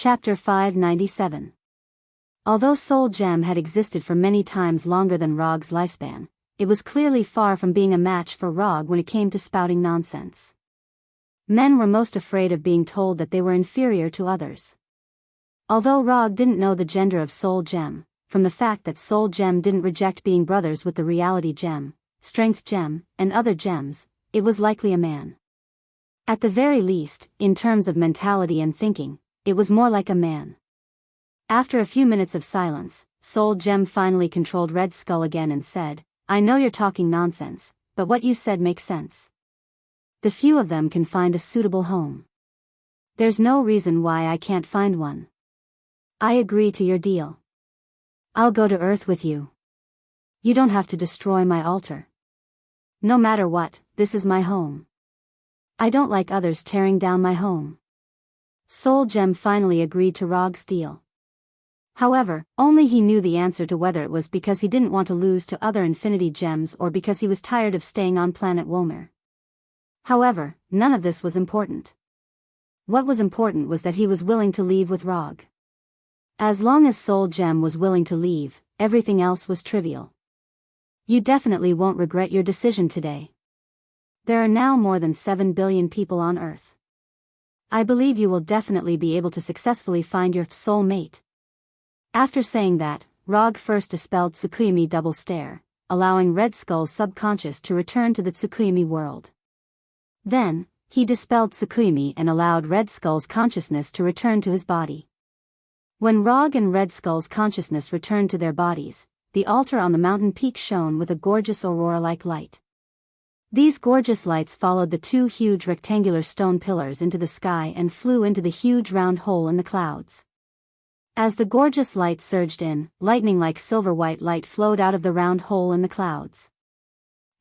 Chapter 597. Although Soul Gem had existed for many times longer than Rog's lifespan, it was clearly far from being a match for Rog when it came to spouting nonsense. Men were most afraid of being told that they were inferior to others. Although Rog didn't know the gender of Soul Gem, from the fact that Soul Gem didn't reject being brothers with the Reality Gem, Strength Gem, and other gems, it was likely a man. At the very least, in terms of mentality and thinking, it was more like a man. After a few minutes of silence, Soul Gem finally controlled Red Skull again and said, "I know you're talking nonsense, but what you said makes sense. The few of them can find a suitable home. There's no reason why I can't find one. I agree to your deal. I'll go to Earth with you. You don't have to destroy my altar. No matter what, this is my home. I don't like others tearing down my home." Soul Gem finally agreed to Rog's deal. However, only he knew the answer to whether it was because he didn't want to lose to other Infinity Gems or because he was tired of staying on planet Womer. However, none of this was important. What was important was that he was willing to leave with Rog. As long as Soul Gem was willing to leave, everything else was trivial. "You definitely won't regret your decision today. There are now more than 7 billion people on Earth. I believe you will definitely be able to successfully find your soul mate." After saying that, Rog first dispelled Tsukuyami Double Stare, allowing Red Skull's subconscious to return to the Tsukuyami world. Then, he dispelled Tsukuyami and allowed Red Skull's consciousness to return to his body. When Rog and Red Skull's consciousness returned to their bodies, the altar on the mountain peak shone with a gorgeous aurora-like light. These gorgeous lights followed the two huge rectangular stone pillars into the sky and flew into the huge round hole in the clouds. As the gorgeous light surged in, lightning-like silver-white light flowed out of the round hole in the clouds.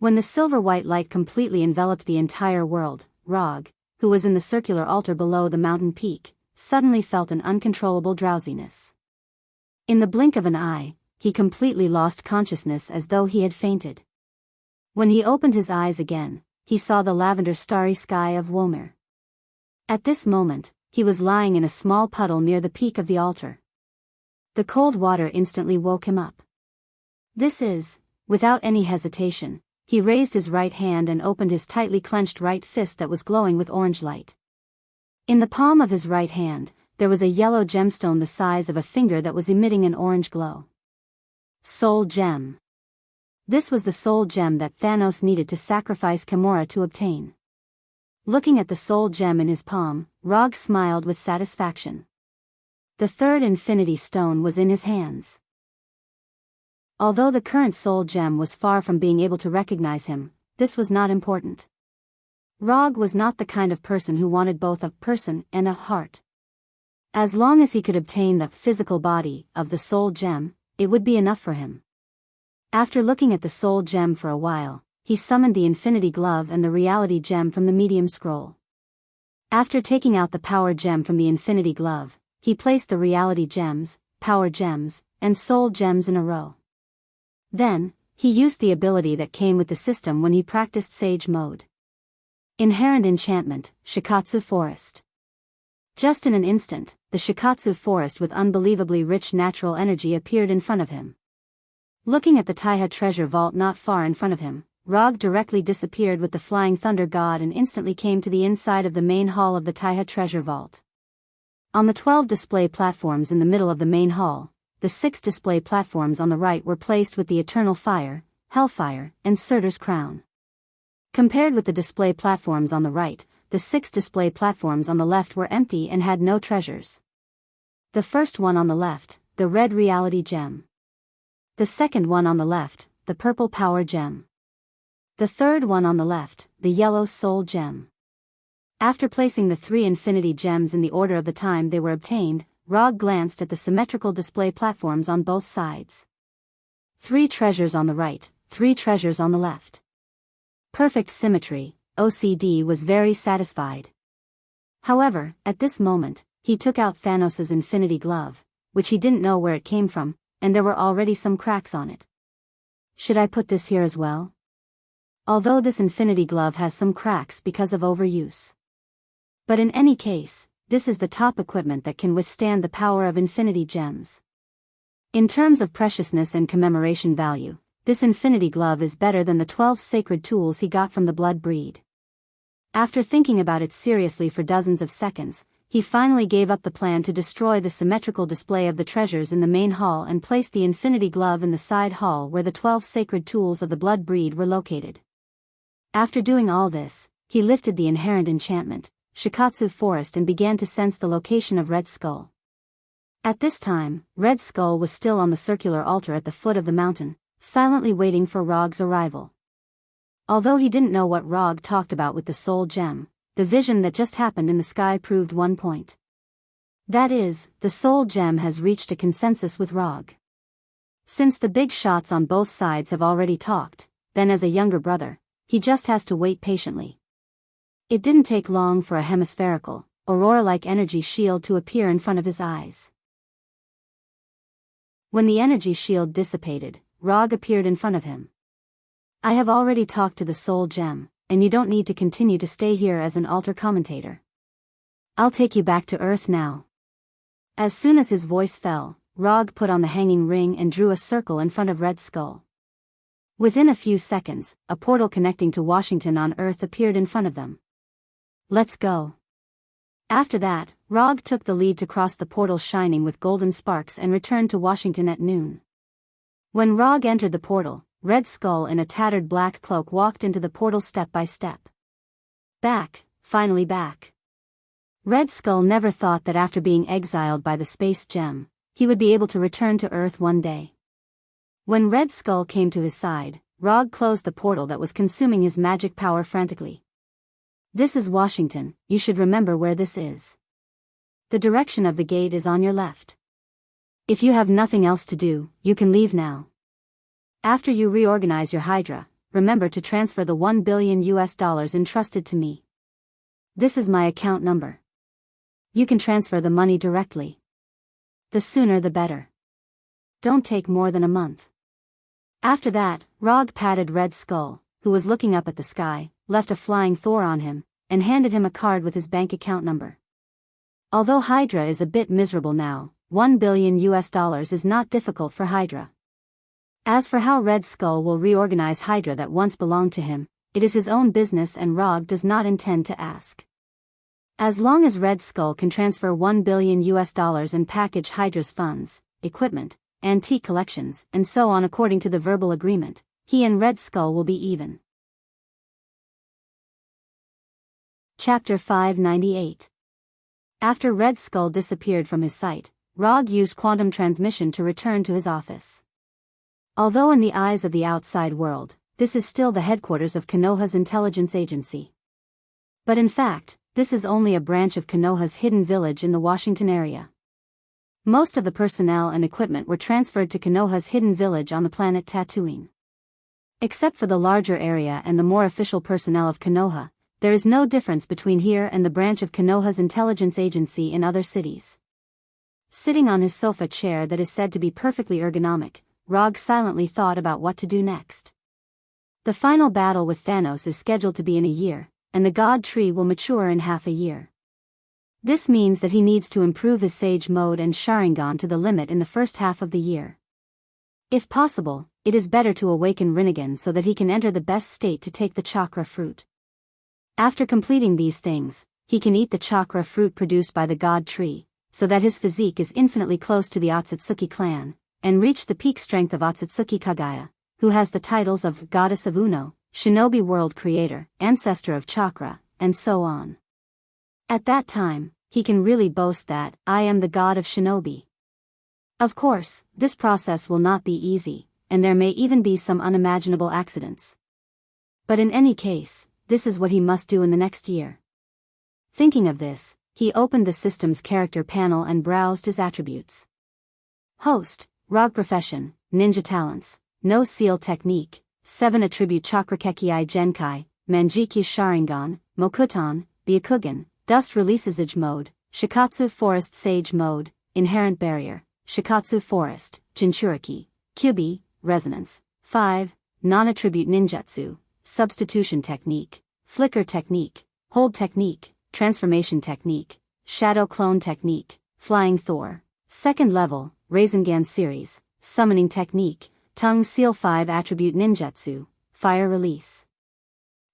When the silver-white light completely enveloped the entire world, Rog, who was in the circular altar below the mountain peak, suddenly felt an uncontrollable drowsiness. In the blink of an eye, he completely lost consciousness as though he had fainted. When he opened his eyes again, he saw the lavender starry sky of Womer. At this moment, he was lying in a small puddle near the peak of the altar. The cold water instantly woke him up. Without any hesitation, he raised his right hand and opened his tightly clenched right fist that was glowing with orange light. In the palm of his right hand, there was a yellow gemstone the size of a finger that was emitting an orange glow. Soul Gem. This was the Soul Gem that Thanos needed to sacrifice Gamora to obtain. Looking at the Soul Gem in his palm, Rog smiled with satisfaction. The third Infinity Stone was in his hands. Although the current Soul Gem was far from being able to recognize him, this was not important. Rog was not the kind of person who wanted both a person and a heart. As long as he could obtain the physical body of the Soul Gem, it would be enough for him. After looking at the Soul Gem for a while, he summoned the Infinity Glove and the Reality Gem from the Medium Scroll. After taking out the Power Gem from the Infinity Glove, he placed the Reality Gems, Power Gems, and Soul Gems in a row. Then, he used the ability that came with the system when he practiced Sage Mode. Inherent Enchantment, Shikatsu Forest. Just in an instant, the Shikatsu Forest with unbelievably rich natural energy appeared in front of him. Looking at the Taiha treasure vault not far in front of him, Rog directly disappeared with the Flying Thunder God and instantly came to the inside of the main hall of the Taiha treasure vault. On the 12 display platforms in the middle of the main hall, the 6 display platforms on the right were placed with the Eternal Fire, Hellfire, and Surtur's Crown. Compared with the display platforms on the right, the 6 display platforms on the left were empty and had no treasures. The first one on the left, the Red Reality Gem. The second one on the left, the Purple Power Gem. The third one on the left, the Yellow Soul Gem. After placing the 3 Infinity Gems in the order of the time they were obtained, Rog glanced at the symmetrical display platforms on both sides. 3 treasures on the right, 3 treasures on the left. Perfect symmetry. OCD was very satisfied. However, at this moment, he took out Thanos' Infinity Glove, which he didn't know where it came from, and there were already some cracks on it. Should I put this here as well? Although this Infinity Glove has some cracks because of overuse. But in any case, this is the top equipment that can withstand the power of infinity gems. In terms of preciousness and commemoration value, this infinity glove is better than the 12 sacred tools he got from the blood breed. After thinking about it seriously for dozens of seconds, he finally gave up the plan to destroy the symmetrical display of the treasures in the main hall and placed the infinity glove in the side hall where the 12 sacred tools of the blood breed were located. After doing all this, he lifted the inherent enchantment, Shikatsu Forest, and began to sense the location of Red Skull. At this time, Red Skull was still on the circular altar at the foot of the mountain, silently waiting for Rog's arrival. Although he didn't know what Rog talked about with the soul gem, the vision that just happened in the sky proved one point. That is, the soul gem has reached a consensus with Rog. Since the big shots on both sides have already talked, then as a younger brother, he just has to wait patiently. It didn't take long for a hemispherical, aurora-like energy shield to appear in front of his eyes. When the energy shield dissipated, Rog appeared in front of him. I have already talked to the soul gem, and you don't need to continue to stay here as an altar commentator. I'll take you back to Earth now. As soon as his voice fell, Rog put on the hanging ring and drew a circle in front of Red Skull. Within a few seconds, a portal connecting to Washington on Earth appeared in front of them. Let's go. After that, Rog took the lead to cross the portal shining with golden sparks and returned to Washington at noon. When Rog entered the portal, Red Skull in a tattered black cloak walked into the portal step by step. Back, finally back. Red Skull never thought that after being exiled by the space gem, he would be able to return to Earth one day. When Red Skull came to his side, Rog closed the portal that was consuming his magic power frantically. This is Washington, you should remember where this is. The direction of the gate is on your left. If you have nothing else to do, you can leave now. After you reorganize your Hydra, remember to transfer the $1 billion entrusted to me. This is my account number. You can transfer the money directly. The sooner the better. Don't take more than a month. After that, Rog patted Red Skull, who was looking up at the sky, left a flying Thor on him, and handed him a card with his bank account number. Although Hydra is a bit miserable now, $1 billion is not difficult for Hydra. As for how Red Skull will reorganize Hydra that once belonged to him, it is his own business and Rog does not intend to ask. As long as Red Skull can transfer $1 billion and package Hydra's funds, equipment, antique collections, and so on according to the verbal agreement, he and Red Skull will be even. Chapter 598. After Red Skull disappeared from his sight, Rog used quantum transmission to return to his office. Although in the eyes of the outside world, this is still the headquarters of Konoha's intelligence agency. But in fact, this is only a branch of Konoha's hidden village in the Washington area. Most of the personnel and equipment were transferred to Konoha's hidden village on the planet Tatooine. Except for the larger area and the more official personnel of Konoha, there is no difference between here and the branch of Konoha's intelligence agency in other cities. Sitting on his sofa chair that is said to be perfectly ergonomic, Rog silently thought about what to do next. The final battle with Thanos is scheduled to be in a year, and the God Tree will mature in half a year. This means that he needs to improve his Sage Mode and Sharingan to the limit in the first half of the year. If possible, it is better to awaken Rinnegan so that he can enter the best state to take the chakra fruit. After completing these things, he can eat the chakra fruit produced by the God Tree, so that his physique is infinitely close to the Otsutsuki clan, and reach the peak strength of Otsutsuki Kagaya, who has the titles of Goddess of Uno, Shinobi World Creator, Ancestor of Chakra, and so on. At that time, he can really boast that, I am the God of Shinobi. Of course, this process will not be easy, and there may even be some unimaginable accidents. But in any case, this is what he must do in the next year. Thinking of this, he opened the system's character panel and browsed his attributes. Host, Rog Profession, Ninja Talents, No Seal Technique, 7 Attribute Chakrakekei Genkai, Manjikyu Sharingan, Mokuton, Byakugan, Dust Releasage Mode, Shikatsu Forest Sage Mode, Inherent Barrier, Shikatsu Forest, Jinchuriki, Kyubi, Resonance, 5, Non-Attribute Ninjutsu, Substitution Technique, Flicker Technique, Hold Technique, Transformation Technique, Shadow Clone Technique, Flying Thor. Second level, Rasengan Series, Summoning Technique, Tongue Seal 5 Attribute Ninjutsu, Fire Release.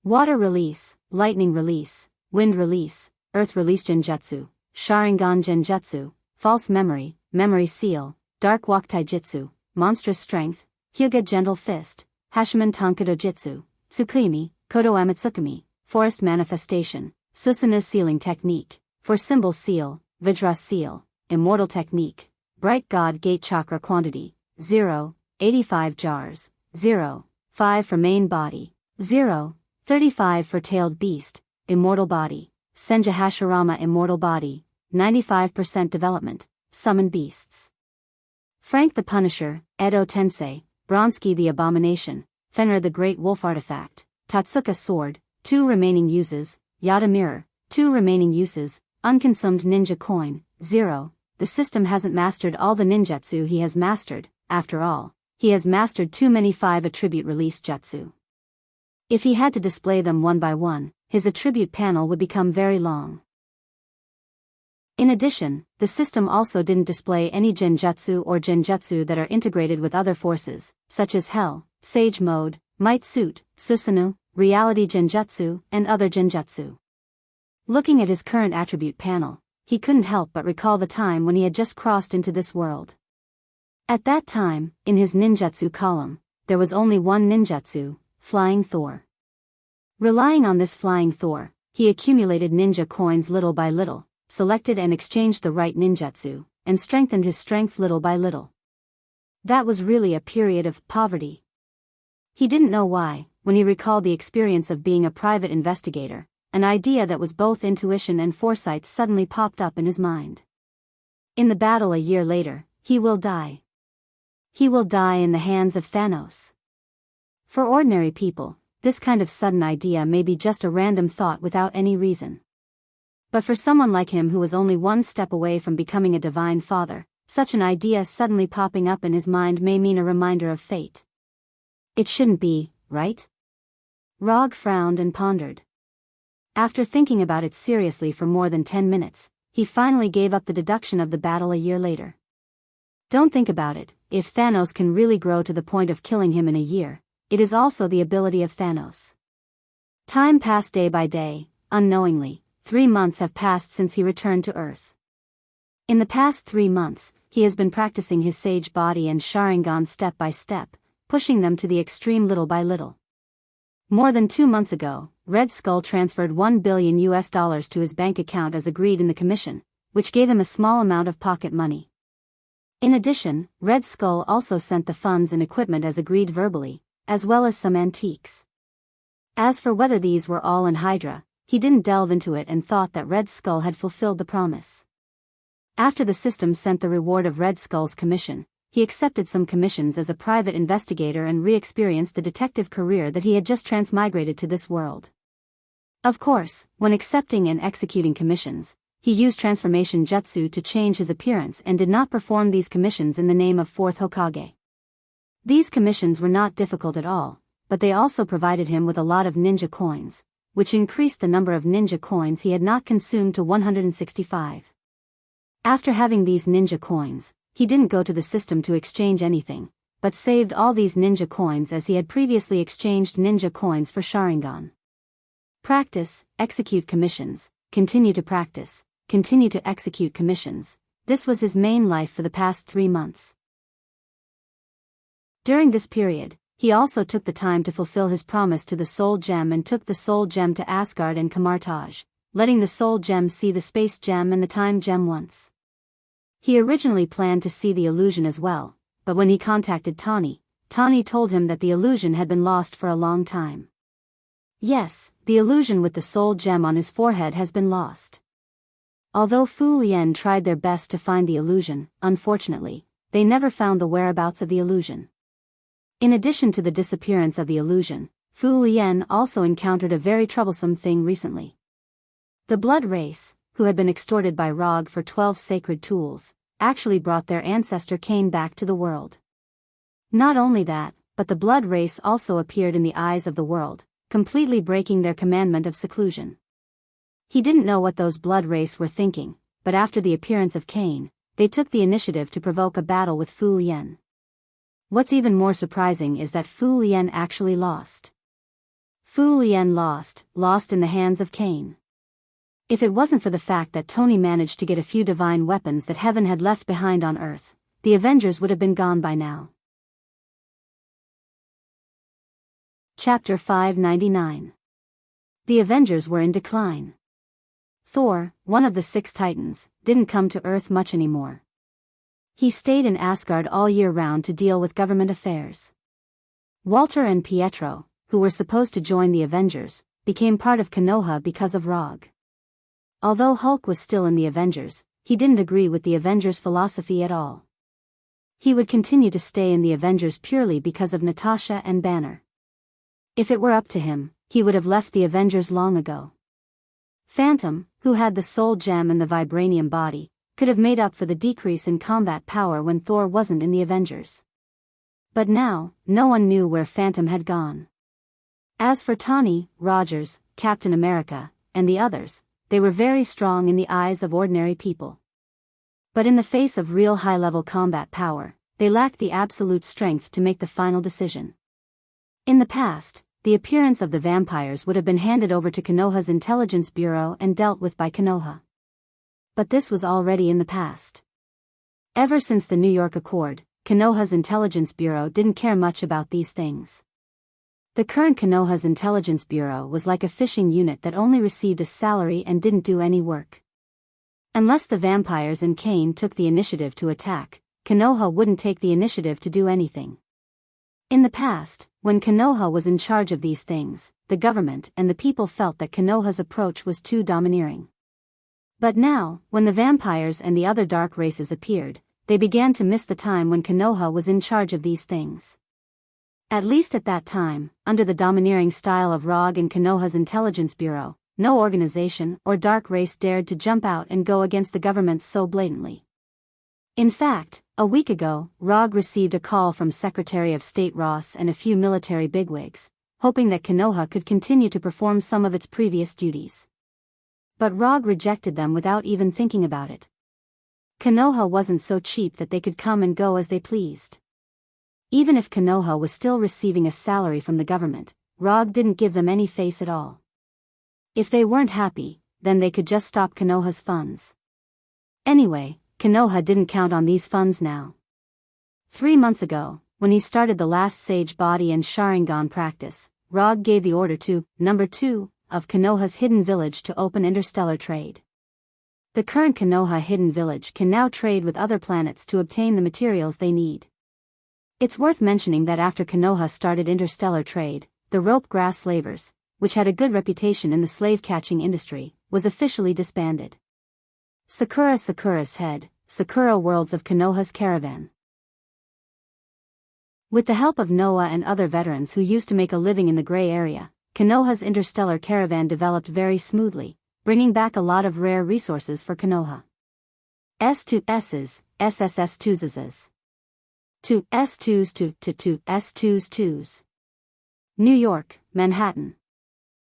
Water Release, Lightning Release, Wind Release, Earth Release Genjutsu, Sharingan Genjutsu, False Memory, Memory Seal, Dark Walk Taijutsu, Monstrous Strength, Hyuga Gentle Fist, Hashiman Tankado Jitsu, Tsukimi, Kodo Amatsukami, Forest Manifestation, Susanoo Sealing Technique, for Symbol Seal, Vajra Seal, Immortal Technique, Bright God Gate Chakra Quantity, 0, 85 jars, 0, 5 for Main Body, 0, 35 for Tailed Beast, Immortal Body, Senja Hashirama Immortal Body, 95% Development, Summon Beasts. Frank the Punisher, Edo Tensei, Bronsky the Abomination, Fenrir the Great Wolf Artifact, Tatsuka Sword, 2 remaining uses, Yada Mirror, 2 remaining uses, Unconsumed Ninja Coin, 0. The system hasn't mastered all the ninjutsu he has mastered. After all, he has mastered too many 5 attribute release jutsu. If he had to display them one by one, his attribute panel would become very long. In addition, the system also didn't display any genjutsu or genjutsu that are integrated with other forces, such as Hell, Sage Mode, Might Suit, Susanoo, Reality Genjutsu, and other genjutsu. Looking at his current attribute panel, he couldn't help but recall the time when he had just crossed into this world. At that time, in his ninjutsu column, there was only one ninjutsu, Flying Thor. Relying on this Flying Thor, he accumulated ninja coins little by little, selected and exchanged the right ninjutsu, and strengthened his strength little by little. That was really a period of poverty. He didn't know why, when he recalled the experience of being a private investigator, an idea that was both intuition and foresight suddenly popped up in his mind. In the battle a year later, he will die. He will die in the hands of Thanos. For ordinary people, this kind of sudden idea may be just a random thought without any reason. But for someone like him who was only one step away from becoming a divine father, such an idea suddenly popping up in his mind may mean a reminder of fate. It shouldn't be, right? Rog frowned and pondered. After thinking about it seriously for more than 10 minutes, he finally gave up the deduction of the battle a year later. Don't think about it, if Thanos can really grow to the point of killing him in a year, it is also the ability of Thanos. Time passed day by day, unknowingly. 3 months have passed since he returned to Earth. In the past 3 months, he has been practicing his Sage Body and Sharingan step by step, pushing them to the extreme little by little. More than 2 months ago, Red Skull transferred $1 billion to his bank account as agreed in the commission, which gave him a small amount of pocket money. In addition, Red Skull also sent the funds and equipment as agreed verbally, as well as some antiques. As for whether these were all in Hydra, he didn't delve into it and thought that Red Skull had fulfilled the promise. After the system sent the reward of Red Skull's commission, he accepted some commissions as a private investigator and re-experienced the detective career that he had just transmigrated to this world. Of course, when accepting and executing commissions, he used transformation jutsu to change his appearance and did not perform these commissions in the name of 4th Hokage. These commissions were not difficult at all, but they also provided him with a lot of ninja coins, which increased the number of ninja coins he had not consumed to 165. After having these ninja coins, he didn't go to the system to exchange anything, but saved all these ninja coins as he had previously exchanged ninja coins for Sharingan. Practice, execute commissions, continue to practice, continue to execute commissions. This was his main life for the past 3 months. During this period, he also took the time to fulfill his promise to the Soul Gem and took the Soul Gem to Asgard and Kamartaj, letting the Soul Gem see the Space Gem and the Time Gem once. He originally planned to see the illusion as well, but when he contacted Tani, Tani told him that the illusion had been lost for a long time. Yes, the illusion with the Soul Gem on his forehead has been lost. Although Fu Lien tried their best to find the illusion, unfortunately, they never found the whereabouts of the illusion. In addition to the disappearance of the illusion, Fu Lien also encountered a very troublesome thing recently. The blood race, who had been extorted by Rog for 12 sacred tools, actually brought their ancestor Cain back to the world. Not only that, but the blood race also appeared in the eyes of the world, completely breaking their commandment of seclusion. He didn't know what those blood race were thinking, but after the appearance of Cain, they took the initiative to provoke a battle with Fu Lien. What's even more surprising is that Fu Lien actually lost. Fu Lien lost in the hands of Cain. If it wasn't for the fact that Tony managed to get a few divine weapons that heaven had left behind on Earth, the Avengers would have been gone by now. Chapter 599. The Avengers were in decline. Thor, one of the 6 Titans, didn't come to Earth much anymore. He stayed in Asgard all year round to deal with government affairs. Walter and Pietro, who were supposed to join the Avengers, became part of Konoha because of Rog. Although Hulk was still in the Avengers, he didn't agree with the Avengers' philosophy at all. He would continue to stay in the Avengers purely because of Natasha and Banner. If it were up to him, he would have left the Avengers long ago. Phantom, who had the soul gem and the vibranium body, could have made up for the decrease in combat power when Thor wasn't in the Avengers. But now, no one knew where Phantom had gone. As for Tawny, Rogers, Captain America, and the others, they were very strong in the eyes of ordinary people. But in the face of real high-level combat power, they lacked the absolute strength to make the final decision. In the past, the appearance of the vampires would have been handed over to Konoha's Intelligence Bureau and dealt with by Konoha. But this was already in the past. Ever since the New York Accord, Konoha's Intelligence Bureau didn't care much about these things. The current Konoha's Intelligence Bureau was like a fishing unit that only received a salary and didn't do any work. Unless the vampires and Cain took the initiative to attack, Konoha wouldn't take the initiative to do anything. In the past, when Konoha was in charge of these things, the government and the people felt that Konoha's approach was too domineering. But now, when the vampires and the other dark races appeared, they began to miss the time when Konoha was in charge of these things. At least at that time, under the domineering style of Rog and Konoha's Intelligence Bureau, no organization or dark race dared to jump out and go against the government so blatantly. In fact, a week ago, Rog received a call from Secretary of State Ross and a few military bigwigs, hoping that Konoha could continue to perform some of its previous duties. But Rog rejected them without even thinking about it. Konoha wasn't so cheap that they could come and go as they pleased. Even if Konoha was still receiving a salary from the government, Rog didn't give them any face at all. If they weren't happy, then they could just stop Konoha's funds. Anyway, Konoha didn't count on these funds now. 3 months ago, when he started the last Sage Body and Sharingan practice, Rog gave the order to Number 2 of Konoha's Hidden Village to open interstellar trade. The current Konoha Hidden Village can now trade with other planets to obtain the materials they need. It's worth mentioning that after Konoha started interstellar trade, the rope grass slavers, which had a good reputation in the slave-catching industry, was officially disbanded. Sakura's head, Sakura Worlds of Konoha's Caravan. With the help of Noah and other veterans who used to make a living in the gray area, Konoha's interstellar caravan developed very smoothly, bringing back a lot of rare resources for Konoha. S2S's, SSS2Z's. To S2's to S2's 2's. New York, Manhattan.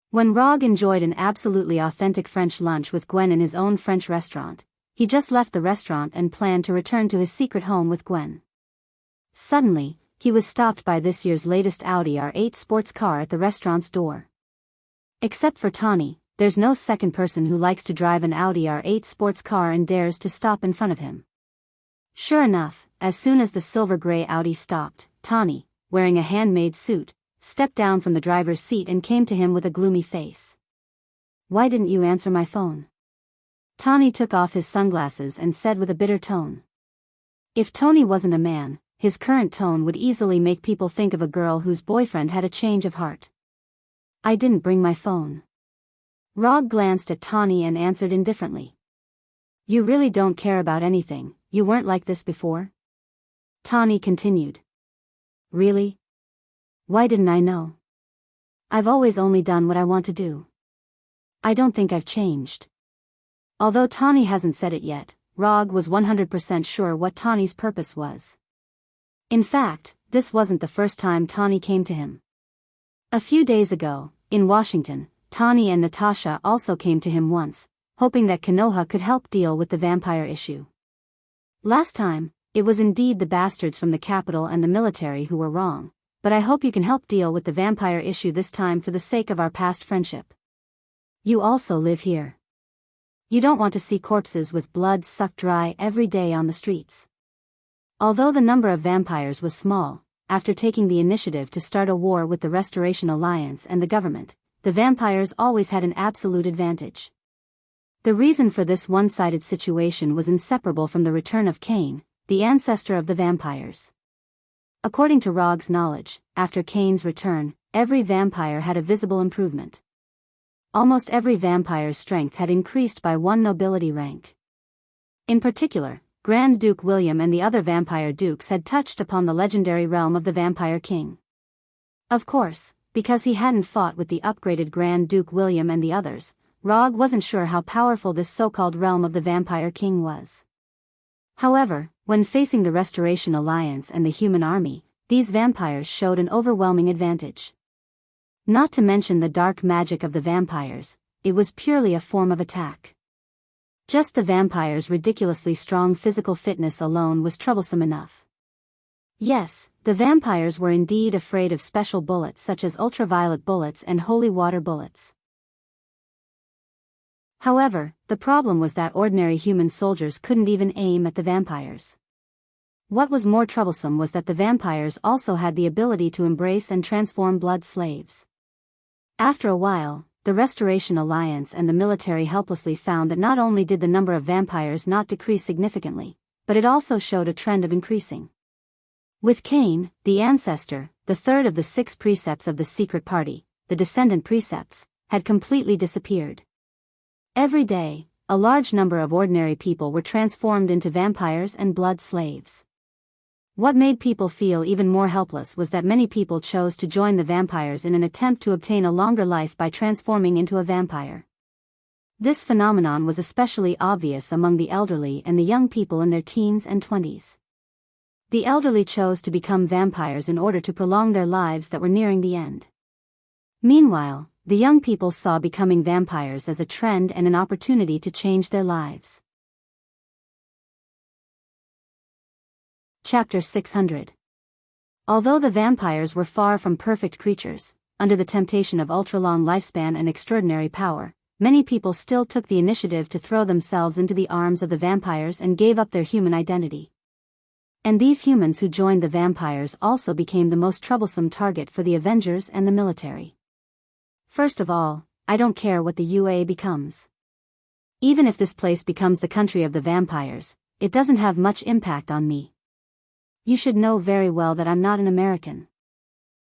When Rog enjoyed an absolutely authentic French lunch with Gwen in his own French restaurant, he just left the restaurant and planned to return to his secret home with Gwen. Suddenly, he was stopped by this year's latest Audi R8 sports car at the restaurant's door. Except for Tawny, there's no second person who likes to drive an Audi R8 sports car and dares to stop in front of him. Sure enough, as soon as the silver-gray Audi stopped, Tawny, wearing a handmade suit, stepped down from the driver's seat and came to him with a gloomy face. "Why didn't you answer my phone?" Tawny took off his sunglasses and said with a bitter tone. If Tony wasn't a man, his current tone would easily make people think of a girl whose boyfriend had a change of heart. "I didn't bring my phone." Rog glanced at Tawny and answered indifferently. "You really don't care about anything, you weren't like this before?" Tawny continued. "Really? Why didn't I know? I've always only done what I want to do. I don't think I've changed." Although Tawny hasn't said it yet, Rog was 100% sure what Tawny's purpose was. In fact, this wasn't the first time Tawny came to him. A few days ago, in Washington, Tawny and Natasha also came to him once, hoping that Konoha could help deal with the vampire issue. Last time, it was indeed the bastards from the capital and the military who were wrong, but I hope you can help deal with the vampire issue this time for the sake of our past friendship. You also live here. You don't want to see corpses with blood sucked dry every day on the streets. Although the number of vampires was small, after taking the initiative to start a war with the Restoration Alliance and the government, the vampires always had an absolute advantage. The reason for this one-sided situation was inseparable from the return of Cain, the ancestor of the vampires. According to Rog's knowledge, after Cain's return, every vampire had a visible improvement. Almost every vampire's strength had increased by one nobility rank. In particular, Grand Duke William and the other vampire dukes had touched upon the legendary realm of the Vampire King. Of course, because he hadn't fought with the upgraded Grand Duke William and the others, Rog wasn't sure how powerful this so-called realm of the Vampire King was. However, when facing the Restoration Alliance and the human army, these vampires showed an overwhelming advantage. Not to mention the dark magic of the vampires, it was purely a form of attack. Just the vampires' ridiculously strong physical fitness alone was troublesome enough. Yes, the vampires were indeed afraid of special bullets such as ultraviolet bullets and holy water bullets. However, the problem was that ordinary human soldiers couldn't even aim at the vampires. What was more troublesome was that the vampires also had the ability to embrace and transform blood slaves. After a while, the Restoration Alliance and the military helplessly found that not only did the number of vampires not decrease significantly, but it also showed a trend of increasing. With Cain, the ancestor, the third of the 6 precepts of the secret party, the descendant precepts, had completely disappeared. Every day, a large number of ordinary people were transformed into vampires and blood slaves. What made people feel even more helpless was that many people chose to join the vampires in an attempt to obtain a longer life by transforming into a vampire. This phenomenon was especially obvious among the elderly and the young people in their teens and 20s. The elderly chose to become vampires in order to prolong their lives that were nearing the end. Meanwhile, the young people saw becoming vampires as a trend and an opportunity to change their lives. Chapter 600. Although the vampires were far from perfect creatures, under the temptation of ultra-long lifespan and extraordinary power, many people still took the initiative to throw themselves into the arms of the vampires and gave up their human identity. And these humans who joined the vampires also became the most troublesome target for the Avengers and the military. First of all, I don't care what the UA becomes. Even if this place becomes the country of the vampires, it doesn't have much impact on me. You should know very well that I'm not an American.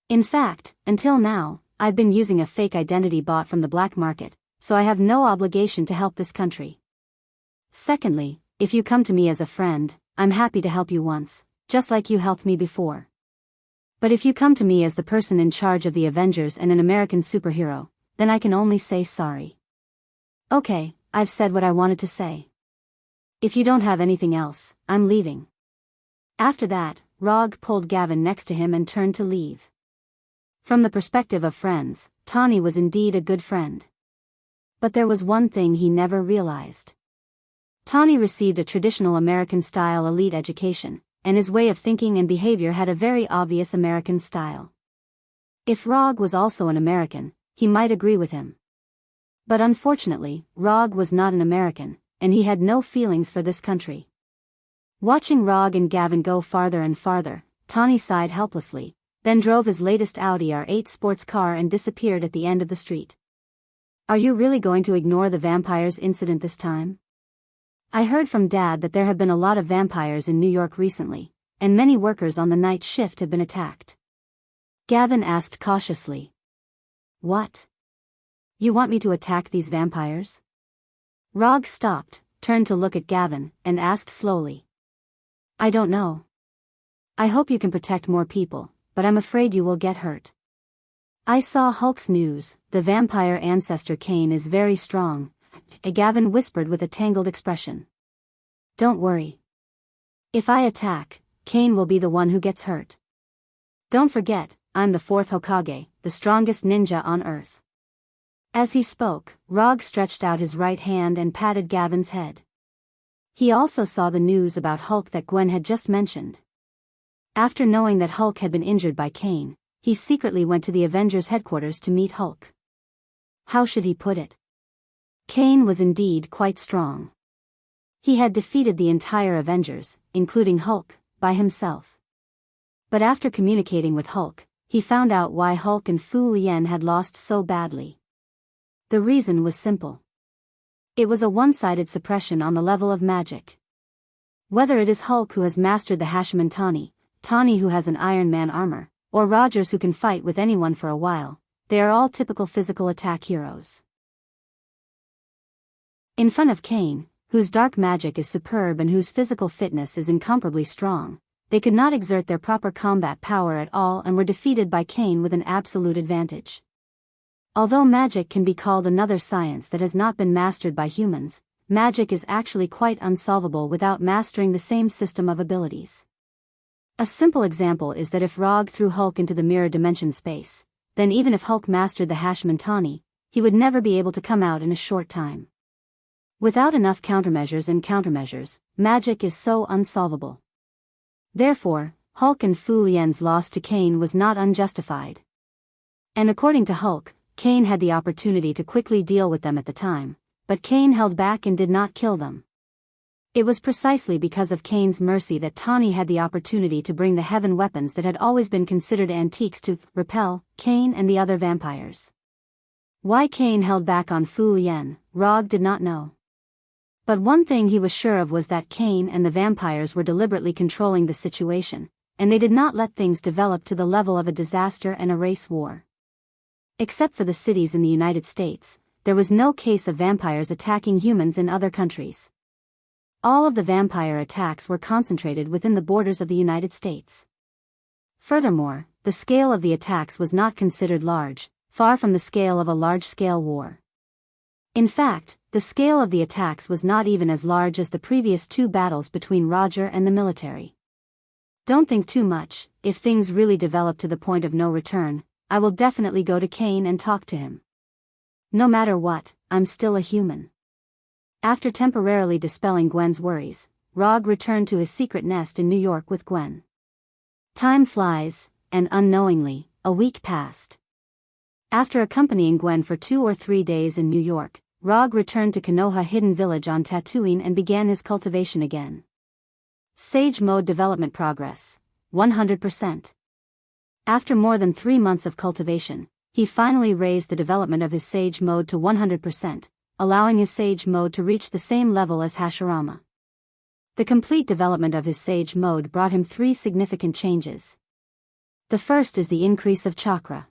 In fact, until now, I've been using a fake identity bought from the black market, so I have no obligation to help this country. Secondly, if you come to me as a friend, I'm happy to help you once, just like you helped me before. But if you come to me as the person in charge of the Avengers and an American superhero, then I can only say sorry. Okay, I've said what I wanted to say. If you don't have anything else, I'm leaving. After that, Rog pulled Gavin next to him and turned to leave. From the perspective of friends, Tawny was indeed a good friend. But there was one thing he never realized. Tawny received a traditional American-style elite education, and his way of thinking and behavior had a very obvious American style. If Rog was also an American, he might agree with him. But unfortunately, Rog was not an American, and he had no feelings for this country. Watching Rog and Gavin go farther and farther, Tawny sighed helplessly, then drove his latest Audi R8 sports car and disappeared at the end of the street. Are you really going to ignore the vampires incident this time? I heard from Dad that there have been a lot of vampires in New York recently, and many workers on the night shift have been attacked. Gavin asked cautiously. What? You want me to attack these vampires? Rog stopped, turned to look at Gavin, and asked slowly. I don't know. I hope you can protect more people, but I'm afraid you will get hurt. I saw Hulk's news, the vampire ancestor Cain is very strong, Gavin whispered with a tangled expression. Don't worry. If I attack, Cain will be the one who gets hurt. Don't forget, I'm the 4th Hokage, the strongest ninja on Earth. As he spoke, Rog stretched out his right hand and patted Gavin's head. He also saw the news about Hulk that Gwen had just mentioned. After knowing that Hulk had been injured by Kane, he secretly went to the Avengers headquarters to meet Hulk. How should he put it? Kane was indeed quite strong. He had defeated the entire Avengers, including Hulk, by himself. But after communicating with Hulk, he found out why Hulk and Fu Lien had lost so badly. The reason was simple. It was a one-sided suppression on the level of magic. Whether it is Hulk who has mastered the Hashman Tawny who has an Iron Man armor, or Rogers who can fight with anyone for a while, they are all typical physical attack heroes. In front of Kane, whose dark magic is superb and whose physical fitness is incomparably strong, they could not exert their proper combat power at all and were defeated by Kane with an absolute advantage. Although magic can be called another science that has not been mastered by humans, magic is actually quite unsolvable without mastering the same system of abilities. A simple example is that if Rog threw Hulk into the mirror dimension space, then even if Hulk mastered the Hashman Tawny, he would never be able to come out in a short time. Without enough countermeasures, magic is so unsolvable. Therefore, Hulk and Fu Lien's loss to Kane was not unjustified. And according to Hulk, Kane had the opportunity to quickly deal with them at the time, but Kane held back and did not kill them. It was precisely because of Kane's mercy that Tawny had the opportunity to bring the heaven weapons that had always been considered antiques to repel Kane and the other vampires. Why Kane held back on Fu Lien, Rog did not know. But one thing he was sure of was that Kane and the vampires were deliberately controlling the situation, and they did not let things develop to the level of a disaster and a race war. Except for the cities in the United States, there was no case of vampires attacking humans in other countries. All of the vampire attacks were concentrated within the borders of the United States. Furthermore, the scale of the attacks was not considered large, far from the scale of a large-scale war. In fact, the scale of the attacks was not even as large as the previous two battles between Roger and the military. Don't think too much. If things really develop to the point of no return, I will definitely go to Kane and talk to him. No matter what, I'm still a human. After temporarily dispelling Gwen's worries, Rog returned to his secret nest in New York with Gwen. Time flies, and unknowingly, a week passed. After accompanying Gwen for 2 or 3 days in New York, Rog returned to Konoha Hidden Village on Tatooine and began his cultivation again. Sage Mode Development Progress, 100%. After more than 3 months of cultivation, he finally raised the development of his Sage Mode to 100%, allowing his Sage Mode to reach the same level as Hashirama. The complete development of his Sage Mode brought him 3 significant changes. The first is the increase of chakra.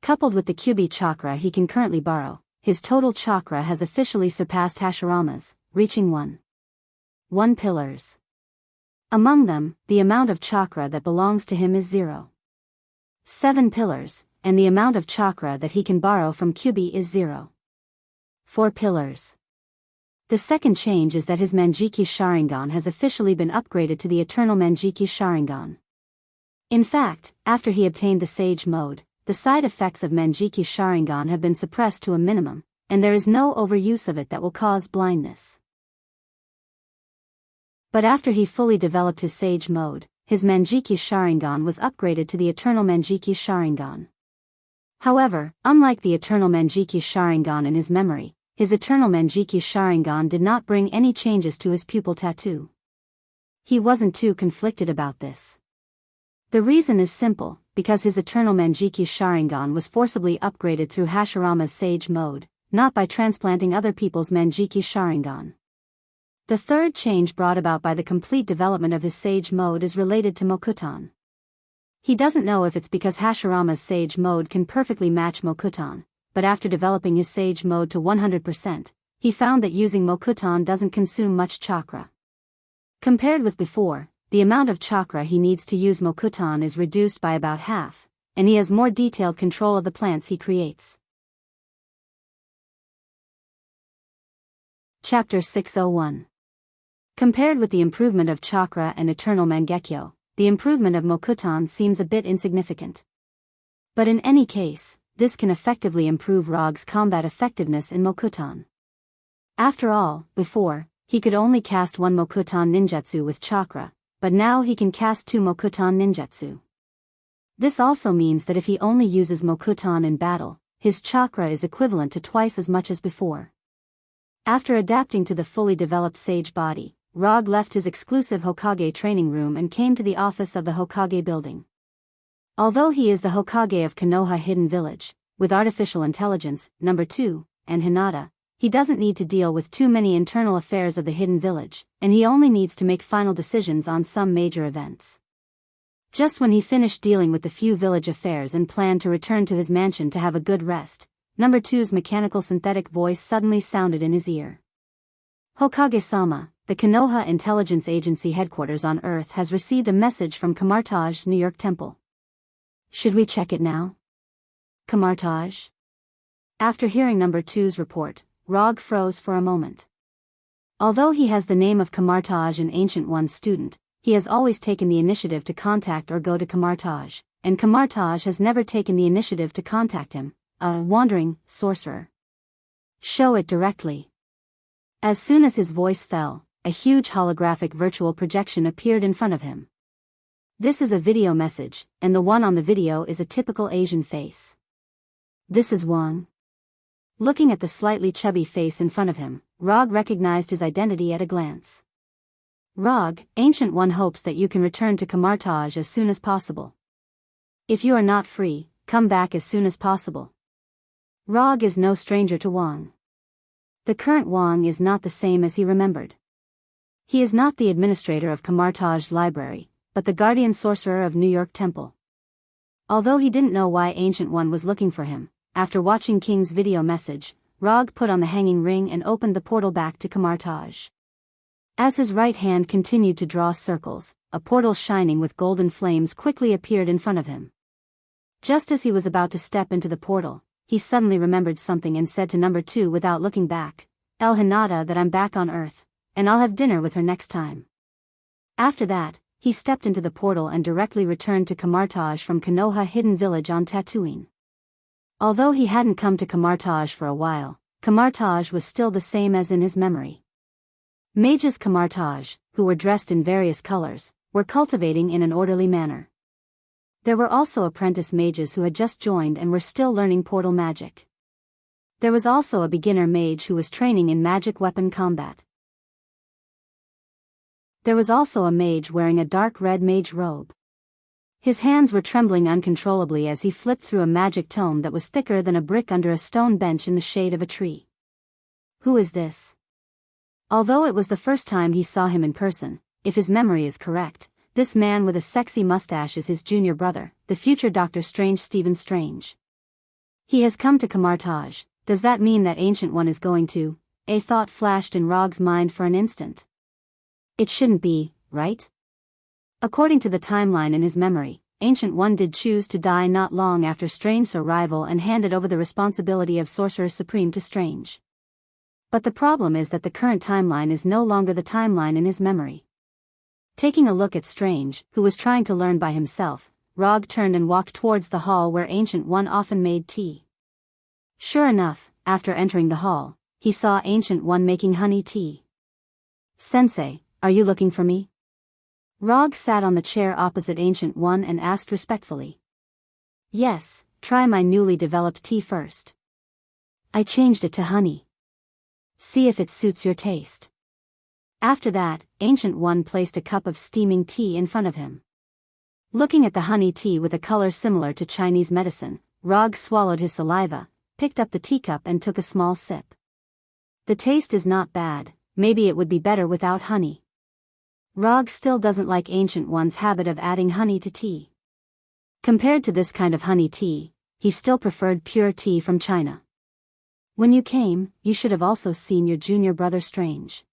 Coupled with the Kyubi chakra he can currently borrow, his total chakra has officially surpassed Hashirama's, reaching 1 pillars. Among them, the amount of chakra that belongs to him is 0. 7 pillars, and the amount of chakra that he can borrow from Kyubi is 0. 4 pillars. The second change is that his Manjiki Sharingan has officially been upgraded to the Eternal Manjiki Sharingan. In fact, after he obtained the Sage Mode, the side effects of Manjiki Sharingan have been suppressed to a minimum, and there is no overuse of it that will cause blindness. But after he fully developed his Sage Mode, his Manjiki Sharingan was upgraded to the Eternal Manjiki Sharingan. However, unlike the Eternal Manjiki Sharingan in his memory, his Eternal Manjiki Sharingan did not bring any changes to his pupil tattoo. He wasn't too conflicted about this. The reason is simple, because his Eternal Manjiki Sharingan was forcibly upgraded through Hashirama's Sage Mode, not by transplanting other people's Manjiki Sharingan. The third change brought about by the complete development of his Sage Mode is related to Mokuton. He doesn't know if it's because Hashirama's Sage Mode can perfectly match Mokuton, but after developing his Sage Mode to 100%, he found that using Mokuton doesn't consume much chakra. Compared with before, the amount of chakra he needs to use Mokuton is reduced by about half, and he has more detailed control of the plants he creates. Chapter 601. Compared with the improvement of chakra and Eternal Mangekyo, the improvement of Mokuton seems a bit insignificant. But in any case, this can effectively improve Rog's combat effectiveness in Mokuton. After all, before, he could only cast one Mokuton ninjutsu with chakra, but now he can cast 2 Mokuton ninjutsu. This also means that if he only uses Mokuton in battle, his chakra is equivalent to twice as much as before. After adapting to the fully developed sage body, Rog left his exclusive Hokage training room and came to the office of the Hokage building. Although he is the Hokage of Konoha Hidden Village, with artificial intelligence, number 2, and Hinata, he doesn't need to deal with too many internal affairs of the Hidden Village, and he only needs to make final decisions on some major events. Just when he finished dealing with the few village affairs and planned to return to his mansion to have a good rest, number 2's mechanical synthetic voice suddenly sounded in his ear. Hokage-sama, the Konoha Intelligence Agency headquarters on Earth has received a message from Kamartaj's New York temple. Should we check it now? Kamartaj? After hearing number 2's report, Rog froze for a moment. Although he has the name of Kamartaj, an Ancient One's student, he has always taken the initiative to contact or go to Kamartaj, and Kamartaj has never taken the initiative to contact him, a wandering sorcerer. Show it directly. As soon as his voice fell, a huge holographic virtual projection appeared in front of him. This is a video message, and the one on the video is a typical Asian face. This is Wang. Looking at the slightly chubby face in front of him, Rog recognized his identity at a glance. Rog, Ancient One hopes that you can return to Kamartaj as soon as possible. If you are not free, come back as soon as possible. Rog is no stranger to Wang. The current Wang is not the same as he remembered. He is not the administrator of Kamartaj's library, but the guardian sorcerer of New York Temple. Although he didn't know why Ancient One was looking for him, after watching King's video message, Rog put on the hanging ring and opened the portal back to Kamartaj. As his right hand continued to draw circles, a portal shining with golden flames quickly appeared in front of him. Just as he was about to step into the portal, he suddenly remembered something and said to number 2 without looking back, "Tell Hinata that I'm back on Earth, and I'll have dinner with her next time." After that, he stepped into the portal and directly returned to Kamartaj from Konoha Hidden Village on Tatooine. Although he hadn't come to Kamartaj for a while, Kamartaj was still the same as in his memory. Mages Kamartaj, who were dressed in various colors, were cultivating in an orderly manner. There were also apprentice mages who had just joined and were still learning portal magic. There was also a beginner mage who was training in magic weapon combat. There was also a mage wearing a dark red mage robe. His hands were trembling uncontrollably as he flipped through a magic tome that was thicker than a brick under a stone bench in the shade of a tree. Who is this? Although it was the first time he saw him in person, if his memory is correct, this man with a sexy mustache is his junior brother, the future Dr. Strange, Stephen Strange. He has come to Kamartaj. Does that mean that Ancient One is going to? A thought flashed in Rog's mind for an instant. It shouldn't be, right? According to the timeline in his memory, Ancient One did choose to die not long after Strange's arrival and handed over the responsibility of Sorcerer Supreme to Strange. But the problem is that the current timeline is no longer the timeline in his memory. Taking a look at Strange, who was trying to learn by himself, Rog turned and walked towards the hall where Ancient One often made tea. Sure enough, after entering the hall, he saw Ancient One making honey tea. "Sensei, are you looking for me?" Rog sat on the chair opposite Ancient One and asked respectfully. "Yes, try my newly developed tea first. I changed it to honey. See if it suits your taste." After that, Ancient One placed a cup of steaming tea in front of him. Looking at the honey tea with a color similar to Chinese medicine, Rog swallowed his saliva, picked up the teacup and took a small sip. The taste is not bad, maybe it would be better without honey. Rog still doesn't like Ancient One's habit of adding honey to tea. Compared to this kind of honey tea, he still preferred pure tea from China. "When you came, you should have also seen your junior brother Strange.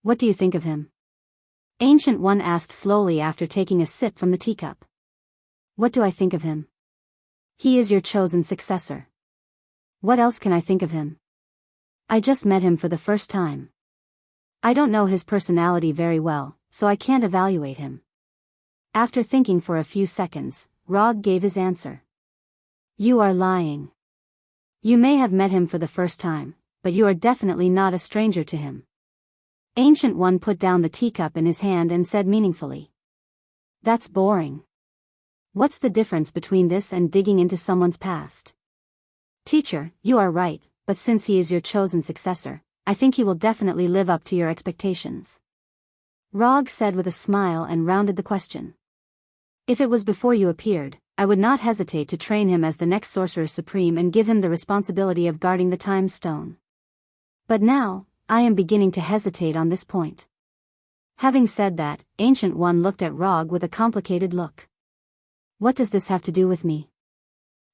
What do you think of him?" Ancient One asked slowly after taking a sip from the teacup. "What do I think of him? He is your chosen successor. What else can I think of him? I just met him for the first time. I don't know his personality very well, so I can't evaluate him." After thinking for a few seconds, Rog gave his answer. You are lying. You may have met him for the first time, but you are definitely not a stranger to him. Ancient One put down the teacup in his hand and said meaningfully. That's boring. What's the difference between this and digging into someone's past? Teacher, you are right, but since he is your chosen successor, I think he will definitely live up to your expectations. Rog said with a smile and rounded the question. If it was before you appeared, I would not hesitate to train him as the next Sorcerer Supreme and give him the responsibility of guarding the Time Stone. But now, I am beginning to hesitate on this point. Having said that, Ancient One looked at Rog with a complicated look. What does this have to do with me?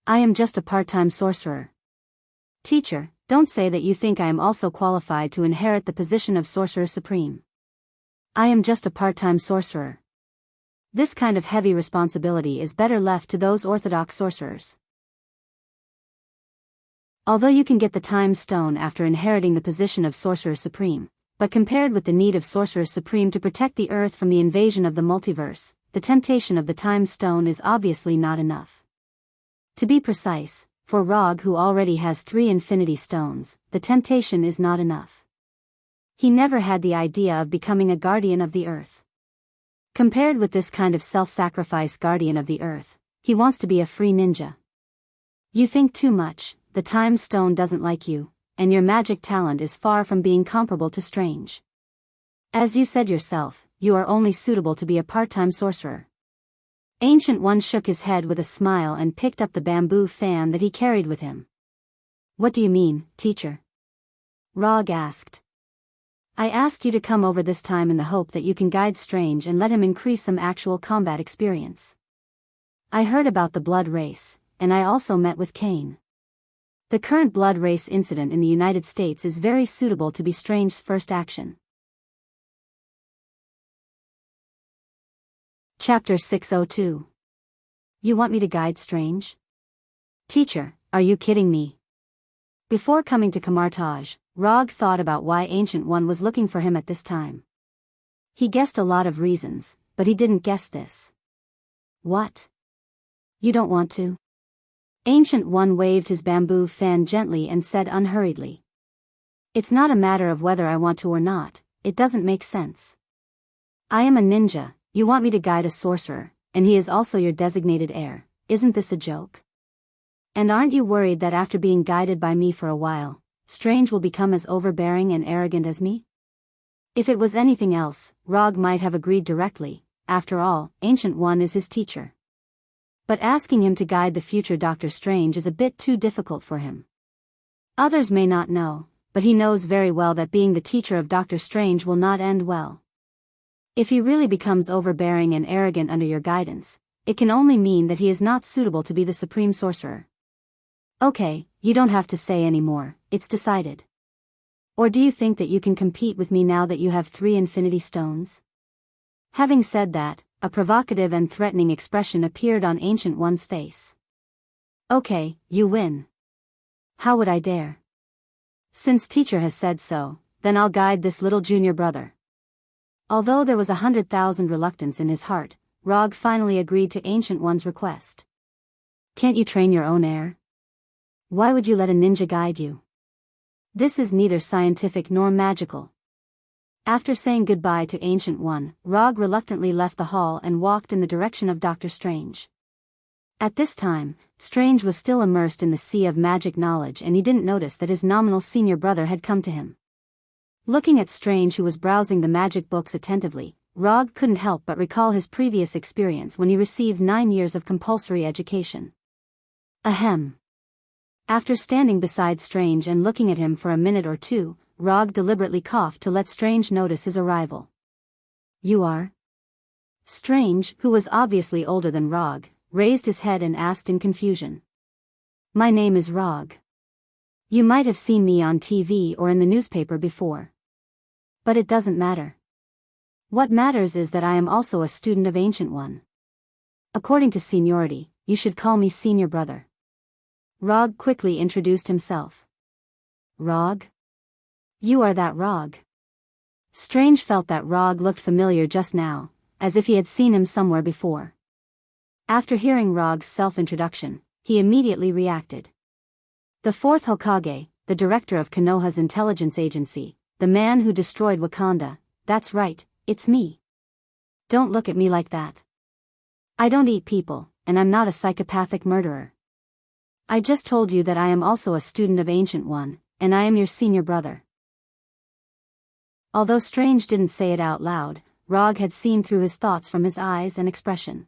I am just a part-time sorcerer. Teacher, don't say that you think I am also qualified to inherit the position of Sorcerer Supreme. I am just a part-time sorcerer. This kind of heavy responsibility is better left to those orthodox sorcerers. Although you can get the Time Stone after inheriting the position of Sorcerer Supreme, but compared with the need of Sorcerer Supreme to protect the Earth from the invasion of the multiverse, the temptation of the Time Stone is obviously not enough. To be precise, for Rog who already has 3 Infinity Stones, the temptation is not enough. He never had the idea of becoming a guardian of the Earth. Compared with this kind of self-sacrifice guardian of the Earth, he wants to be a free ninja. You think too much, the Time Stone doesn't like you, and your magic talent is far from being comparable to Strange. As you said yourself, you are only suitable to be a part-time sorcerer. Ancient One shook his head with a smile and picked up the bamboo fan that he carried with him. What do you mean, teacher? Rog asked. I asked you to come over this time in the hope that you can guide Strange and let him increase some actual combat experience. I heard about the blood race, and I also met with Kane. The current blood race incident in the United States is very suitable to be Strange's first action. Chapter 602. You want me to guide Strange? Teacher, are you kidding me? Before coming to Camartage, Rog thought about why Ancient One was looking for him at this time. He guessed a lot of reasons, but he didn't guess this. What? You don't want to? Ancient One waved his bamboo fan gently and said unhurriedly. It's not a matter of whether I want to or not, it doesn't make sense. I am a ninja, you want me to guide a sorcerer, and he is also your designated heir, isn't this a joke? And aren't you worried that after being guided by me for a while, Strange will become as overbearing and arrogant as me? If it was anything else, Rog might have agreed directly, after all, Ancient One is his teacher. But asking him to guide the future Dr. Strange is a bit too difficult for him. Others may not know, but he knows very well that being the teacher of Dr. Strange will not end well. If he really becomes overbearing and arrogant under your guidance, it can only mean that he is not suitable to be the Supreme Sorcerer. Okay, you don't have to say any more, it's decided. Or do you think that you can compete with me now that you have 3 Infinity Stones? Having said that, a provocative and threatening expression appeared on Ancient One's face. Okay, you win. How would I dare? Since teacher has said so, then I'll guide this little junior brother. Although there was 100,000 reluctance in his heart, Rog finally agreed to Ancient One's request. Can't you train your own heir? Why would you let a ninja guide you? This is neither scientific nor magical. After saying goodbye to Ancient One, Rog reluctantly left the hall and walked in the direction of Dr. Strange. At this time, Strange was still immersed in the sea of magic knowledge and he didn't notice that his nominal senior brother had come to him. Looking at Strange who was browsing the magic books attentively, Rog couldn't help but recall his previous experience when he received 9 years of compulsory education. Ahem. After standing beside Strange and looking at him for a minute or two, Rog deliberately coughed to let Strange notice his arrival. You are? Strange, who was obviously older than Rog, raised his head and asked in confusion. My name is Rog. You might have seen me on TV or in the newspaper before. But it doesn't matter. What matters is that I am also a student of Ancient One. According to seniority, you should call me senior brother. Rog quickly introduced himself. Rog? You are that Rog. Strange felt that Rog looked familiar just now, as if he had seen him somewhere before. After hearing Rog's self-introduction, he immediately reacted. The fourth Hokage, the director of Konoha's intelligence agency, the man who destroyed Wakanda, that's right, it's me. Don't look at me like that. I don't eat people, and I'm not a psychopathic murderer. I just told you that I am also a student of Ancient One, and I am your senior brother. Although Strange didn't say it out loud, Rog had seen through his thoughts from his eyes and expression.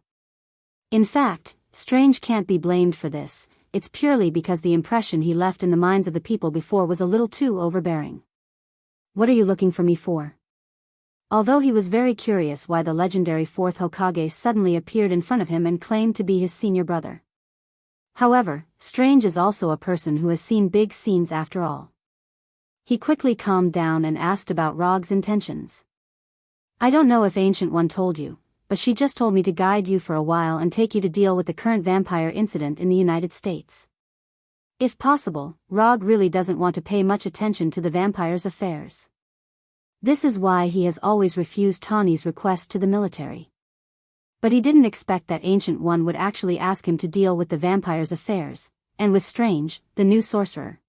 In fact, Strange can't be blamed for this, it's purely because the impression he left in the minds of the people before was a little too overbearing. What are you looking for me for? Although he was very curious why the legendary fourth Hokage suddenly appeared in front of him and claimed to be his senior brother. However, Strange is also a person who has seen big scenes after all. He quickly calmed down and asked about Rog's intentions. I don't know if Ancient One told you, but she just told me to guide you for a while and take you to deal with the current vampire incident in the United States. If possible, Rog really doesn't want to pay much attention to the vampire's affairs. This is why he has always refused Tawny's request to the military. But he didn't expect that Ancient One would actually ask him to deal with the vampire's affairs, and with Strange, the new sorcerer.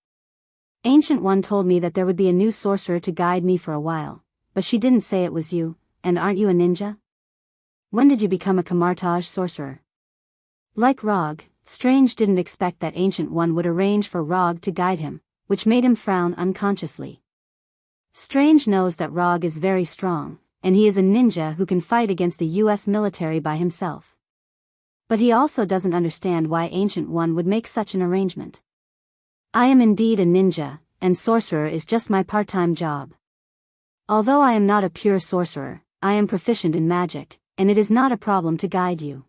Ancient One told me that there would be a new sorcerer to guide me for a while, but she didn't say it was you, and aren't you a ninja? When did you become a Camartage sorcerer? Like Rog, Strange didn't expect that Ancient One would arrange for Rog to guide him, which made him frown unconsciously. Strange knows that Rog is very strong, and he is a ninja who can fight against the US military by himself. But he also doesn't understand why Ancient One would make such an arrangement. I am indeed a ninja, and sorcerer is just my part-time job. Although I am not a pure sorcerer, I am proficient in magic, and it is not a problem to guide you.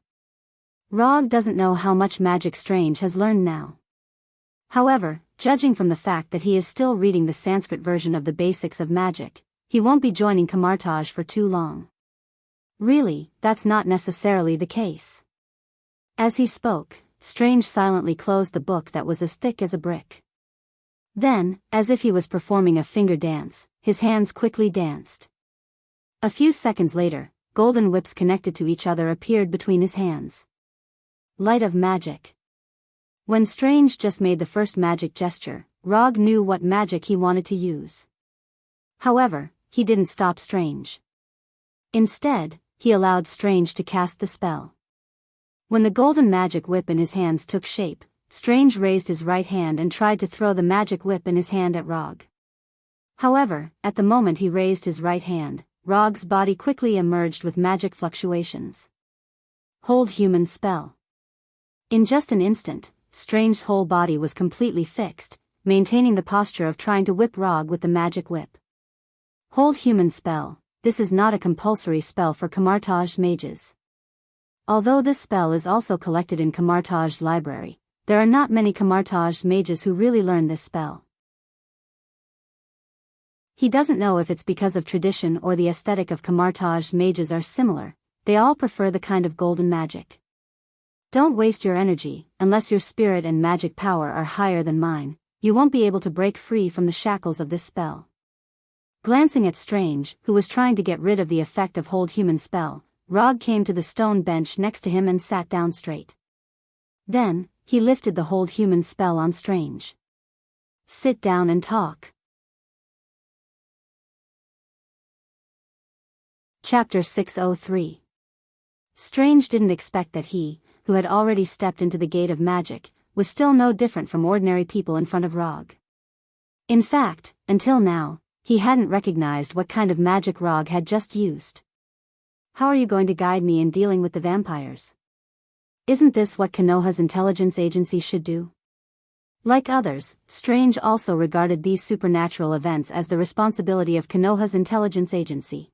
Rog doesn't know how much magic Strange has learned now. However, judging from the fact that he is still reading the Sanskrit version of the basics of magic, he won't be joining Camartage for too long. Really, that's not necessarily the case. As he spoke, Strange silently closed the book that was as thick as a brick. Then, as if he was performing a finger dance, his hands quickly danced. A few seconds later, golden whips connected to each other appeared between his hands. Light of magic. When Strange just made the first magic gesture, Rog knew what magic he wanted to use. However, he didn't stop Strange. Instead, he allowed Strange to cast the spell. When the golden magic whip in his hands took shape, Strange raised his right hand and tried to throw the magic whip in his hand at Rog. However, at the moment he raised his right hand, Rog's body quickly emerged with magic fluctuations. Hold human spell. In just an instant, Strange's whole body was completely fixed, maintaining the posture of trying to whip Rog with the magic whip. Hold human spell. This is not a compulsory spell for Camartage mages. Although this spell is also collected in Camartage's library, there are not many Camartage mages who really learn this spell. He doesn't know if it's because of tradition or the aesthetic of Camartage mages are similar, they all prefer the kind of golden magic. Don't waste your energy, unless your spirit and magic power are higher than mine, you won't be able to break free from the shackles of this spell. Glancing at Strange, who was trying to get rid of the effect of Hold Human spell, Rog came to the stone bench next to him and sat down straight. Then, he lifted the Hold Human spell on Strange. Sit down and talk. Chapter 603. Strange didn't expect that he, who had already stepped into the gate of magic, was still no different from ordinary people in front of Rog. In fact, until now, he hadn't recognized what kind of magic Rog had just used. How are you going to guide me in dealing with the vampires? Isn't this what Konoha's intelligence agency should do? Like others, Strange also regarded these supernatural events as the responsibility of Konoha's intelligence agency.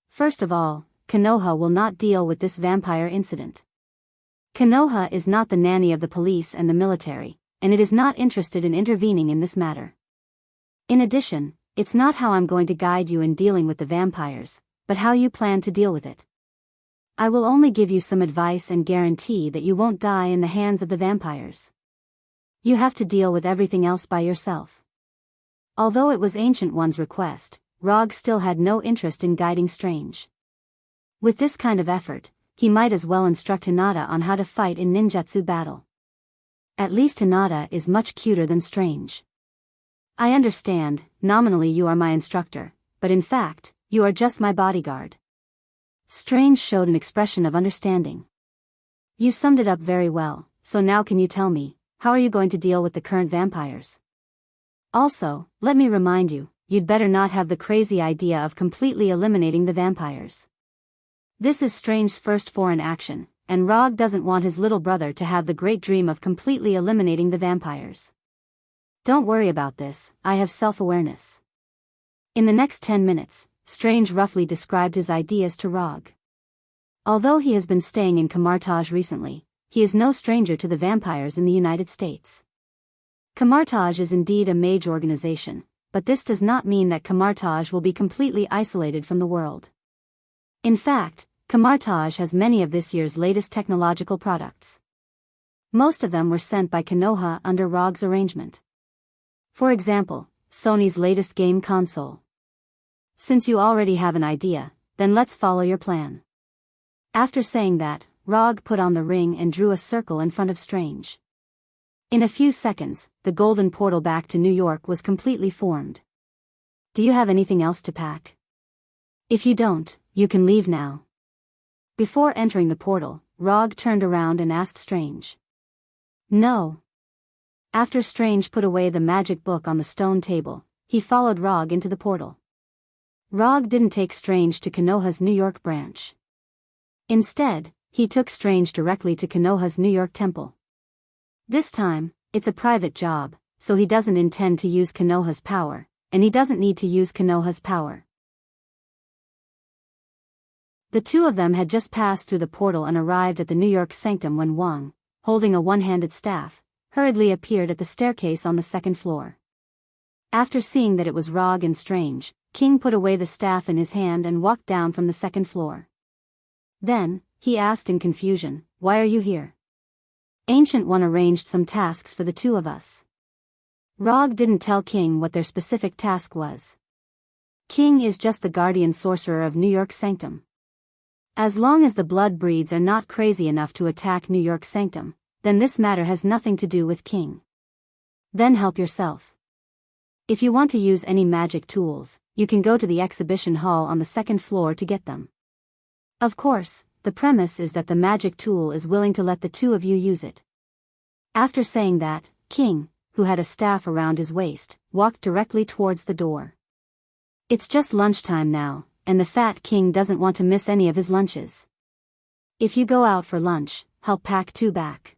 First of all, Konoha will not deal with this vampire incident. Konoha is not the nanny of the police and the military, and it is not interested in intervening in this matter. In addition, it's not how I'm going to guide you in dealing with the vampires, but how you plan to deal with it. I will only give you some advice and guarantee that you won't die in the hands of the vampires. You have to deal with everything else by yourself. Although it was Ancient One's request, Rog still had no interest in guiding Strange. With this kind of effort, he might as well instruct Hinata on how to fight in ninjutsu battle. At least Hinata is much cuter than Strange. I understand, nominally you are my instructor, but in fact, you are just my bodyguard. Strange showed an expression of understanding. You summed it up very well, so now can you tell me, how are you going to deal with the current vampires? Also, let me remind you, you'd better not have the crazy idea of completely eliminating the vampires. This is Strange's first foreign action, and Rog doesn't want his little brother to have the great dream of completely eliminating the vampires. Don't worry about this, I have self-awareness. In the next 10 minutes, Strange roughly described his ideas to Rog. Although he has been staying in Kamartaj recently, he is no stranger to the vampires in the United States. Kamartaj is indeed a mage organization, but this does not mean that Kamartaj will be completely isolated from the world. In fact, Kamartaj has many of this year's latest technological products. Most of them were sent by Konoha under Rog's arrangement. For example, Sony's latest game console. Since you already have an idea, then let's follow your plan. After saying that, Rog put on the ring and drew a circle in front of Strange. In a few seconds, the golden portal back to New York was completely formed. Do you have anything else to pack? If you don't, you can leave now. Before entering the portal, Rog turned around and asked Strange. No. After Strange put away the magic book on the stone table, he followed Rog into the portal. Rog didn't take Strange to Konoha's New York branch. Instead, he took Strange directly to Konoha's New York temple. This time, it's a private job, so he doesn't intend to use Konoha's power, and he doesn't need to use Konoha's power. The two of them had just passed through the portal and arrived at the New York sanctum when Wang, holding a one-handed staff, hurriedly appeared at the staircase on the second floor. After seeing that it was Rog and Strange, King put away the staff in his hand and walked down from the second floor. Then, he asked in confusion, "Why are you here?" Ancient One arranged some tasks for the two of us. Rog didn't tell King what their specific task was. King is just the guardian sorcerer of New York Sanctum. As long as the blood breeds are not crazy enough to attack New York Sanctum, then this matter has nothing to do with King. Then help yourself. If you want to use any magic tools, you can go to the exhibition hall on the second floor to get them. Of course, the premise is that the magic tool is willing to let the two of you use it. After saying that, King, who had a staff around his waist, walked directly towards the door. It's just lunchtime now, and the fat King doesn't want to miss any of his lunches. If you go out for lunch, help pack two back.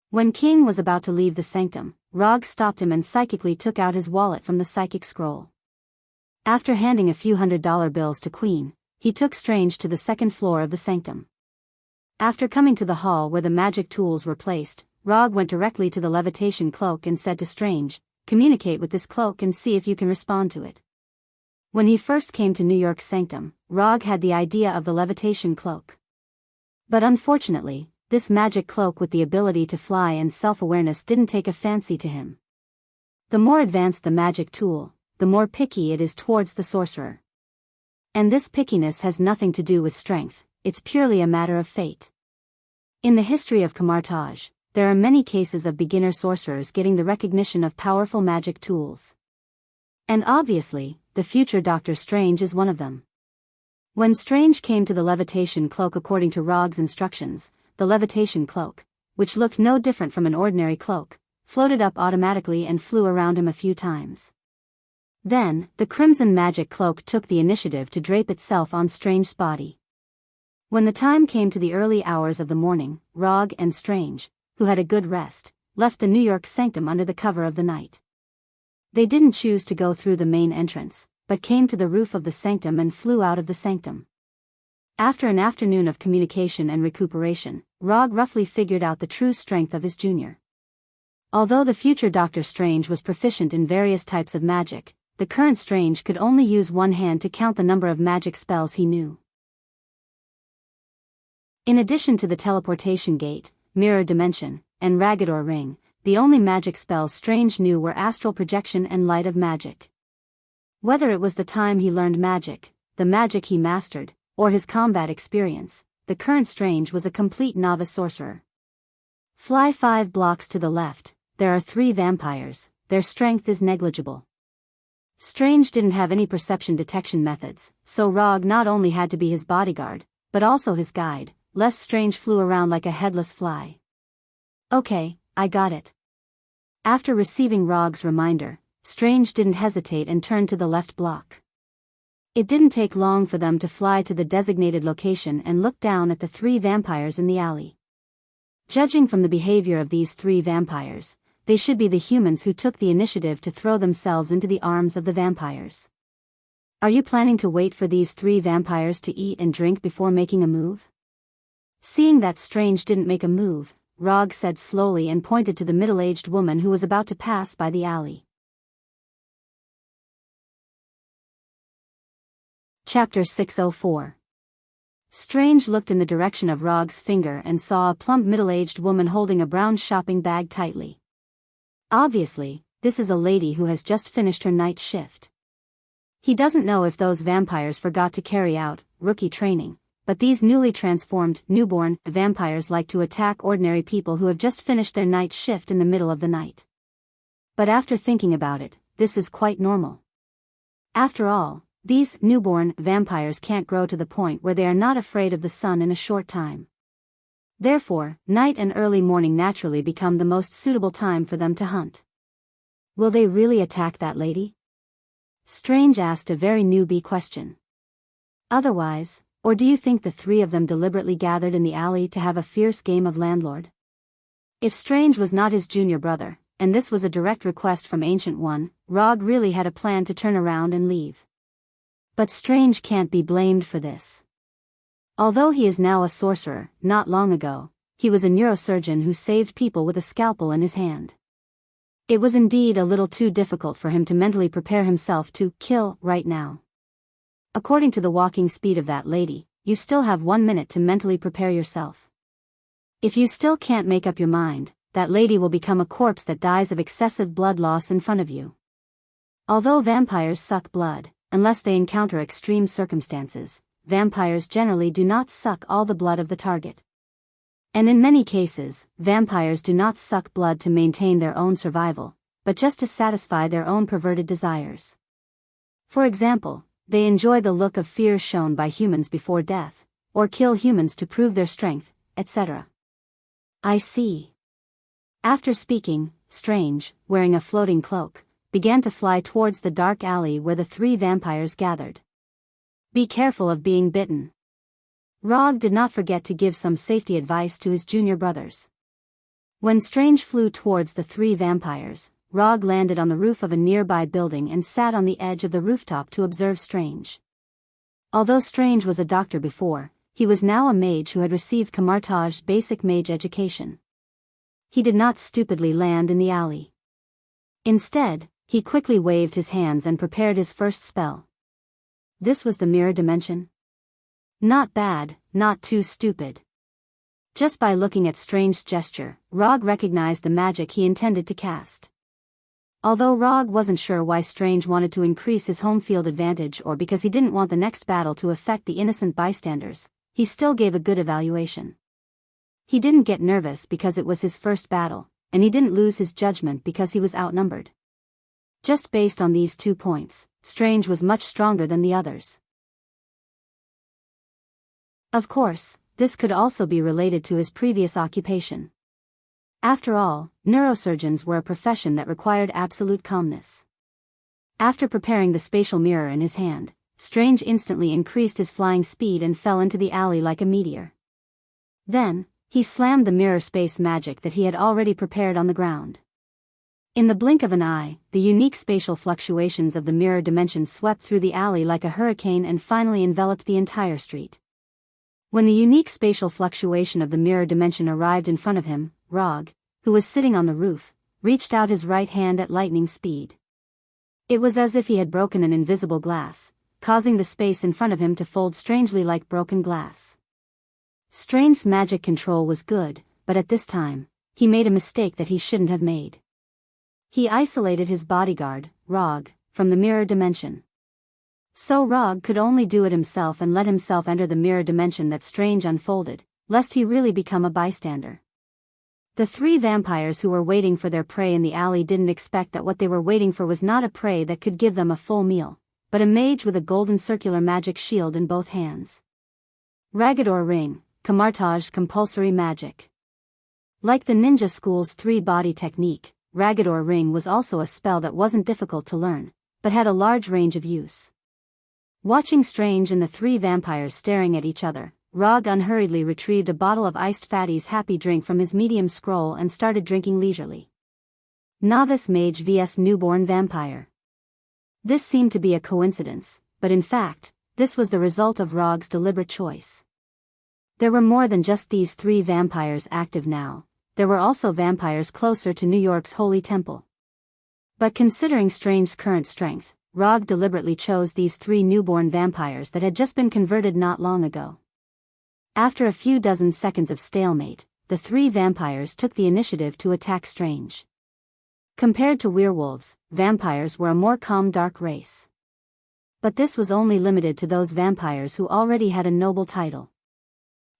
When King was about to leave the sanctum, Rog stopped him and psychically took out his wallet from the psychic scroll. After handing a few $100 bills to Queen, he took Strange to the second floor of the sanctum. After coming to the hall where the magic tools were placed, Rog went directly to the levitation cloak and said to Strange, "Communicate with this cloak and see if you can respond to it." When he first came to New York Sanctum, Rog had the idea of the levitation cloak. But unfortunately, this magic cloak with the ability to fly and self-awareness didn't take a fancy to him. The more advanced the magic tool, the more picky it is towards the sorcerer. And this pickiness has nothing to do with strength, it's purely a matter of fate. In the history of Kamartaj, there are many cases of beginner sorcerers getting the recognition of powerful magic tools. And obviously, the future Dr. Strange is one of them. When Strange came to the levitation cloak according to Rog's instructions, the levitation cloak, which looked no different from an ordinary cloak, floated up automatically and flew around him a few times. Then, the crimson magic cloak took the initiative to drape itself on Strange's body. When the time came to the early hours of the morning, Rog and Strange, who had a good rest, left the New York Sanctum under the cover of the night. They didn't choose to go through the main entrance, but came to the roof of the sanctum and flew out of the sanctum. After an afternoon of communication and recuperation, Rog roughly figured out the true strength of his junior. Although the future Dr. Strange was proficient in various types of magic, the current Strange could only use one hand to count the number of magic spells he knew. In addition to the teleportation gate, mirror dimension, and Ragador ring, the only magic spells Strange knew were astral projection and light of magic. Whether it was the time he learned magic, the magic he mastered, or his combat experience, the current Strange was a complete novice sorcerer. Fly 5 blocks to the left, there are 3 vampires, their strength is negligible. Strange didn't have any perception detection methods, so Rog not only had to be his bodyguard, but also his guide, lest Strange flew around like a headless fly. Okay, I got it. After receiving Rog's reminder, Strange didn't hesitate and turned to the left block. It didn't take long for them to fly to the designated location and look down at the 3 vampires in the alley. Judging from the behavior of these 3 vampires, they should be the humans who took the initiative to throw themselves into the arms of the vampires. Are you planning to wait for these 3 vampires to eat and drink before making a move? Seeing that Strange didn't make a move, Rog said slowly and pointed to the middle-aged woman who was about to pass by the alley. Chapter 604. Strange looked in the direction of Rog's finger and saw a plump middle-aged woman holding a brown shopping bag tightly. Obviously, this is a lady who has just finished her night shift. He doesn't know if those vampires forgot to carry out rookie training, but these newly transformed, newborn vampires like to attack ordinary people who have just finished their night shift in the middle of the night. But after thinking about it, this is quite normal. After all, these newborn vampires can't grow to the point where they are not afraid of the sun in a short time. Therefore, night and early morning naturally become the most suitable time for them to hunt. Will they really attack that lady? Strange asked a very newbie question. Otherwise, or do you think the 3 of them deliberately gathered in the alley to have a fierce game of landlord? If Strange was not his junior brother, and this was a direct request from Ancient One, Rog really had a plan to turn around and leave. But Strange can't be blamed for this. Although he is now a sorcerer, not long ago, he was a neurosurgeon who saved people with a scalpel in his hand. It was indeed a little too difficult for him to mentally prepare himself to kill right now. According to the walking speed of that lady, you still have 1 minute to mentally prepare yourself. If you still can't make up your mind, that lady will become a corpse that dies of excessive blood loss in front of you. Although vampires suck blood, unless they encounter extreme circumstances, vampires generally do not suck all the blood of the target. And in many cases, vampires do not suck blood to maintain their own survival, but just to satisfy their own perverted desires. For example, they enjoy the look of fear shown by humans before death, or kill humans to prove their strength, etc. I see. After speaking, Strange, wearing a floating cloak, began to fly towards the dark alley where the 3 vampires gathered. Be careful of being bitten. Rog did not forget to give some safety advice to his junior brothers. When Strange flew towards the 3 vampires, Rog landed on the roof of a nearby building and sat on the edge of the rooftop to observe Strange. Although Strange was a doctor before, he was now a mage who had received Kamartaj's basic mage education. He did not stupidly land in the alley. Instead, he quickly waved his hands and prepared his first spell. This was the mirror dimension. Not bad, not too stupid. Just by looking at Strange's gesture, Rog recognized the magic he intended to cast. Although Rog wasn't sure why Strange wanted to increase his home field advantage or because he didn't want the next battle to affect the innocent bystanders, he still gave a good evaluation. He didn't get nervous because it was his first battle, and he didn't lose his judgment because he was outnumbered. Just based on these 2 points, Strange was much stronger than the others. Of course, this could also be related to his previous occupation. After all, neurosurgeons were a profession that required absolute calmness. After preparing the spatial mirror in his hand, Strange instantly increased his flying speed and fell into the alley like a meteor. Then, he slammed the mirror space magic that he had already prepared on the ground. In the blink of an eye, the unique spatial fluctuations of the mirror dimension swept through the alley like a hurricane and finally enveloped the entire street. When the unique spatial fluctuation of the mirror dimension arrived in front of him, Rog, who was sitting on the roof, reached out his right hand at lightning speed. It was as if he had broken an invisible glass, causing the space in front of him to fold strangely like broken glass. Strange's magic control was good, but at this time, he made a mistake that he shouldn't have made. He isolated his bodyguard, Rog, from the mirror dimension. So Rog could only do it himself and let himself enter the mirror dimension that Strange unfolded, lest he really become a bystander. The three vampires who were waiting for their prey in the alley didn't expect that what they were waiting for was not a prey that could give them a full meal, but a mage with a golden circular magic shield in both hands. Ragador Ring, Kamartaj's compulsory magic. Like the ninja school's three-body technique, Ragador Ring was also a spell that wasn't difficult to learn, but had a large range of use. Watching Strange and the three vampires staring at each other, Rog unhurriedly retrieved a bottle of iced Fatty's happy drink from his medium scroll and started drinking leisurely. Novice Mage vs Newborn Vampire. This seemed to be a coincidence, but in fact, this was the result of Rog's deliberate choice. There were more than just these three vampires active now, there were also vampires closer to New York's Holy Temple. But considering Strange's current strength, Rog deliberately chose these three newborn vampires that had just been converted not long ago. After a few dozen seconds of stalemate, the three vampires took the initiative to attack Strange. Compared to werewolves, vampires were a more calm dark race. But this was only limited to those vampires who already had a noble title.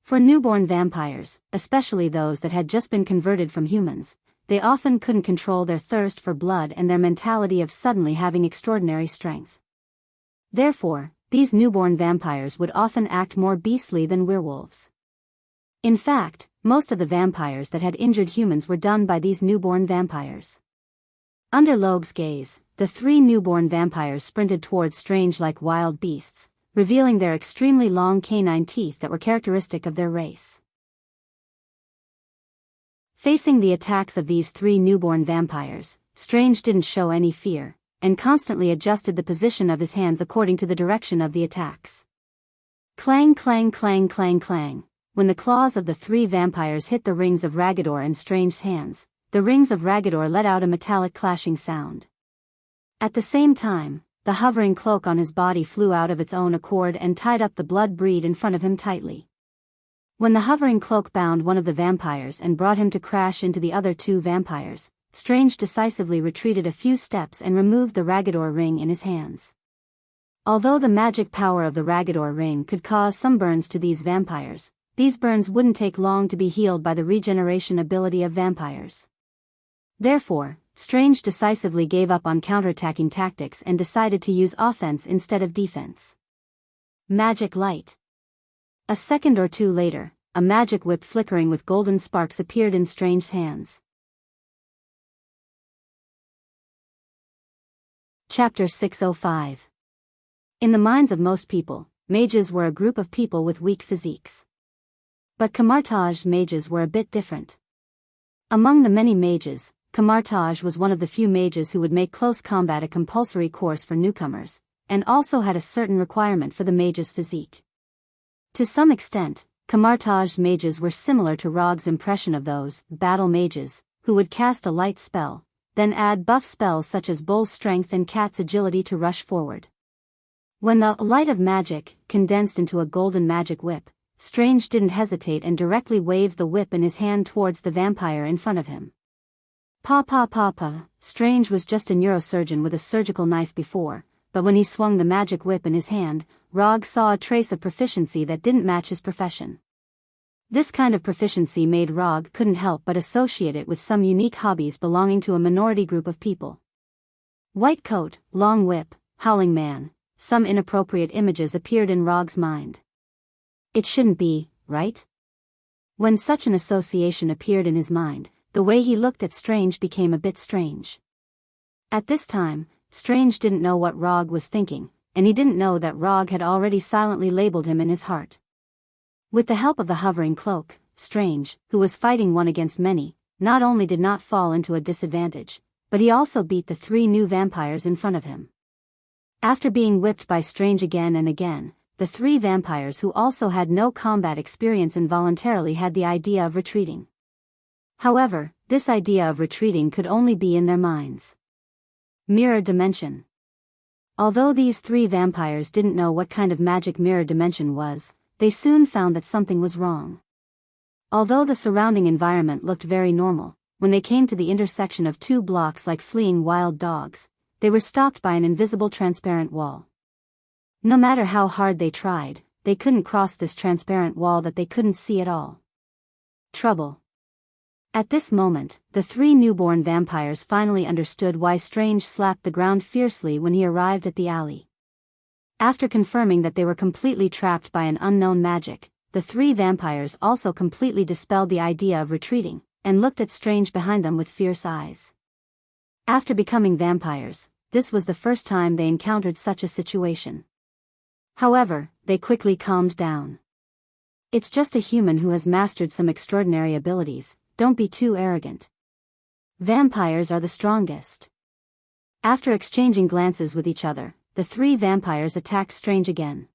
For newborn vampires, especially those that had just been converted from humans, they often couldn't control their thirst for blood and their mentality of suddenly having extraordinary strength. Therefore, these newborn vampires would often act more beastly than werewolves. In fact, most of the vampires that had injured humans were done by these newborn vampires. Under Logue's gaze, the three newborn vampires sprinted towards Strange like wild beasts, revealing their extremely long canine teeth that were characteristic of their race. Facing the attacks of these three newborn vampires, Strange didn't show any fear, and constantly adjusted the position of his hands according to the direction of the attacks. Clang clang clang clang clang. When the claws of the three vampires hit the rings of Ragador in Strange's hands, the rings of Ragador let out a metallic clashing sound. At the same time, the hovering cloak on his body flew out of its own accord and tied up the blood breed in front of him tightly. When the hovering cloak bound one of the vampires and brought him to crash into the other two vampires, Strange decisively retreated a few steps and removed the Ragador ring in his hands. Although the magic power of the Ragador ring could cause some burns to these vampires, these burns wouldn't take long to be healed by the regeneration ability of vampires. Therefore, Strange decisively gave up on counterattacking tactics and decided to use offense instead of defense. Magic Light. A second or two later, a magic whip flickering with golden sparks appeared in Strange's hands. Chapter 605. In the minds of most people, mages were a group of people with weak physiques. But Kamartaj's mages were a bit different. Among the many mages, Kamartaj was one of the few mages who would make close combat a compulsory course for newcomers, and also had a certain requirement for the mage's physique. To some extent, Kamartaj's mages were similar to Rog's impression of those battle mages, who would cast a light spell, then add buff spells such as Bull's strength and Cat's agility to rush forward. When the light of magic condensed into a golden magic whip, Strange didn't hesitate and directly waved the whip in his hand towards the vampire in front of him. Strange was just a neurosurgeon with a surgical knife before, but when he swung the magic whip in his hand, Rog saw a trace of proficiency that didn't match his profession. This kind of proficiency made Rog couldn't help but associate it with some unique hobbies belonging to a minority group of people. White coat, long whip, howling man, some inappropriate images appeared in Rog's mind. It shouldn't be, right? When such an association appeared in his mind, the way he looked at Strange became a bit strange. At this time, Strange didn't know what Rog was thinking, and he didn't know that Rog had already silently labeled him in his heart. With the help of the hovering cloak, Strange, who was fighting one against many, not only did not fall into a disadvantage, but he also beat the three new vampires in front of him. After being whipped by Strange again and again, the three vampires who also had no combat experience involuntarily had the idea of retreating. However, this idea of retreating could only be in their minds. Mirror Dimension. Although these three vampires didn't know what kind of magic mirror dimension was, they soon found that something was wrong. Although the surrounding environment looked very normal, when they came to the intersection of two blocks like fleeing wild dogs, they were stopped by an invisible transparent wall. No matter how hard they tried, they couldn't cross this transparent wall that they couldn't see at all. Trouble. At this moment, the three newborn vampires finally understood why Strange slapped the ground fiercely when he arrived at the alley. After confirming that they were completely trapped by an unknown magic, the three vampires also completely dispelled the idea of retreating, and looked at Strange behind them with fierce eyes. After becoming vampires, this was the first time they encountered such a situation. However, they quickly calmed down. It's just a human who has mastered some extraordinary abilities, don't be too arrogant. Vampires are the strongest. After exchanging glances with each other, the three vampires attacked Strange again.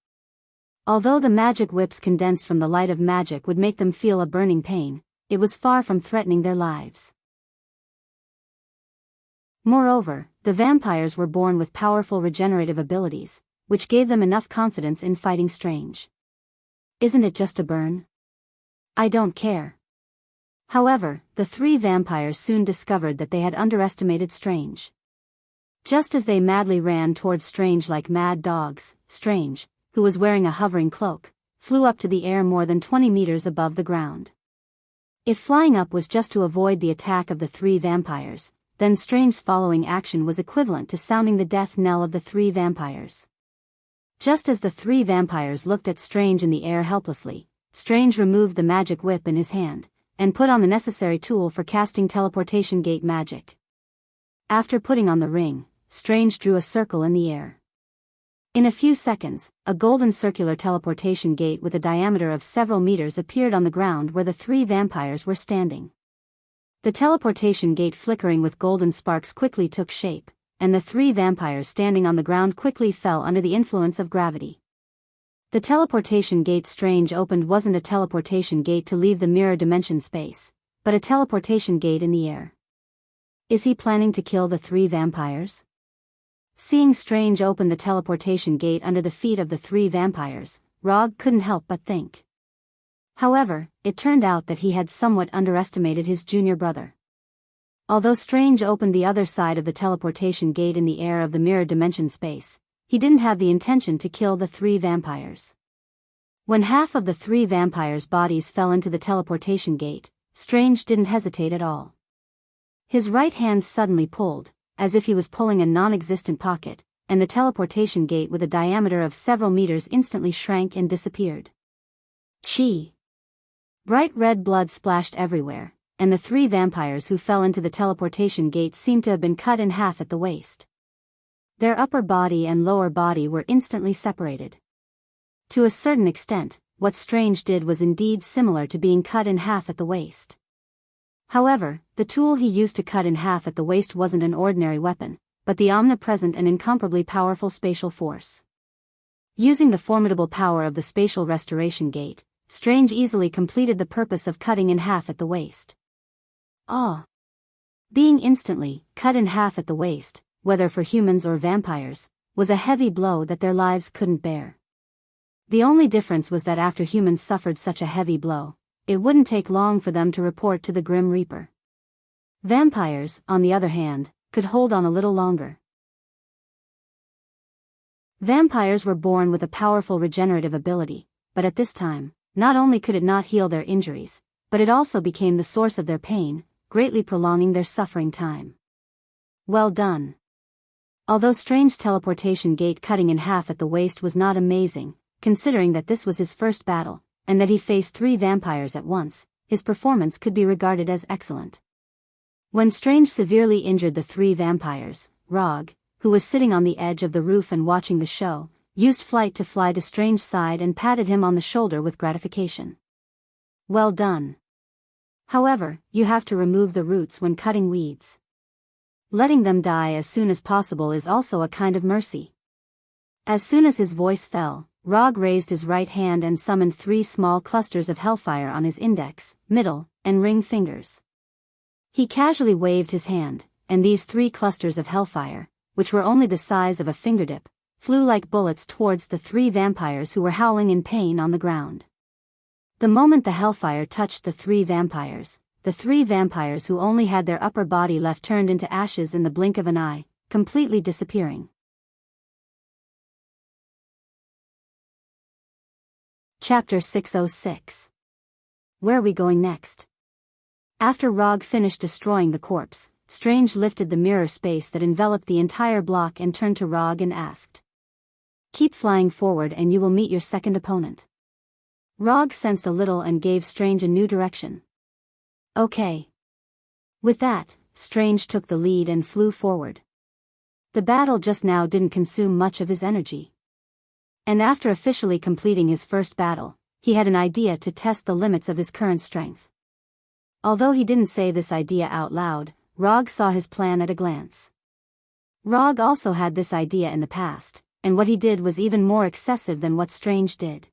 Although the magic whips condensed from the light of magic would make them feel a burning pain, it was far from threatening their lives. Moreover, the vampires were born with powerful regenerative abilities, which gave them enough confidence in fighting Strange. Isn't it just a burn? I don't care. However, the three vampires soon discovered that they had underestimated Strange. Just as they madly ran towards Strange like mad dogs, Strange, who was wearing a hovering cloak, flew up to the air more than 20 meters above the ground. If flying up was just to avoid the attack of the three vampires, then Strange's following action was equivalent to sounding the death knell of the three vampires. Just as the three vampires looked at Strange in the air helplessly, Strange removed the magic whip in his hand, and put on the necessary tool for casting teleportation gate magic. After putting on the ring, Strange drew a circle in the air. In a few seconds, a golden circular teleportation gate with a diameter of several meters appeared on the ground where the three vampires were standing. The teleportation gate flickering with golden sparks quickly took shape, and the three vampires standing on the ground quickly fell under the influence of gravity. The teleportation gate Strange opened wasn't a teleportation gate to leave the mirror dimension space, but a teleportation gate in the air. Is he planning to kill the three vampires? Seeing Strange open the teleportation gate under the feet of the three vampires, Rog couldn't help but think. However, it turned out that he had somewhat underestimated his junior brother. Although Strange opened the other side of the teleportation gate in the air of the mirror dimension space, he didn't have the intention to kill the three vampires. When half of the three vampires' bodies fell into the teleportation gate, Strange didn't hesitate at all. His right hand suddenly pulled, as if he was pulling a non-existent pocket, and the teleportation gate with a diameter of several meters instantly shrank and disappeared. Chi! Bright red blood splashed everywhere, and the three vampires who fell into the teleportation gate seemed to have been cut in half at the waist. Their upper body and lower body were instantly separated. To a certain extent, what Strange did was indeed similar to being cut in half at the waist. However, the tool he used to cut in half at the waist wasn't an ordinary weapon, but the omnipresent and incomparably powerful spatial force. Using the formidable power of the spatial restoration gate, Strange easily completed the purpose of cutting in half at the waist. Being instantly cut in half at the waist, whether for humans or vampires, was a heavy blow that their lives couldn't bear. The only difference was that after humans suffered such a heavy blow, it wouldn't take long for them to report to the Grim Reaper. Vampires, on the other hand, could hold on a little longer. Vampires were born with a powerful regenerative ability, but at this time, not only could it not heal their injuries, but it also became the source of their pain, greatly prolonging their suffering time. Well done. Although Strange's teleportation gate cutting in half at the waist was not amazing, considering that this was his first battle, and that he faced three vampires at once, his performance could be regarded as excellent. When Strange severely injured the three vampires, Rog, who was sitting on the edge of the roof and watching the show, used flight to fly to Strange's side and patted him on the shoulder with gratification. Well done. However, you have to remove the roots when cutting weeds. Letting them die as soon as possible is also a kind of mercy. As soon as his voice fell, Rog raised his right hand and summoned 3 small clusters of hellfire on his index, middle, and ring fingers. He casually waved his hand, and these 3 clusters of hellfire, which were only the size of a fingertip, flew like bullets towards the 3 vampires who were howling in pain on the ground. The moment the hellfire touched the 3 vampires who only had their upper body left turned into ashes in the blink of an eye, completely disappearing. Chapter 606. Where are we going next? After Rog finished destroying the corpse, Strange lifted the mirror space that enveloped the entire block and turned to Rog and asked, "Keep flying forward and you will meet your second opponent." Rog sensed a little and gave Strange a new direction. "Okay." With that, Strange took the lead and flew forward. The battle just now didn't consume much of his energy. And after officially completing his first battle, he had an idea to test the limits of his current strength. Although he didn't say this idea out loud, Rog saw his plan at a glance. Rog also had this idea in the past, and what he did was even more excessive than what Strange did.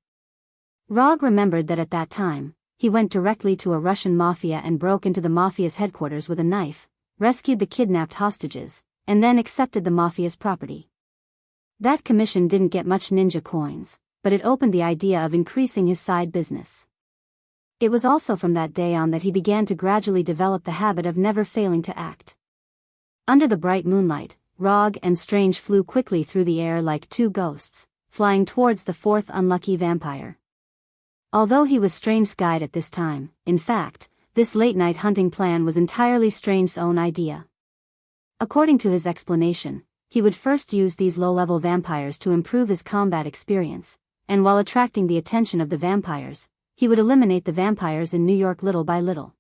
Rog remembered that at that time, he went directly to a Russian mafia and broke into the mafia's headquarters with a knife, rescued the kidnapped hostages, and then accepted the mafia's property. That commission didn't get much ninja coins, but it opened the idea of increasing his side business. It was also from that day on that he began to gradually develop the habit of never failing to act. Under the bright moonlight, Rog and Strange flew quickly through the air like two ghosts, flying towards the fourth unlucky vampire. Although he was Strange's guide at this time, in fact, this late-night hunting plan was entirely Strange's own idea. According to his explanation, he would first use these low-level vampires to improve his combat experience, and while attracting the attention of the vampires, he would eliminate the vampires in New York little by little.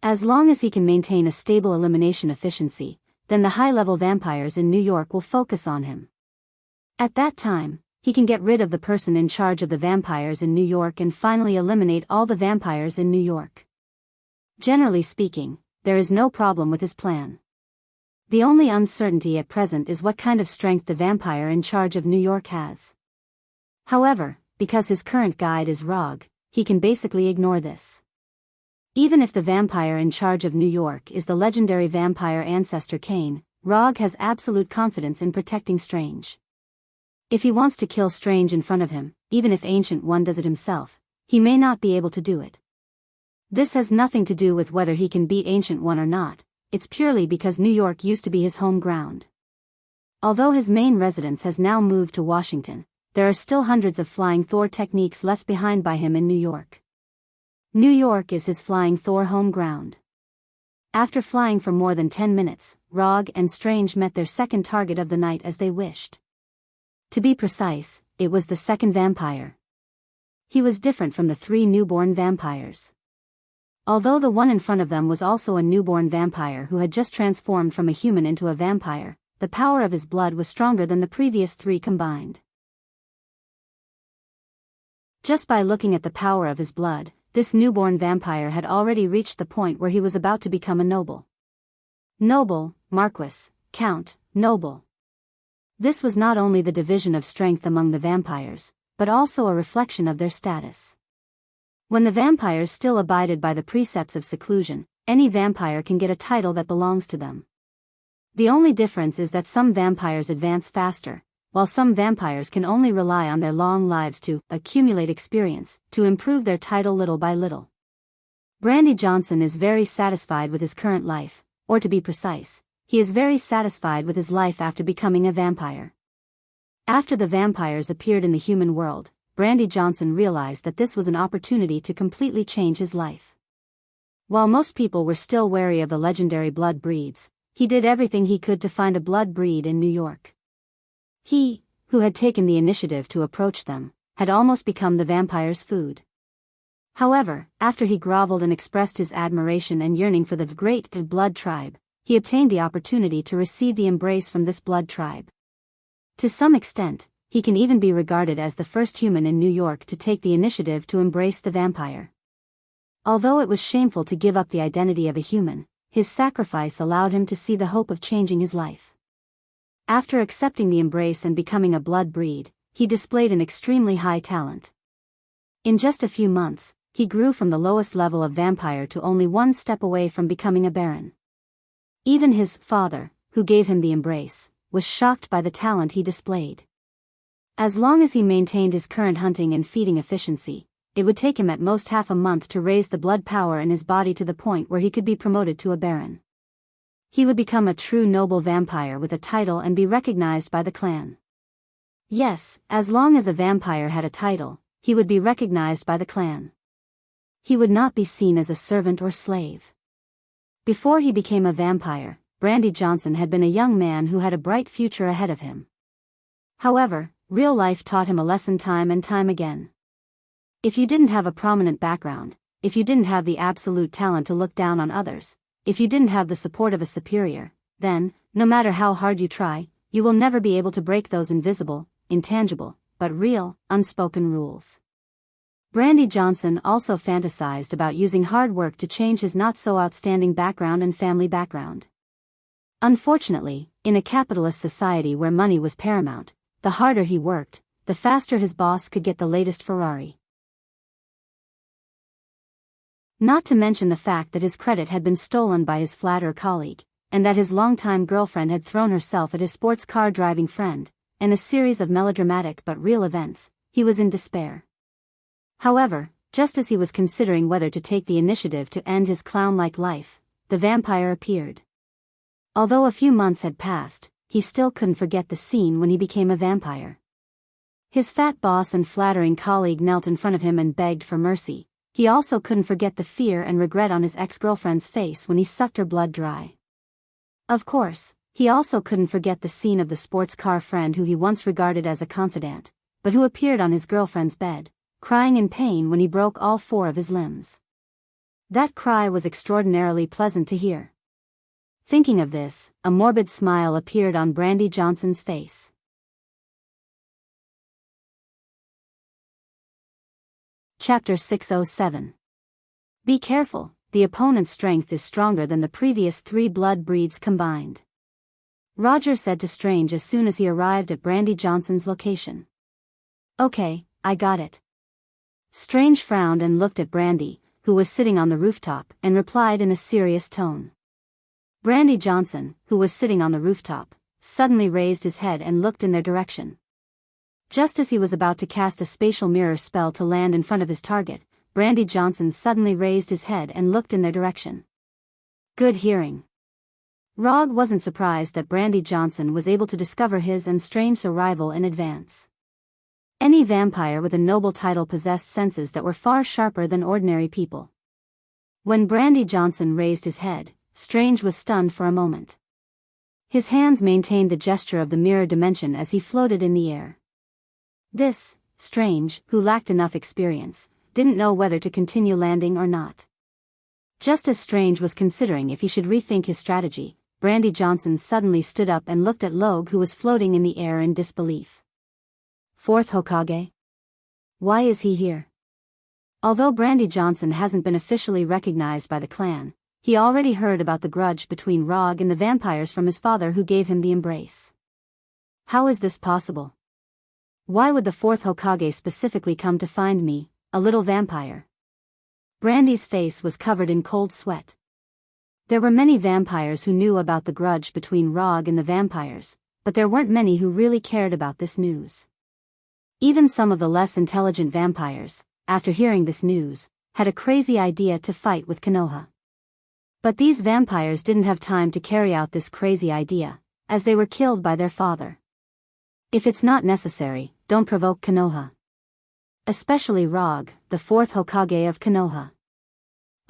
As long as he can maintain a stable elimination efficiency, then the high-level vampires in New York will focus on him. At that time, he can get rid of the person in charge of the vampires in New York and finally eliminate all the vampires in New York. Generally speaking, there is no problem with his plan. The only uncertainty at present is what kind of strength the vampire in charge of New York has. However, because his current guide is Rog, he can basically ignore this. Even if the vampire in charge of New York is the legendary vampire ancestor Kane, Rog has absolute confidence in protecting Strange. If he wants to kill Strange in front of him, even if Ancient One does it himself, he may not be able to do it. This has nothing to do with whether he can beat Ancient One or not, it's purely because New York used to be his home ground. Although his main residence has now moved to Washington, there are still hundreds of Flying Thor techniques left behind by him in New York. New York is his Flying Thor home ground. After flying for more than 10 minutes, Rog and Strange met their second target of the night as they wished. To be precise, it was the second vampire. He was different from the three newborn vampires. Although the one in front of them was also a newborn vampire who had just transformed from a human into a vampire, the power of his blood was stronger than the previous three combined. Just by looking at the power of his blood, this newborn vampire had already reached the point where he was about to become a noble. Noble, Marquis, Count, Noble. This was not only the division of strength among the vampires, but also a reflection of their status. When the vampires still abided by the precepts of seclusion, any vampire can get a title that belongs to them. The only difference is that some vampires advance faster, while some vampires can only rely on their long lives to accumulate experience, to improve their title little by little. Brandy Johnson is very satisfied with his current life, or to be precise, he is very satisfied with his life after becoming a vampire. After the vampires appeared in the human world, Brandy Johnson realized that this was an opportunity to completely change his life. While most people were still wary of the legendary blood breeds, he did everything he could to find a blood breed in New York. He, who had taken the initiative to approach them, had almost become the vampire's food. However, after he groveled and expressed his admiration and yearning for the great blood tribe, he obtained the opportunity to receive the embrace from this blood tribe. To some extent, he can even be regarded as the first human in New York to take the initiative to embrace the vampire. Although it was shameful to give up the identity of a human, his sacrifice allowed him to see the hope of changing his life. After accepting the embrace and becoming a blood breed, he displayed an extremely high talent. In just a few months, he grew from the lowest level of vampire to only one step away from becoming a baron. Even his father, who gave him the embrace, was shocked by the talent he displayed. As long as he maintained his current hunting and feeding efficiency, it would take him at most half a month to raise the blood power in his body to the point where he could be promoted to a baron. He would become a true noble vampire with a title and be recognized by the clan. Yes, as long as a vampire had a title, he would be recognized by the clan. he would not be seen as a servant or slave. Before he became a vampire, Brandy Johnson had been a young man who had a bright future ahead of him. However, real life taught him a lesson time and time again. If you didn't have a prominent background, if you didn't have the absolute talent to look down on others, if you didn't have the support of a superior, then, no matter how hard you try, you will never be able to break those invisible, intangible, but real, unspoken rules. Brandy Johnson also fantasized about using hard work to change his not-so-outstanding background and family background. Unfortunately, in a capitalist society where money was paramount, the harder he worked, the faster his boss could get the latest Ferrari. Not to mention the fact that his credit had been stolen by his flatterer colleague, and that his longtime girlfriend had thrown herself at his sports car driving friend, and a series of melodramatic but real events, he was in despair. However, just as he was considering whether to take the initiative to end his clown-like life, the vampire appeared. Although a few months had passed, he still couldn't forget the scene when he became a vampire. His fat boss and flattering colleague knelt in front of him and begged for mercy. He also couldn't forget the fear and regret on his ex-girlfriend's face when he sucked her blood dry. Of course, he also couldn't forget the scene of the sports car friend who he once regarded as a confidant, but who appeared on his girlfriend's bed, crying in pain when he broke all 4 of his limbs. That cry was extraordinarily pleasant to hear. Thinking of this, a morbid smile appeared on Brandy Johnson's face. Chapter 607. Be careful, the opponent's strength is stronger than the previous 3 blood breeds combined. Roger said to Strange as soon as he arrived at Brandy Johnson's location. Okay, I got it. Strange frowned and looked at Brandy, who was sitting on the rooftop, and replied in a serious tone. Brandy Johnson, who was sitting on the rooftop, suddenly raised his head and looked in their direction. Just as he was about to cast a spatial mirror spell to land in front of his target, Brandy Johnson suddenly raised his head and looked in their direction. Good hearing. Rog wasn't surprised that Brandy Johnson was able to discover his and Strange's arrival in advance. Any vampire with a noble title possessed senses that were far sharper than ordinary people. When Brandy Johnson raised his head, Strange was stunned for a moment. His hands maintained the gesture of the mirror dimension as he floated in the air. This, Strange, who lacked enough experience, didn't know whether to continue landing or not. Just as Strange was considering if he should rethink his strategy, Brandy Johnson suddenly stood up and looked at Logue, who was floating in the air in disbelief. 4th Hokage? Why is he here? Although Brandy Johnson hasn't been officially recognized by the clan, he already heard about the grudge between Rog and the vampires from his father who gave him the embrace. How is this possible? Why would the 4th Hokage specifically come to find me, a little vampire? Brandy's face was covered in cold sweat. There were many vampires who knew about the grudge between Rog and the vampires, but there weren't many who really cared about this news. Even some of the less intelligent vampires, after hearing this news, had a crazy idea to fight with Konoha. But these vampires didn't have time to carry out this crazy idea, as they were killed by their father. If it's not necessary, don't provoke Konoha. Especially Rog, the 4th Hokage of Konoha.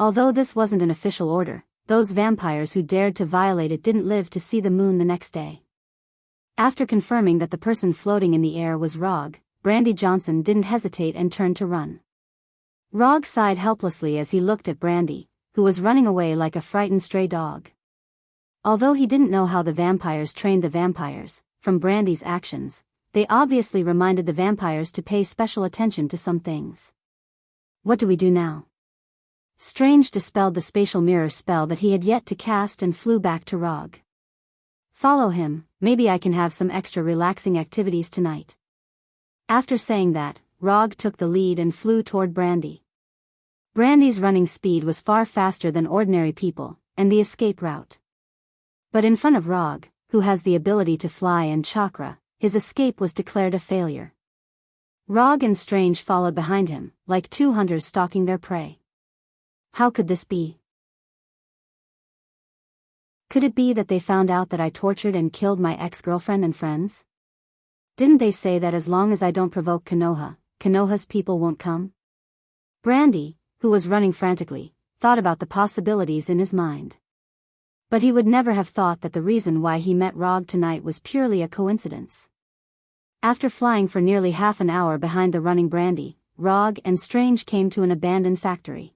Although this wasn't an official order, those vampires who dared to violate it didn't live to see the moon the next day. After confirming that the person floating in the air was Rog, Brandy Johnson didn't hesitate and turned to run. Rog sighed helplessly as he looked at Brandy, who was running away like a frightened stray dog. Although he didn't know how the vampires trained the vampires, from Brandy's actions, they obviously reminded the vampires to pay special attention to some things. What do we do now? Strange dispelled the spatial mirror spell that he had yet to cast and flew back to Rog. Follow him, maybe I can have some extra relaxing activities tonight. After saying that, Rog took the lead and flew toward Brandy. Brandy's running speed was far faster than ordinary people, and the escape route. But in front of Rog, who has the ability to fly and chakra, his escape was declared a failure. Rog and Strange followed behind him, like 2 hunters stalking their prey. How could this be? Could it be that they found out that I tortured and killed my ex-girlfriend and friends? Didn't they say that as long as I don't provoke Konoha, Konoha's people won't come? Brandy, who was running frantically, thought about the possibilities in his mind. But he would never have thought that the reason why he met Rog tonight was purely a coincidence. After flying for nearly half an hour behind the running Brandy, Rog and Strange came to an abandoned factory.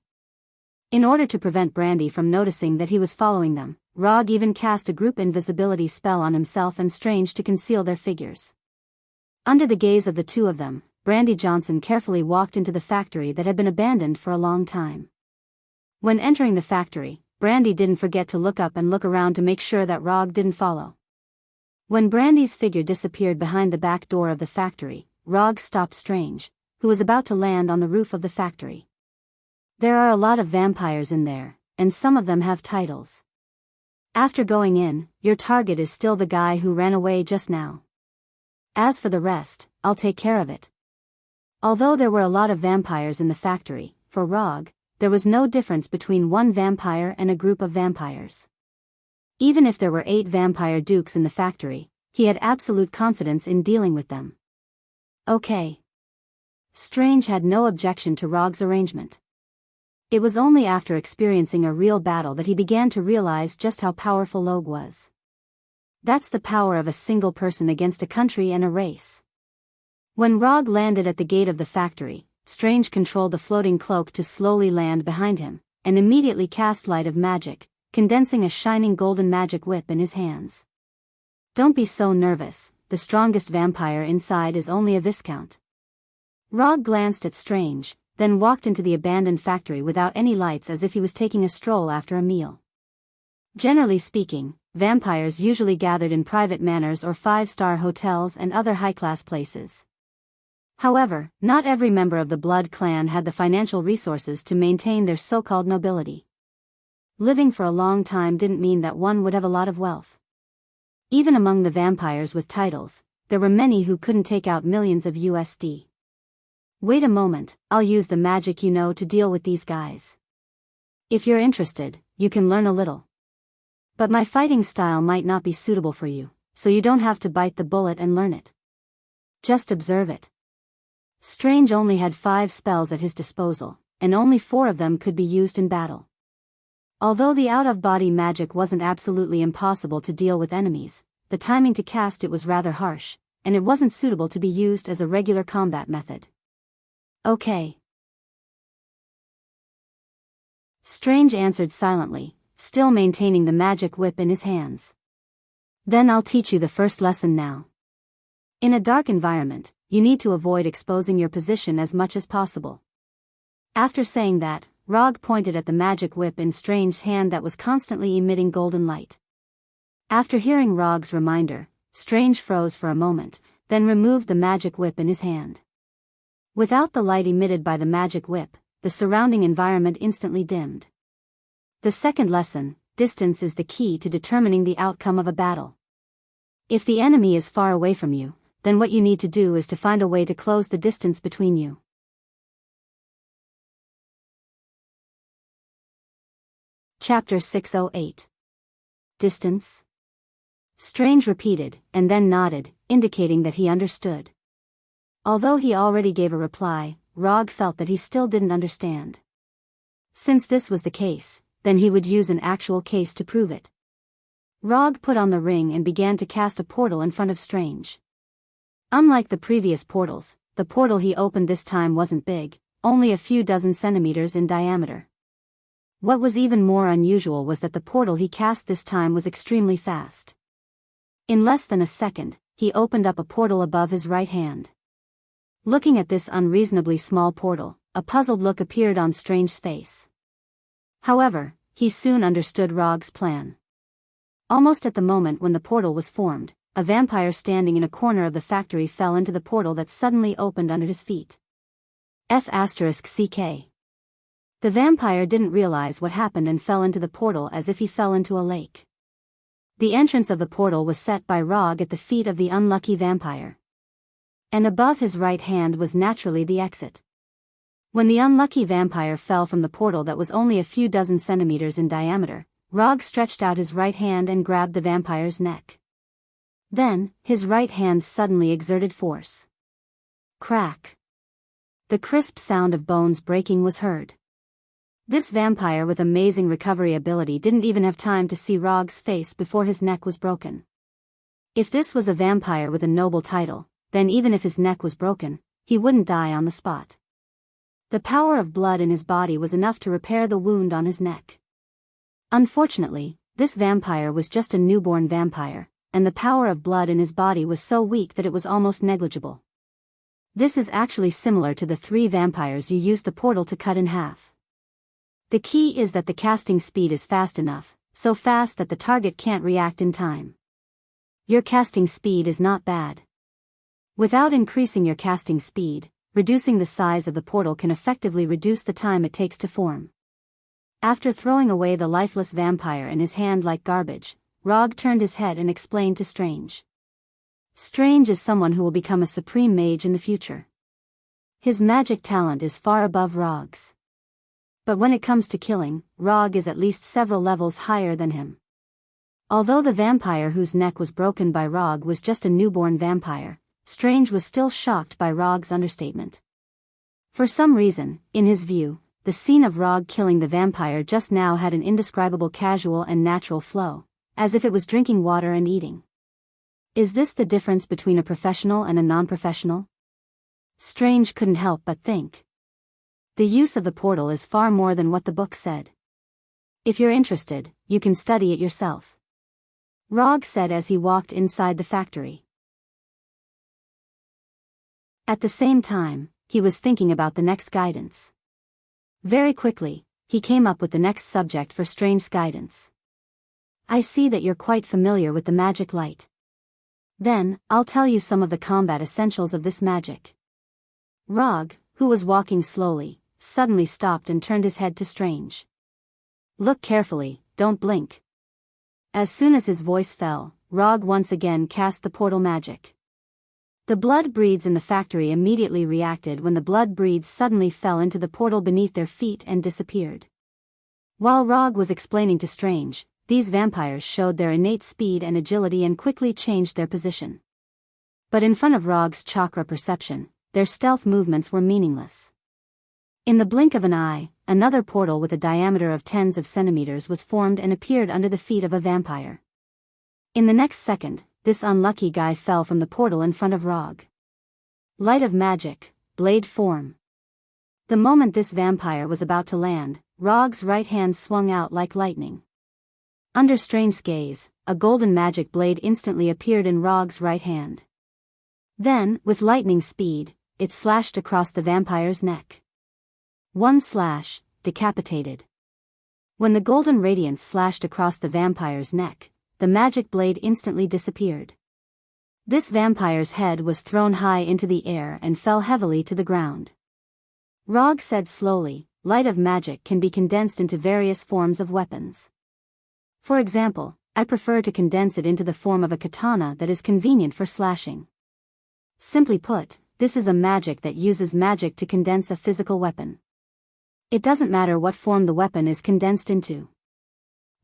In order to prevent Brandy from noticing that he was following them, Rog even cast a group invisibility spell on himself and Strange to conceal their figures. Under the gaze of the two of them, Brandy Johnson carefully walked into the factory that had been abandoned for a long time. When entering the factory, Brandy didn't forget to look up and look around to make sure that Rog didn't follow. When Brandy's figure disappeared behind the back door of the factory, Rog stopped Strange, who was about to land on the roof of the factory. There are a lot of vampires in there, and some of them have titles. After going in, your target is still the guy who ran away just now. As for the rest, I'll take care of it. Although there were a lot of vampires in the factory, for Rog, there was no difference between one vampire and a group of vampires. Even if there were 8 vampire dukes in the factory, he had absolute confidence in dealing with them. Okay. Strange had no objection to Rog's arrangement. It was only after experiencing a real battle that he began to realize just how powerful Log was. That's the power of a single person against a country and a race. When Rog landed at the gate of the factory, Strange controlled the floating cloak to slowly land behind him, and immediately cast Light of Magic, condensing a shining golden magic whip in his hands. Don't be so nervous, the strongest vampire inside is only a Viscount. Rog glanced at Strange, then walked into the abandoned factory without any lights as if he was taking a stroll after a meal. Generally speaking, vampires usually gathered in private manors or 5-star hotels and other high-class places. However, not every member of the Blood clan had the financial resources to maintain their so-called nobility. Living for a long time didn't mean that one would have a lot of wealth. Even among the vampires with titles, there were many who couldn't take out millions of USD. Wait a moment, I'll use the magic you know to deal with these guys. If you're interested, you can learn a little. But my fighting style might not be suitable for you, so you don't have to bite the bullet and learn it. Just observe it. Strange only had 5 spells at his disposal, and only 4 of them could be used in battle. Although the out-of-body magic wasn't absolutely impossible to deal with enemies, the timing to cast it was rather harsh, and it wasn't suitable to be used as a regular combat method. Okay. Strange answered silently, still maintaining the magic whip in his hands. Then I'll teach you the first lesson now. In a dark environment, you need to avoid exposing your position as much as possible. After saying that, Rog pointed at the magic whip in Strange's hand that was constantly emitting golden light. After hearing Rog's reminder, Strange froze for a moment, then removed the magic whip in his hand. Without the light emitted by the magic whip, the surrounding environment instantly dimmed. The second lesson, distance is the key to determining the outcome of a battle. If the enemy is far away from you, then what you need to do is to find a way to close the distance between you. Chapter 608. Distance? Strange repeated, and then nodded, indicating that he understood. Although he already gave a reply, Rog felt that he still didn't understand. Since this was the case, then he would use an actual case to prove it. Rog put on the ring and began to cast a portal in front of Strange. Unlike the previous portals, the portal he opened this time wasn't big, only a few dozen centimeters in diameter. What was even more unusual was that the portal he cast this time was extremely fast. In less than a second, he opened up a portal above his right hand. Looking at this unreasonably small portal, a puzzled look appeared on Strange's face. However, he soon understood Rog's plan. Almost at the moment when the portal was formed, a vampire standing in a corner of the factory fell into the portal that suddenly opened under his feet. F***CK. The vampire didn't realize what happened and fell into the portal as if he fell into a lake. The entrance of the portal was set by Rog at the feet of the unlucky vampire. And above his right hand was naturally the exit. When the unlucky vampire fell from the portal that was only a few dozen centimeters in diameter, Rog stretched out his right hand and grabbed the vampire's neck. Then, his right hand suddenly exerted force. Crack. The crisp sound of bones breaking was heard. This vampire with amazing recovery ability didn't even have time to see Rog's face before his neck was broken. If this was a vampire with a noble title, then even if his neck was broken, he wouldn't die on the spot. The power of blood in his body was enough to repair the wound on his neck. Unfortunately, this vampire was just a newborn vampire, and the power of blood in his body was so weak that it was almost negligible. This is actually similar to the 3 vampires you used the portal to cut in half. The key is that the casting speed is fast enough, so fast that the target can't react in time. Your casting speed is not bad. Without increasing your casting speed, reducing the size of the portal can effectively reduce the time it takes to form. After throwing away the lifeless vampire in his hand like garbage, Rog turned his head and explained to Strange. Strange is someone who will become a supreme mage in the future. His magic talent is far above Rog's. But when it comes to killing, Rog is at least several levels higher than him. Although the vampire whose neck was broken by Rog was just a newborn vampire, Strange was still shocked by Rog's understatement. For some reason, in his view, the scene of Rog killing the vampire just now had an indescribable casual and natural flow, as if it was drinking water and eating. Is this the difference between a professional and a non-professional? Strange couldn't help but think. The use of the portal is far more than what the book said. If you're interested, you can study it yourself. Rog said as he walked inside the factory. At the same time, he was thinking about the next guidance. Very quickly, he came up with the next subject for Strange's guidance. I see that you're quite familiar with the magic light. Then, I'll tell you some of the combat essentials of this magic. Rog, who was walking slowly, suddenly stopped and turned his head to Strange. Look carefully, don't blink. As soon as his voice fell, Rog once again cast the portal magic. The blood breeds in the factory immediately reacted when the blood breeds suddenly fell into the portal beneath their feet and disappeared. While Rog was explaining to Strange, these vampires showed their innate speed and agility and quickly changed their position. But in front of Rog's chakra perception, their stealth movements were meaningless. In the blink of an eye, another portal with a diameter of tens of centimeters was formed and appeared under the feet of a vampire. In the next second, this unlucky guy fell from the portal in front of Rog. Light of magic, blade form. The moment this vampire was about to land, Rog's right hand swung out like lightning. Under Strange's gaze, a golden magic blade instantly appeared in Rog's right hand. Then, with lightning speed, it slashed across the vampire's neck. One slash, decapitated. When the golden radiance slashed across the vampire's neck, the magic blade instantly disappeared. This vampire's head was thrown high into the air and fell heavily to the ground. Rog said slowly, light of magic can be condensed into various forms of weapons. For example, I prefer to condense it into the form of a katana that is convenient for slashing. Simply put, this is a magic that uses magic to condense a physical weapon. It doesn't matter what form the weapon is condensed into.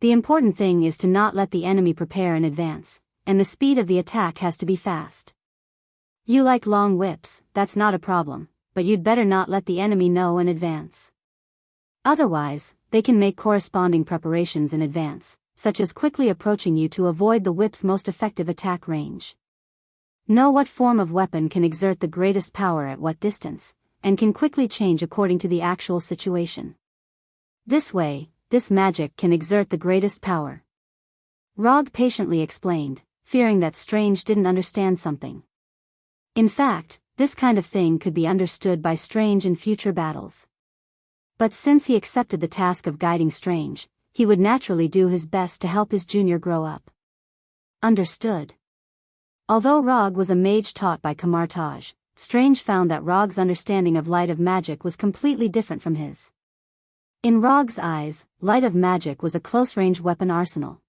The important thing is to not let the enemy prepare in advance, and the speed of the attack has to be fast. You like long whips, that's not a problem, but you'd better not let the enemy know in advance. Otherwise, they can make corresponding preparations in advance, such as quickly approaching you to avoid the whip's most effective attack range. Know what form of weapon can exert the greatest power at what distance, and can quickly change according to the actual situation. This way, this magic can exert the greatest power. Rog patiently explained, fearing that Strange didn't understand something. In fact, this kind of thing could be understood by Strange in future battles. But since he accepted the task of guiding Strange, he would naturally do his best to help his junior grow up. Understood. Although Rog was a mage taught by Kamartaj, Strange found that Rog's understanding of light of magic was completely different from his. In Rog's eyes, light of magic was a close-range weapon arsenal.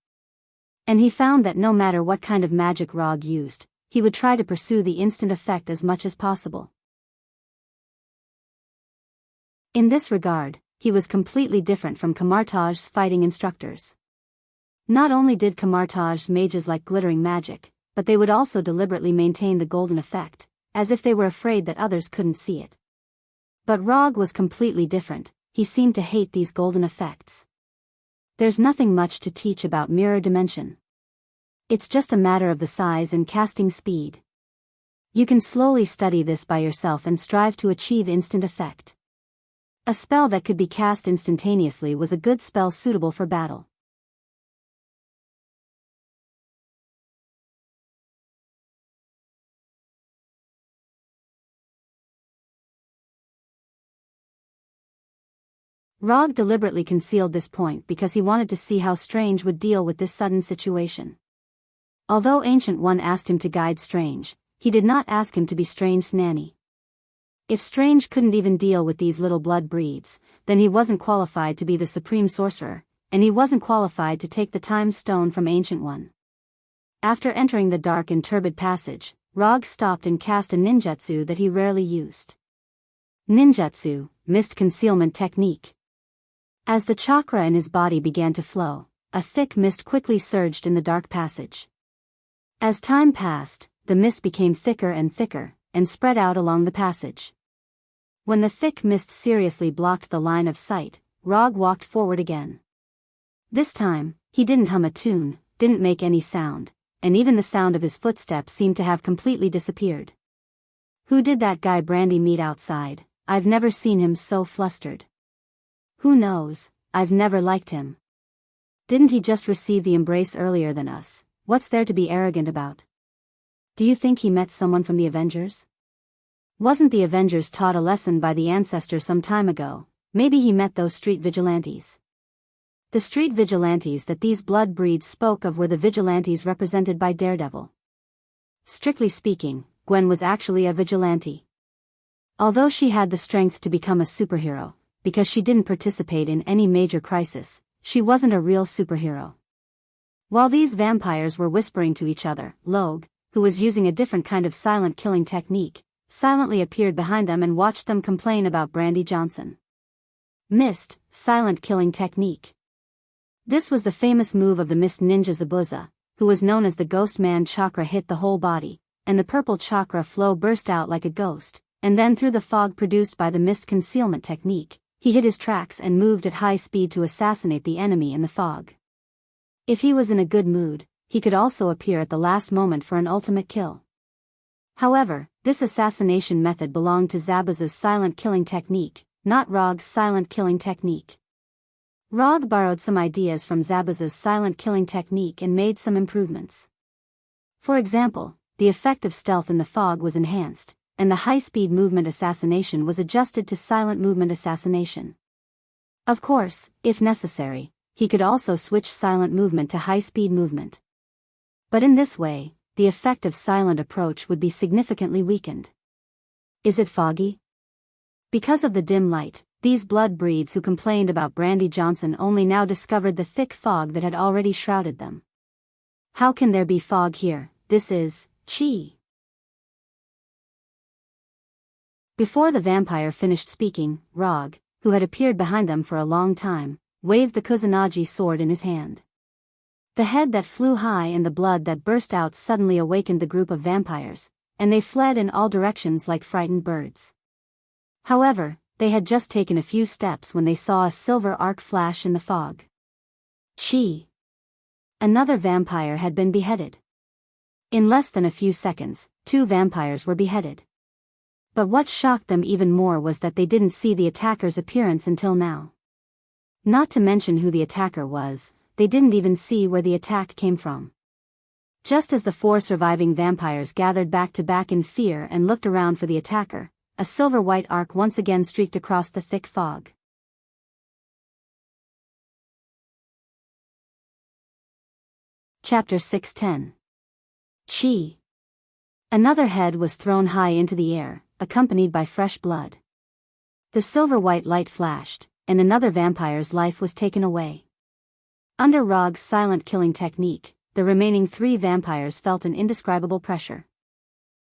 And he found that no matter what kind of magic Rog used, he would try to pursue the instant effect as much as possible. In this regard, he was completely different from Kamartaj's fighting instructors. Not only did Kamartaj's mages like glittering magic, but they would also deliberately maintain the golden effect, as if they were afraid that others couldn't see it. But Rog was completely different. he seemed to hate these golden effects. There's nothing much to teach about mirror dimension. It's just a matter of the size and casting speed. You can slowly study this by yourself and strive to achieve instant effect. A spell that could be cast instantaneously was a good spell suitable for battle. Rog deliberately concealed this point because he wanted to see how Strange would deal with this sudden situation. Although Ancient One asked him to guide Strange, he did not ask him to be Strange's nanny. If Strange couldn't even deal with these little blood breeds, then he wasn't qualified to be the supreme sorcerer, and he wasn't qualified to take the time stone from Ancient One. After entering the dark and turbid passage, Rog stopped and cast a ninjutsu that he rarely used. Ninjutsu, mist concealment technique. As the chakra in his body began to flow, a thick mist quickly surged in the dark passage. As time passed, the mist became thicker and spread out along the passage. When the thick mist seriously blocked the line of sight, Rog walked forward again. This time, he didn't hum a tune, didn't make any sound, and even the sound of his footsteps seemed to have completely disappeared. Who did that guy Brandy meet outside? I've never seen him so flustered. Who knows, I've never liked him. Didn't he just receive the embrace earlier than us? What's there to be arrogant about? Do you think he met someone from the Avengers? Wasn't the Avengers taught a lesson by the ancestors some time ago? Maybe he met those street vigilantes. The street vigilantes that these blood breeds spoke of were the vigilantes represented by Daredevil. Strictly speaking, Gwen was actually a vigilante. Although she had the strength to become a superhero, because she didn't participate in any major crisis, she wasn't a real superhero. While these vampires were whispering to each other, Logue, who was using a different kind of silent killing technique, silently appeared behind them and watched them complain about Brandy Johnson. Mist, silent killing technique. This was the famous move of the Mist Ninja Zabuza, who was known as the Ghost Man. Chakra hit the whole body, and the purple chakra flow burst out like a ghost, and then through the fog produced by the mist concealment technique, he hit his tracks and moved at high speed to assassinate the enemy in the fog. If he was in a good mood, he could also appear at the last moment for an ultimate kill. However, this assassination method belonged to Zabuza's silent killing technique, not Rog's silent killing technique. Rog borrowed some ideas from Zabuza's silent killing technique and made some improvements. For example, the effect of stealth in the fog was enhanced, and the high-speed movement assassination was adjusted to silent movement assassination. Of course, if necessary, he could also switch silent movement to high-speed movement. But in this way, the effect of silent approach would be significantly weakened. Is it foggy? Because of the dim light, these blood breeds who complained about Brandy Johnson only now discovered the thick fog that had already shrouded them. How can there be fog here? This is chi. Before the vampire finished speaking, Rog, who had appeared behind them for a long time, waved the Kusanagi sword in his hand. The head that flew high and the blood that burst out suddenly awakened the group of vampires, and they fled in all directions like frightened birds. However, they had just taken a few steps when they saw a silver arc flash in the fog. Chi! Another vampire had been beheaded. In less than a few seconds, 2 vampires were beheaded. But what shocked them even more was that they didn't see the attacker's appearance until now. Not to mention who the attacker was, they didn't even see where the attack came from. Just as the 4 surviving vampires gathered back to back in fear and looked around for the attacker, a silver-white arc once again streaked across the thick fog. Chapter 610. Chi. Another head was thrown high into the air, accompanied by fresh blood. The silver-white light flashed, and another vampire's life was taken away. Under Rog's silent killing technique, the remaining 3 vampires felt an indescribable pressure.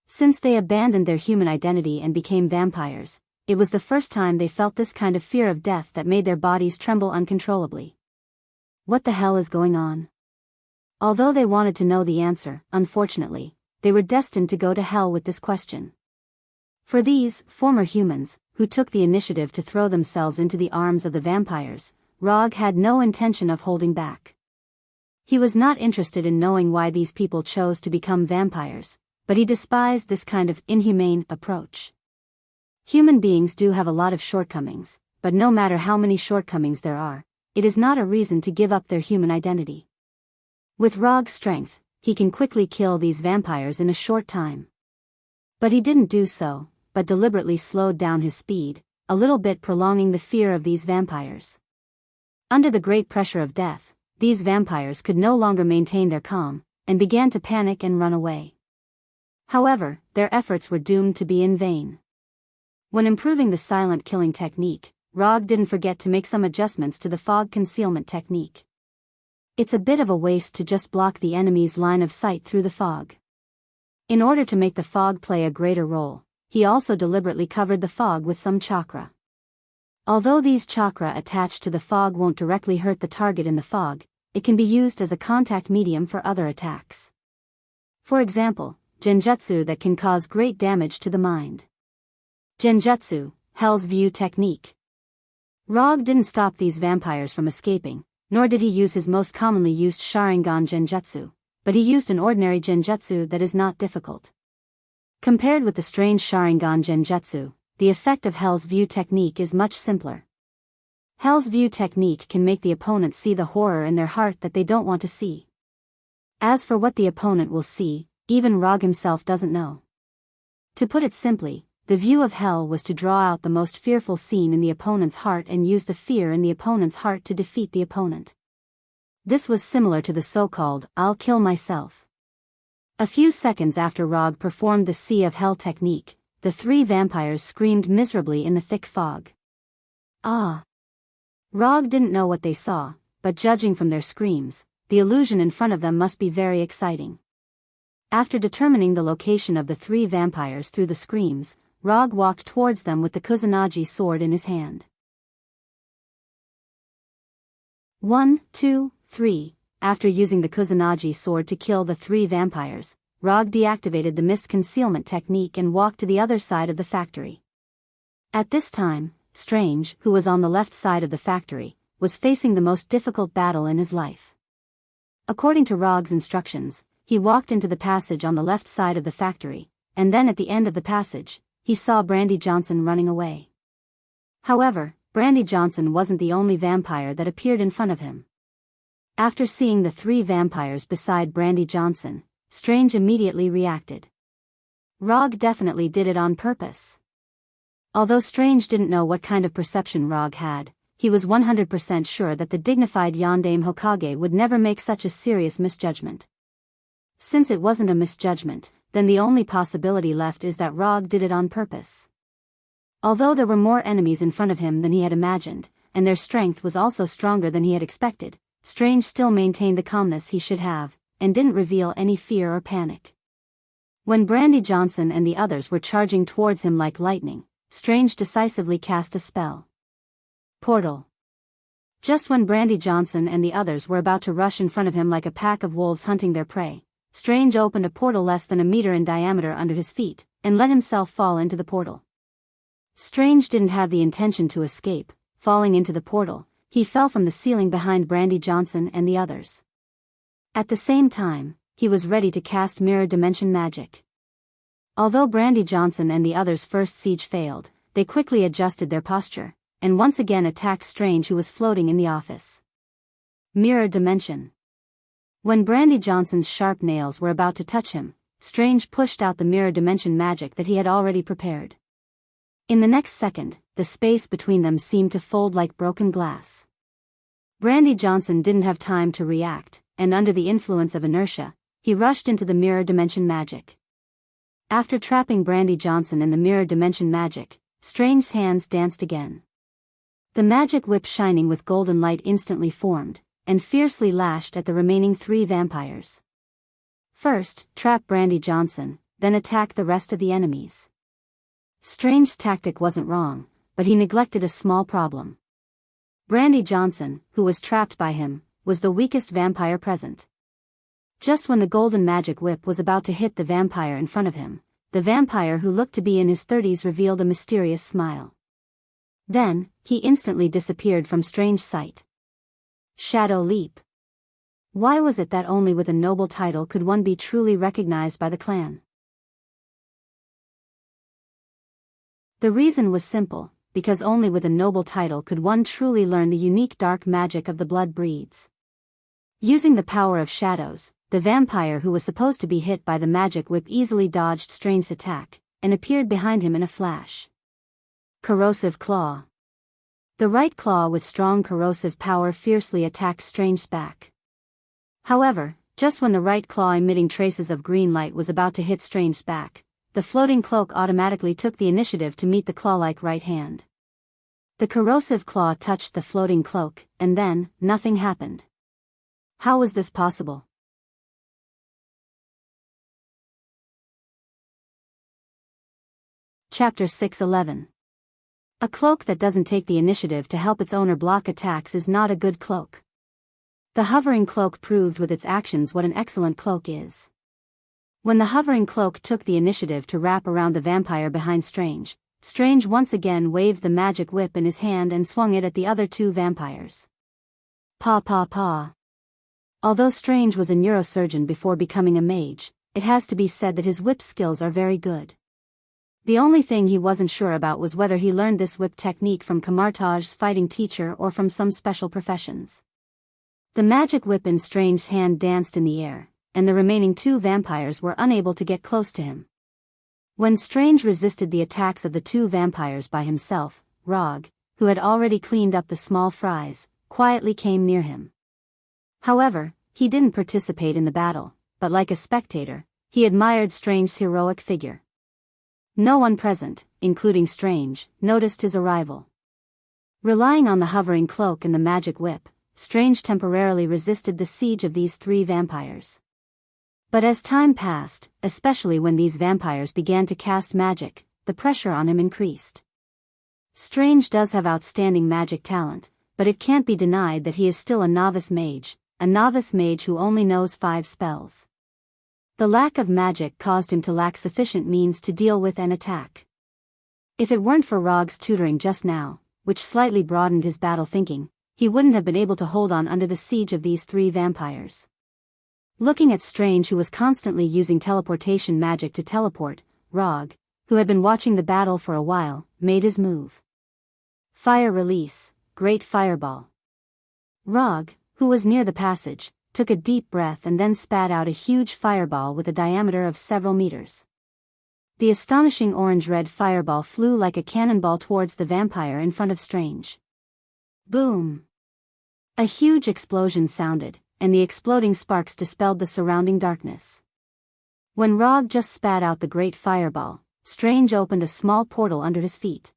Since they abandoned their human identity and became vampires, it was the first time they felt this kind of fear of death that made their bodies tremble uncontrollably. What the hell is going on? Although they wanted to know the answer, unfortunately, they were destined to go to hell with this question. For these former humans, who took the initiative to throw themselves into the arms of the vampires, Rog had no intention of holding back. He was not interested in knowing why these people chose to become vampires, but he despised this kind of inhumane approach. Human beings do have a lot of shortcomings, but no matter how many shortcomings there are, it is not a reason to give up their human identity. With Rog's strength, he can quickly kill these vampires in a short time. But he didn't do so, but deliberately slowed down his speed, a little bit prolonging the fear of these vampires. Under the great pressure of death, these vampires could no longer maintain their calm, and began to panic and run away. However, their efforts were doomed to be in vain. When improving the silent killing technique, Rog didn't forget to make some adjustments to the fog concealment technique. It's a bit of a waste to just block the enemy's line of sight through the fog. In order to make the fog play a greater role, he also deliberately covered the fog with some chakra. Although these chakra attached to the fog won't directly hurt the target in the fog, it can be used as a contact medium for other attacks. For example, genjutsu that can cause great damage to the mind. Genjutsu, Hell's View technique. Rog didn't stop these vampires from escaping, nor did he use his most commonly used Sharingan genjutsu, but he used an ordinary genjutsu that is not difficult. Compared with the strange Sharingan genjutsu, the effect of Hell's View technique is much simpler. Hell's View technique can make the opponent see the horror in their heart that they don't want to see. As for what the opponent will see, even Rog himself doesn't know. To put it simply, the view of hell was to draw out the most fearful scene in the opponent's heart and use the fear in the opponent's heart to defeat the opponent. This was similar to the so-called, "I'll kill myself." A few seconds after Rog performed the Sea of Hell technique, the three vampires screamed miserably in the thick fog. Ah! Rog didn't know what they saw, but judging from their screams, the illusion in front of them must be very exciting. After determining the location of the three vampires through the screams, Rog walked towards them with the Kusanagi sword in his hand. 1, 2, 3. After using the Kusanagi sword to kill the three vampires, Rog deactivated the mist concealment technique and walked to the other side of the factory. At this time, Strange, who was on the left side of the factory, was facing the most difficult battle in his life. According to Rog's instructions, he walked into the passage on the left side of the factory, and then at the end of the passage, he saw Brandy Johnson running away. However, Brandy Johnson wasn't the only vampire that appeared in front of him. After seeing the three vampires beside Brandy Johnson, Strange immediately reacted. Rog definitely did it on purpose. Although Strange didn't know what kind of perception Rog had, he was 100% sure that the dignified Yondaime Hokage would never make such a serious misjudgment. Since it wasn't a misjudgment, then the only possibility left is that Rog did it on purpose. Although there were more enemies in front of him than he had imagined, and their strength was also stronger than he had expected, Strange still maintained the calmness he should have, and didn't reveal any fear or panic. When Brandy Johnson and the others were charging towards him like lightning, Strange decisively cast a spell. Portal. Just when Brandy Johnson and the others were about to rush in front of him like a pack of wolves hunting their prey, Strange opened a portal less than a meter in diameter under his feet, and let himself fall into the portal. Strange didn't have the intention to escape. Falling into the portal, he fell from the ceiling behind Brandy Johnson and the others. At the same time, he was ready to cast mirror dimension magic. Although Brandy Johnson and the others' first siege failed, they quickly adjusted their posture, and once again attacked Strange, who was floating in the office. Mirror dimension. When Brandy Johnson's sharp nails were about to touch him, Strange pushed out the mirror dimension magic that he had already prepared. In the next second, the space between them seemed to fold like broken glass. Brandy Johnson didn't have time to react, and under the influence of inertia, he rushed into the mirror dimension magic. After trapping Brandy Johnson in the mirror dimension magic, Strange's hands danced again. The magic whip shining with golden light instantly formed, and fiercely lashed at the remaining three vampires. First, trap Brandy Johnson, then attack the rest of the enemies. Strange's tactic wasn't wrong, but he neglected a small problem. Brandy Johnson, who was trapped by him, was the weakest vampire present. Just when the golden magic whip was about to hit the vampire in front of him, the vampire, who looked to be in his 30s, revealed a mysterious smile. Then, he instantly disappeared from Strange's sight. Shadow leap. Why was it that only with a noble title could one be truly recognized by the clan? The reason was simple, because only with a noble title could one truly learn the unique dark magic of the blood breeds. Using the power of shadows, the vampire who was supposed to be hit by the magic whip easily dodged Strange's attack, and appeared behind him in a flash. Corrosive Claw. The right claw with strong corrosive power fiercely attacked Strange's back. However, just when the right claw emitting traces of green light was about to hit Strange's back, the floating cloak automatically took the initiative to meet the claw-like right hand. The corrosive claw touched the floating cloak, and then, nothing happened. How was this possible? Chapter 6:11. A cloak that doesn't take the initiative to help its owner block attacks is not a good cloak. The hovering cloak proved with its actions what an excellent cloak is. When the hovering cloak took the initiative to wrap around the vampire behind Strange, Strange once again waved the magic whip in his hand and swung it at the other two vampires. Paw paw paw. Although Strange was a neurosurgeon before becoming a mage, it has to be said that his whip skills are very good. The only thing he wasn't sure about was whether he learned this whip technique from Kamartaj's fighting teacher or from some special professions. The magic whip in Strange's hand danced in the air, and the remaining two vampires were unable to get close to him. When Strange resisted the attacks of the two vampires by himself, Rog, who had already cleaned up the small fries, quietly came near him. However, he didn't participate in the battle, but like a spectator, he admired Strange's heroic figure. No one present, including Strange, noticed his arrival. Relying on the hovering cloak and the magic whip, Strange temporarily resisted the siege of these three vampires. But as time passed, especially when these vampires began to cast magic, the pressure on him increased. Strange does have outstanding magic talent, but it can't be denied that he is still a novice mage who only knows 5 spells. The lack of magic caused him to lack sufficient means to deal with an attack. If it weren't for Rog's tutoring just now, which slightly broadened his battle thinking, he wouldn't have been able to hold on under the siege of these three vampires. Looking at Strange, who was constantly using teleportation magic to teleport, Rog, who had been watching the battle for a while, made his move. Fire release, Great Fireball. Rog, who was near the passage, took a deep breath and then spat out a huge fireball with a diameter of several meters. The astonishing orange-red fireball flew like a cannonball towards the vampire in front of Strange. Boom! A huge explosion sounded, and the exploding sparks dispelled the surrounding darkness. When Rog just spat out the great fireball, Strange opened a small portal under his feet.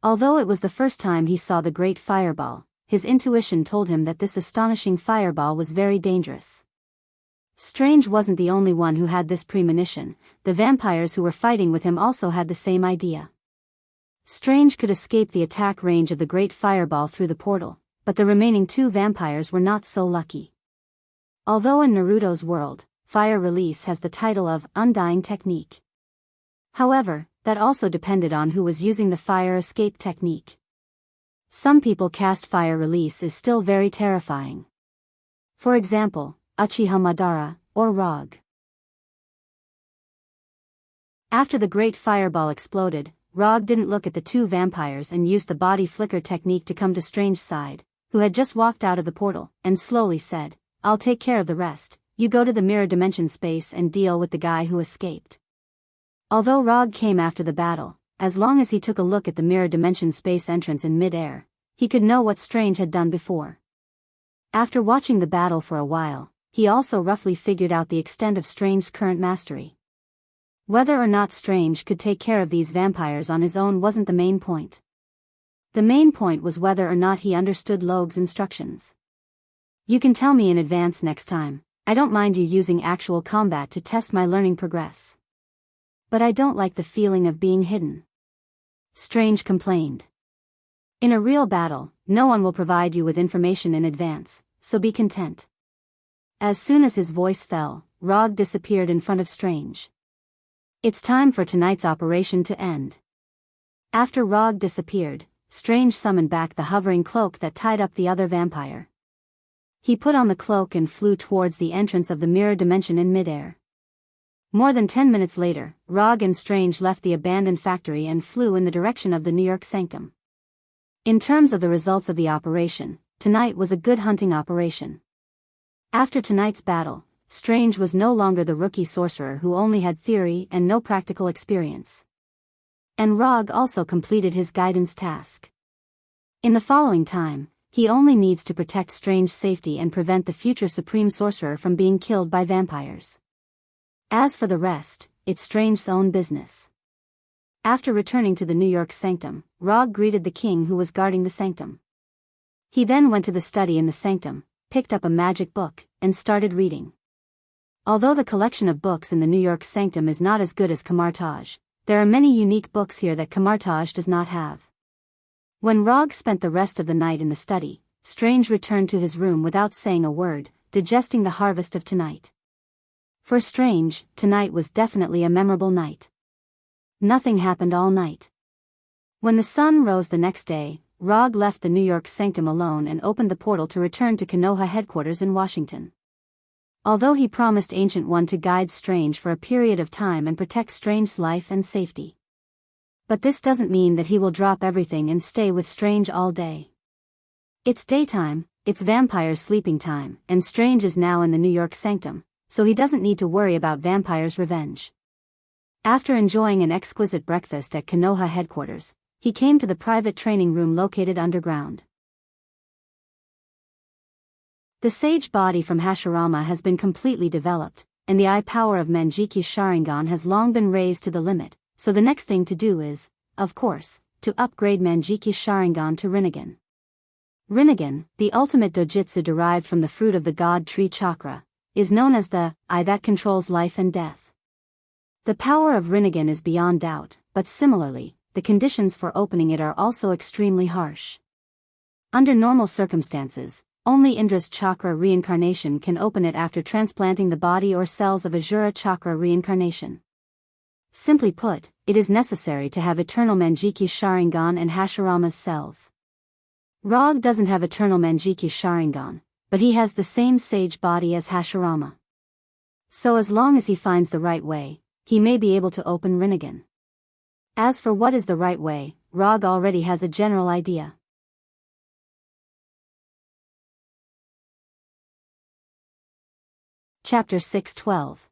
Although it was the first time he saw the great fireball, his intuition told him that this astonishing fireball was very dangerous. Strange wasn't the only one who had this premonition. The vampires who were fighting with him also had the same idea. Strange could escape the attack range of the great fireball through the portal, but the remaining two vampires were not so lucky. Although in Naruto's world, fire release has the title of Undying Technique. However, that also depended on who was using the fire escape technique. Some people cast fire release is still very terrifying. For example, Uchiha Madara, or Rog. After the great fireball exploded, Rog didn't look at the two vampires and used the body flicker technique to come to Strange's side, who had just walked out of the portal, and slowly said, "I'll take care of the rest, you go to the mirror dimension space and deal with the guy who escaped." Although Rog came after the battle, as long as he took a look at the mirror dimension space entrance in mid-air, he could know what Strange had done before. After watching the battle for a while, he also roughly figured out the extent of Strange's current mastery. Whether or not Strange could take care of these vampires on his own wasn't the main point. The main point was whether or not he understood Logue's instructions. "You can tell me in advance next time. I don't mind you using actual combat to test my learning progress. But I don't like the feeling of being hidden," Strange complained. "In a real battle, no one will provide you with information in advance, so be content." As soon as his voice fell, Rog disappeared in front of Strange. "It's time for tonight's operation to end." After Rog disappeared, Strange summoned back the hovering cloak that tied up the other vampire. He put on the cloak and flew towards the entrance of the mirror dimension in midair. More than 10 minutes later, Rog and Strange left the abandoned factory and flew in the direction of the New York Sanctum. In terms of the results of the operation, tonight was a good hunting operation. After tonight's battle, Strange was no longer the rookie sorcerer who only had theory and no practical experience. And Rog also completed his guidance task. In the following time, he only needs to protect Strange's safety and prevent the future Supreme Sorcerer from being killed by vampires. As for the rest, it's Strange's own business. After returning to the New York Sanctum, Rog greeted the king who was guarding the sanctum. He then went to the study in the sanctum, picked up a magic book, and started reading. Although the collection of books in the New York Sanctum is not as good as Camartage, there are many unique books here that Camartage does not have. When Rog spent the rest of the night in the study, Strange returned to his room without saying a word, digesting the harvest of tonight. For Strange, tonight was definitely a memorable night. Nothing happened all night. When the sun rose the next day, Rog left the New York Sanctum alone and opened the portal to return to Konoha headquarters in Washington. Although he promised Ancient One to guide Strange for a period of time and protect Strange's life and safety. But this doesn't mean that he will drop everything and stay with Strange all day. It's daytime, it's vampires' sleeping time, and Strange is now in the New York Sanctum, so he doesn't need to worry about vampires' revenge. After enjoying an exquisite breakfast at Konoha headquarters, he came to the private training room located underground. The sage body from Hashirama has been completely developed, and the eye power of Manjiki Sharingan has long been raised to the limit, so the next thing to do is, of course, to upgrade Manjiki Sharingan to Rinnegan. Rinnegan, the ultimate dojutsu derived from the fruit of the god tree chakra, is known as the eye that controls life and death. The power of Rinnegan is beyond doubt, but similarly, the conditions for opening it are also extremely harsh. Under normal circumstances, only Indra's chakra reincarnation can open it after transplanting the body or cells of Ajura chakra reincarnation. Simply put, it is necessary to have eternal Manjiki Sharingan and Hashirama's cells. Rog doesn't have eternal Manjiki Sharingan, but he has the same sage body as Hashirama. So as long as he finds the right way, he may be able to open Rinnegan. As for what is the right way, Rog already has a general idea. Chapter 6:12.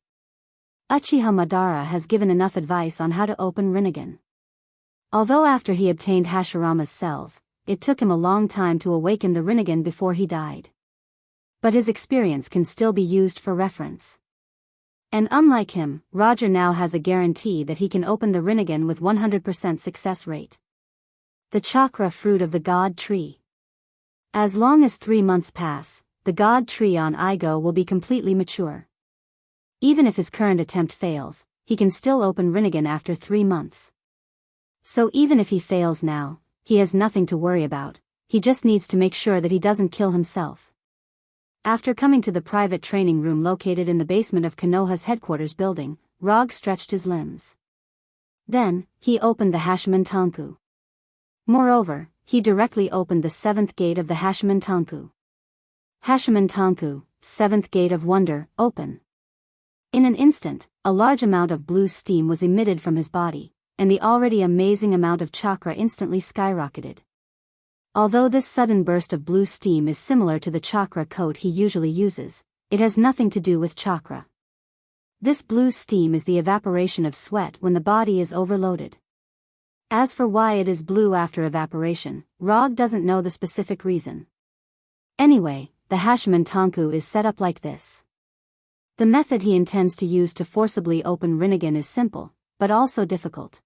Uchiha Madara has given enough advice on how to open Rinnegan. Although after he obtained Hashirama's cells, it took him a long time to awaken the Rinnegan before he died. But his experience can still be used for reference. And unlike him, Roger now has a guarantee that he can open the Rinnegan with 100% success rate. The chakra fruit of the god tree. As long as 3 months pass, the god tree on Igo will be completely mature. Even if his current attempt fails, he can still open Rinnegan after 3 months. So even if he fails now, he has nothing to worry about, he just needs to make sure that he doesn't kill himself. After coming to the private training room located in the basement of Konoha's headquarters building, Rog stretched his limbs. Then, he opened the Hashiman Tanku. Moreover, he directly opened the 7th gate of the Hashiman Tanku. Hashiman Tanku, 7th gate of wonder, open. In an instant, a large amount of blue steam was emitted from his body, and the already amazing amount of chakra instantly skyrocketed. Although this sudden burst of blue steam is similar to the chakra coat he usually uses, it has nothing to do with chakra. This blue steam is the evaporation of sweat when the body is overloaded. As for why it is blue after evaporation, Rog doesn't know the specific reason. Anyway, the Hashiman Tanku is set up like this. The method he intends to use to forcibly open Rinnegan is simple, but also difficult.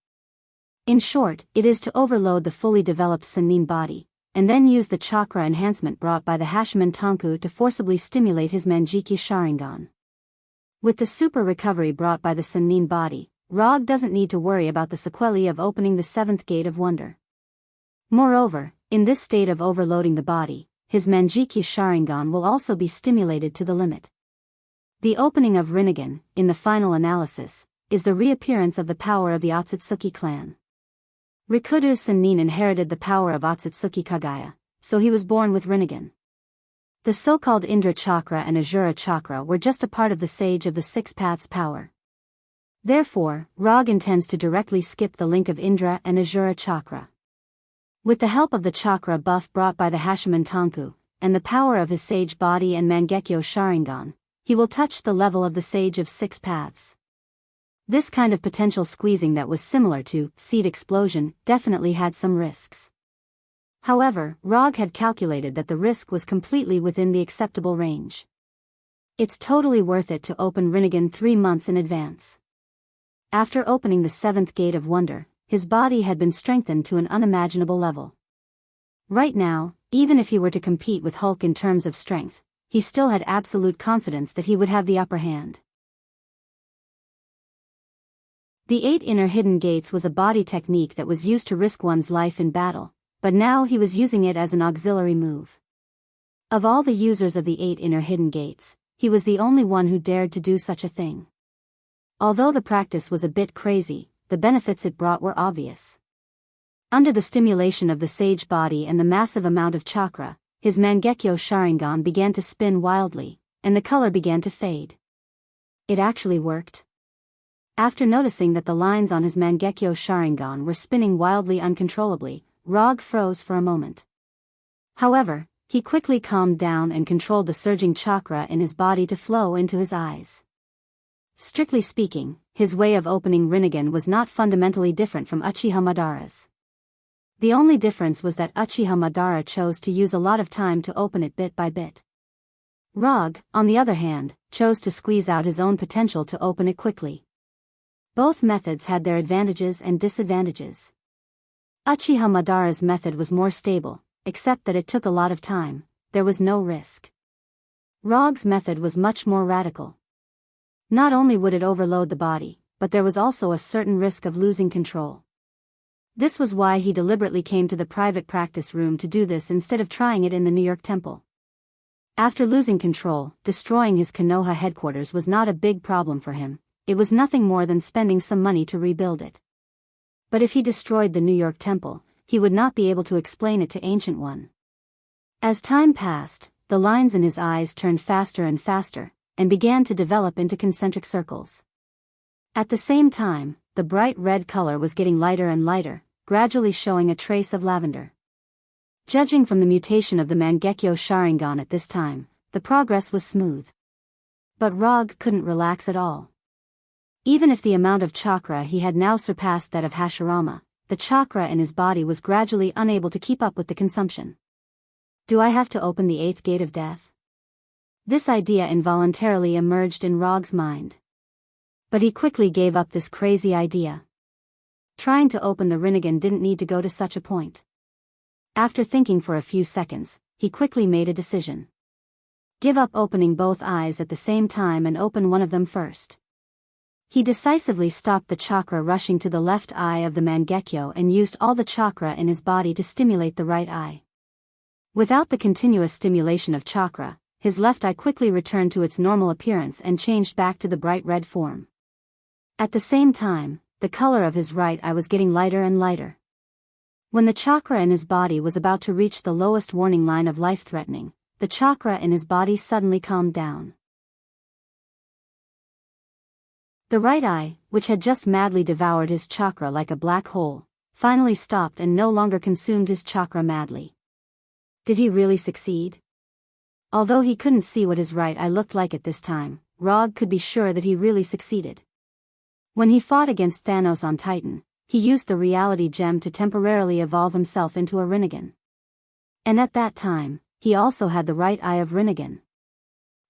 In short, it is to overload the fully developed Sannin body, and then use the chakra enhancement brought by the Hashiman Tanku to forcibly stimulate his Manjiki Sharingan. With the super recovery brought by the Sannin body, Rog doesn't need to worry about the sequelae of opening the 7th gate of wonder. Moreover, in this state of overloading the body, his Manjiki Sharingan will also be stimulated to the limit. The opening of Rinnegan, in the final analysis, is the reappearance of the power of the Otsutsuki clan. Rikudu Sennin inherited the power of Otsutsuki Kagaya, so he was born with Rinnegan. The so-called Indra Chakra and Ajura Chakra were just a part of the Sage of the Six Paths power. Therefore, Rog intends to directly skip the link of Indra and Ajura Chakra. With the help of the chakra buff brought by the Hashiman Tanku, and the power of his sage body and Mangekyo Sharingan, he will touch the level of the Sage of Six Paths. This kind of potential squeezing that was similar to seed explosion definitely had some risks. However, Rog had calculated that the risk was completely within the acceptable range. It's totally worth it to open Rinnegan 3 months in advance. After opening the 7th Gate of Wonder, his body had been strengthened to an unimaginable level. Right now, even if he were to compete with Hulk in terms of strength, he still had absolute confidence that he would have the upper hand. The 8 inner hidden gates was a body technique that was used to risk one's life in battle, but now he was using it as an auxiliary move. Of all the users of the 8 inner hidden gates, he was the only one who dared to do such a thing. Although the practice was a bit crazy, the benefits it brought were obvious. Under the stimulation of the sage body and the massive amount of chakra, his Mangekyo Sharingan began to spin wildly, and the color began to fade. It actually worked. After noticing that the lines on his Mangekyo Sharingan were spinning wildly uncontrollably, Rog froze for a moment. However, he quickly calmed down and controlled the surging chakra in his body to flow into his eyes. Strictly speaking, his way of opening Rinnegan was not fundamentally different from Uchiha Madara's. The only difference was that Uchiha Madara chose to use a lot of time to open it bit by bit. Rog, on the other hand, chose to squeeze out his own potential to open it quickly. Both methods had their advantages and disadvantages. Uchiha Madara's method was more stable, except that it took a lot of time. There was no risk. Rog's method was much more radical. Not only would it overload the body, but there was also a certain risk of losing control. This was why he deliberately came to the private practice room to do this instead of trying it in the New York temple. After losing control, destroying his Konoha headquarters was not a big problem for him. It was nothing more than spending some money to rebuild it. But if he destroyed the New York temple, he would not be able to explain it to Ancient One. As time passed, the lines in his eyes turned faster and faster, and began to develop into concentric circles. At the same time, the bright red color was getting lighter and lighter, gradually showing a trace of lavender. Judging from the mutation of the Mangekyo Sharingan at this time, the progress was smooth. But Rog couldn't relax at all. Even if the amount of chakra he had now surpassed that of Hashirama, the chakra in his body was gradually unable to keep up with the consumption. Do I have to open the 8th gate of death? This idea involuntarily emerged in Rog's mind. But he quickly gave up this crazy idea. Trying to open the Rinnegan didn't need to go to such a point. After thinking for a few seconds, he quickly made a decision. Give up opening both eyes at the same time and open one of them first. He decisively stopped the chakra rushing to the left eye of the Mangekyo and used all the chakra in his body to stimulate the right eye. Without the continuous stimulation of chakra, his left eye quickly returned to its normal appearance and changed back to the bright red form. At the same time, the color of his right eye was getting lighter and lighter. When the chakra in his body was about to reach the lowest warning line of life-threatening, the chakra in his body suddenly calmed down. The right eye, which had just madly devoured his chakra like a black hole, finally stopped and no longer consumed his chakra madly. Did he really succeed? Although he couldn't see what his right eye looked like at this time, Rog could be sure that he really succeeded. When he fought against Thanos on Titan, he used the reality gem to temporarily evolve himself into a Rinnegan. And at that time, he also had the right eye of Rinnegan.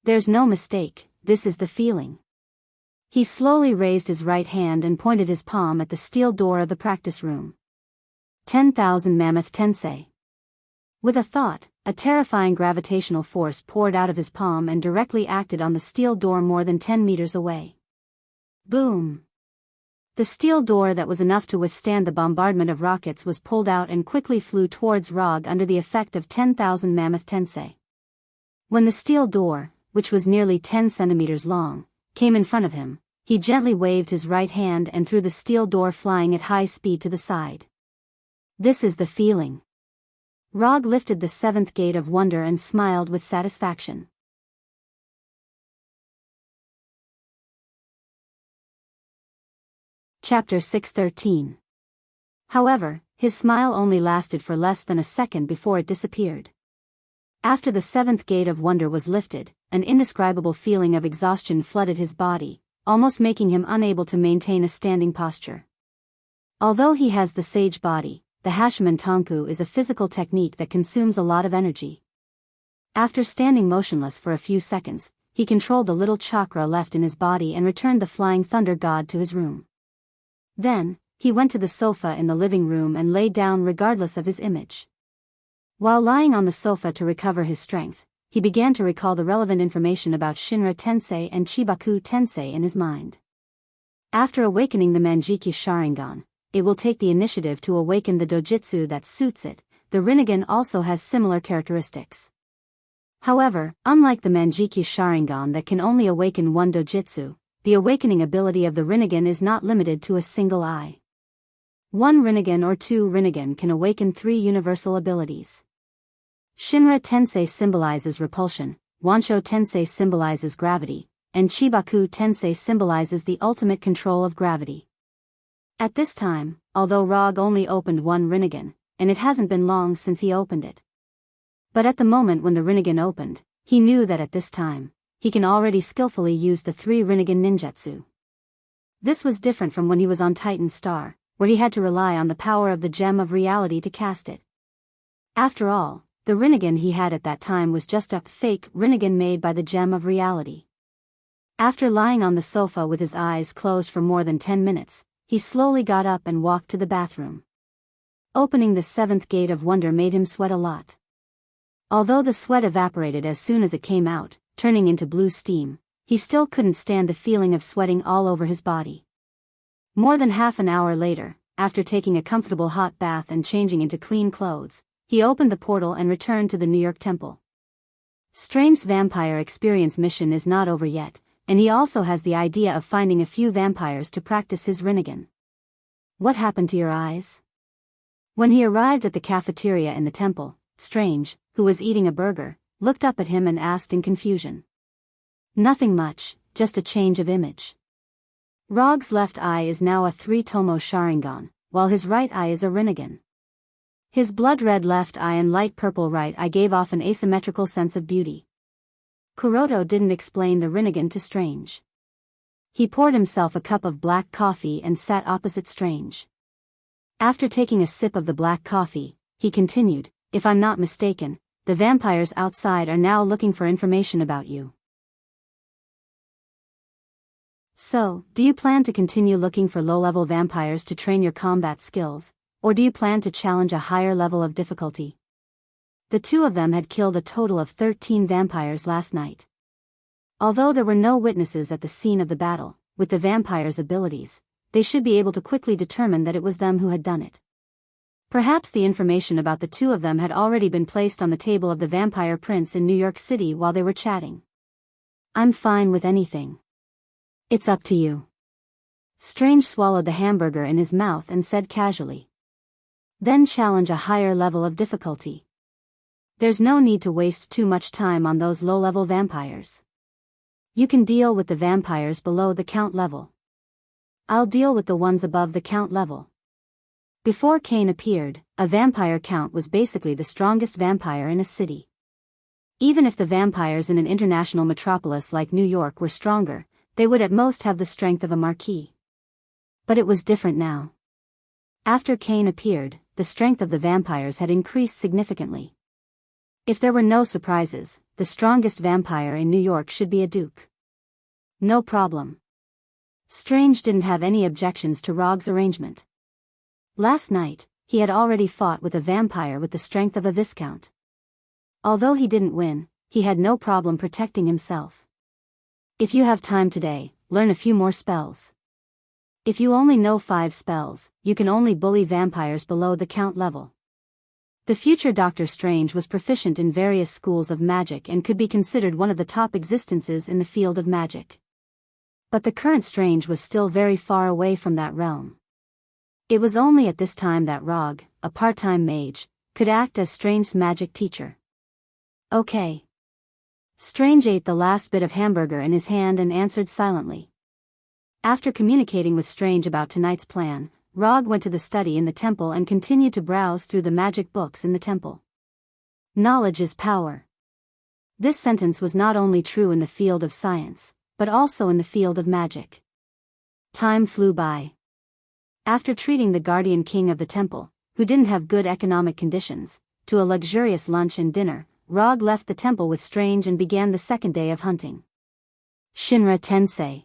There's no mistake, this is the feeling. He slowly raised his right hand and pointed his palm at the steel door of the practice room. 10,000 Mammoth Tensei. With a thought, a terrifying gravitational force poured out of his palm and directly acted on the steel door more than 10 meters away. Boom! The steel door that was enough to withstand the bombardment of rockets was pulled out and quickly flew towards Rog under the effect of 10,000 Mammoth Tensei. When the steel door, which was nearly 10 centimeters long, came in front of him, he gently waved his right hand and threw the steel door flying at high speed to the side. This is the feeling. Rog lifted the seventh gate of wonder and smiled with satisfaction. Chapter 613. However, his smile only lasted for less than a second before it disappeared. After the seventh gate of wonder was lifted, an indescribable feeling of exhaustion flooded his body, almost making him unable to maintain a standing posture. Although he has the sage body, the Hashiman Tonku is a physical technique that consumes a lot of energy. After standing motionless for a few seconds, he controlled the little chakra left in his body and returned the flying thunder god to his room. Then, he went to the sofa in the living room and lay down regardless of his image. While lying on the sofa to recover his strength, he began to recall the relevant information about Shinra Tensei and Chibaku Tensei in his mind. After awakening the Manjiki Sharingan, it will take the initiative to awaken the dojitsu that suits it. The Rinnegan also has similar characteristics. However, unlike the Manjiki Sharingan that can only awaken one dojitsu, the awakening ability of the Rinnegan is not limited to a single eye. One Rinnegan or two Rinnegan can awaken three universal abilities. Shinra Tensei symbolizes repulsion, Wansho Tensei symbolizes gravity, and Chibaku Tensei symbolizes the ultimate control of gravity. At this time, although Rog only opened one Rinnegan, and it hasn't been long since he opened it. But at the moment when the Rinnegan opened, he knew that at this time, he can already skillfully use the three Rinnegan ninjutsu. This was different from when he was on Titan Star, where he had to rely on the power of the Gem of Reality to cast it. After all, the Rinnegan he had at that time was just a fake Rinnegan made by the Gem of Reality. After lying on the sofa with his eyes closed for more than 10 minutes, he slowly got up and walked to the bathroom. Opening the seventh gate of wonder made him sweat a lot. Although the sweat evaporated as soon as it came out, turning into blue steam, he still couldn't stand the feeling of sweating all over his body. More than half an hour later, after taking a comfortable hot bath and changing into clean clothes, he opened the portal and returned to the New York Temple. Strange's vampire experience mission is not over yet, and he also has the idea of finding a few vampires to practice his Rinnegan. What happened to your eyes? When he arrived at the cafeteria in the temple, Strange, who was eating a burger, looked up at him and asked in confusion. Nothing much, just a change of image. Rog's left eye is now a 3-tomo Sharingan, while his right eye is a Rinnegan. His blood-red left eye and light purple right eye gave off an asymmetrical sense of beauty. Kuroto didn't explain the Rinnegan to Strange. He poured himself a cup of black coffee and sat opposite Strange. After taking a sip of the black coffee, he continued, "If I'm not mistaken, the vampires outside are now looking for information about you. So, do you plan to continue looking for low-level vampires to train your combat skills, or do you plan to challenge a higher level of difficulty?" The two of them had killed a total of 13 vampires last night. Although there were no witnesses at the scene of the battle, with the vampires' abilities, they should be able to quickly determine that it was them who had done it. Perhaps the information about the two of them had already been placed on the table of the vampire prince in New York City while they were chatting. "I'm fine with anything. It's up to you." Strange swallowed the hamburger in his mouth and said casually. "Then challenge a higher level of difficulty. There's no need to waste too much time on those low-level vampires. You can deal with the vampires below the count level. I'll deal with the ones above the count level." Before Kane appeared, a vampire count was basically the strongest vampire in a city. Even if the vampires in an international metropolis like New York were stronger, they would at most have the strength of a marquis. But it was different now. After Kane appeared, the strength of the vampires had increased significantly. If there were no surprises, the strongest vampire in New York should be a duke. No problem. Strange didn't have any objections to Rog's arrangement. Last night, he had already fought with a vampire with the strength of a viscount. Although he didn't win, he had no problem protecting himself. If you have time today, learn a few more spells. If you only know 5 spells, you can only bully vampires below the count level. The future Doctor Strange was proficient in various schools of magic and could be considered one of the top existences in the field of magic. But the current Strange was still very far away from that realm. It was only at this time that Rog, a part-time mage, could act as Strange's magic teacher. Okay. Strange ate the last bit of hamburger in his hand and answered silently. After communicating with Strange about tonight's plan, Rog went to the study in the temple and continued to browse through the magic books in the temple. Knowledge is power. This sentence was not only true in the field of science, but also in the field of magic. Time flew by. After treating the guardian king of the temple, who didn't have good economic conditions, to a luxurious lunch and dinner, Rog left the temple with Strange and began the second day of hunting. Shinra Tensei.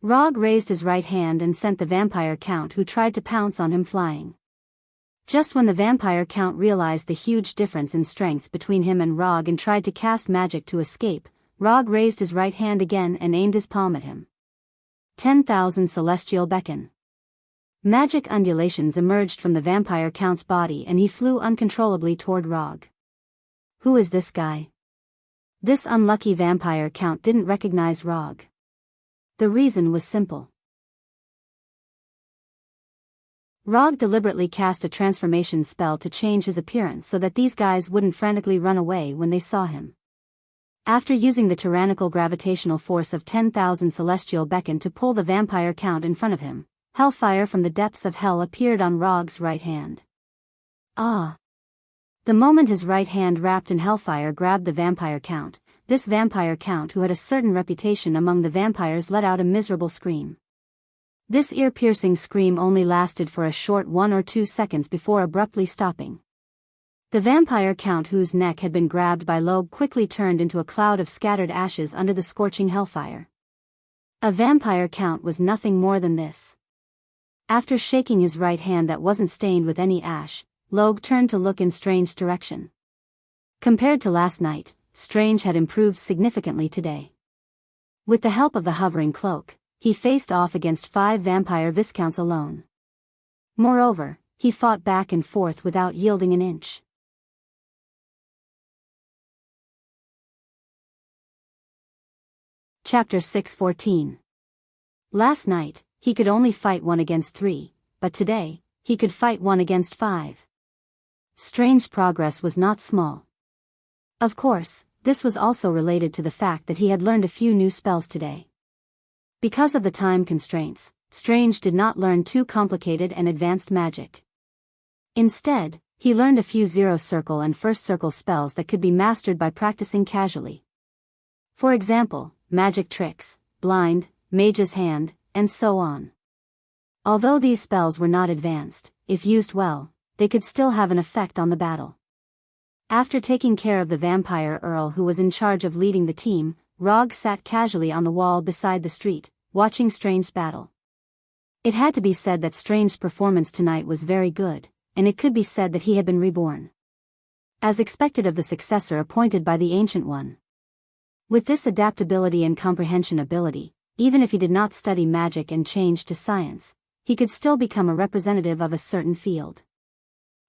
Rog raised his right hand and sent the vampire count who tried to pounce on him flying. Just when the vampire count realized the huge difference in strength between him and Rog and tried to cast magic to escape, Rog raised his right hand again and aimed his palm at him. 10,000 Celestial Beacon. Magic undulations emerged from the vampire count's body and he flew uncontrollably toward Rog. Who is this guy? This unlucky vampire count didn't recognize Rog. The reason was simple. Rog deliberately cast a transformation spell to change his appearance so that these guys wouldn't frantically run away when they saw him. After using the tyrannical gravitational force of 10,000 Celestial Beacon to pull the vampire count in front of him, hellfire from the depths of hell appeared on Rog's right hand. Ah! The moment his right hand wrapped in hellfire grabbed the vampire count, this vampire count who had a certain reputation among the vampires let out a miserable scream. This ear-piercing scream only lasted for a short 1 or 2 seconds before abruptly stopping. The vampire count whose neck had been grabbed by Logue quickly turned into a cloud of scattered ashes under the scorching hellfire. A vampire count was nothing more than this. After shaking his right hand that wasn't stained with any ash, Logue turned to look in Strange's direction. Compared to last night, Strange had improved significantly today. With the help of the hovering cloak, he faced off against 5 vampire viscounts alone. Moreover, he fought back and forth without yielding an inch. Chapter 614. Last night, he could only fight 1 against 3, but today, he could fight 1 against 5. Strange's progress was not small. Of course, this was also related to the fact that he had learned a few new spells today. Because of the time constraints, Strange did not learn too complicated and advanced magic. Instead, he learned a few Zero Circle and First Circle spells that could be mastered by practicing casually. For example, magic tricks, blind, mage's hand, and so on. Although these spells were not advanced, if used well, they could still have an effect on the battle. After taking care of the vampire earl who was in charge of leading the team, Rog sat casually on the wall beside the street, watching Strange's battle. It had to be said that Strange's performance tonight was very good, and it could be said that he had been reborn. As expected of the successor appointed by the Ancient One. With this adaptability and comprehension ability, even if he did not study magic and change to science, he could still become a representative of a certain field.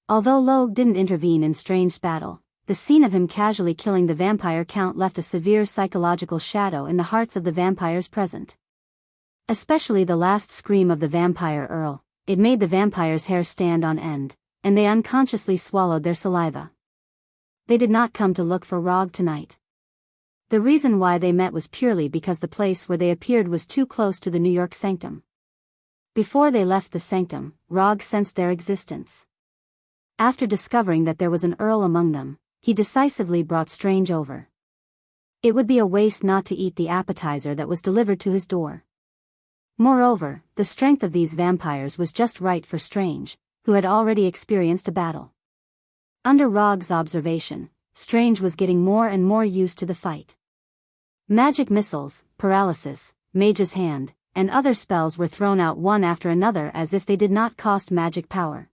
Although Logue didn't intervene in Strange's battle, the scene of him casually killing the vampire count left a severe psychological shadow in the hearts of the vampires present. Especially the last scream of the vampire earl, it made the vampires' hair stand on end, and they unconsciously swallowed their saliva. They did not come to look for Rog tonight. The reason why they met was purely because the place where they appeared was too close to the New York sanctum. Before they left the sanctum, Rog sensed their existence. After discovering that there was an earl among them, he decisively brought Strange over. It would be a waste not to eat the appetizer that was delivered to his door. Moreover, the strength of these vampires was just right for Strange, who had already experienced a battle. Under Rog's observation, Strange was getting more and more used to the fight. Magic missiles, paralysis, mage's hand, and other spells were thrown out one after another as if they did not cost magic power.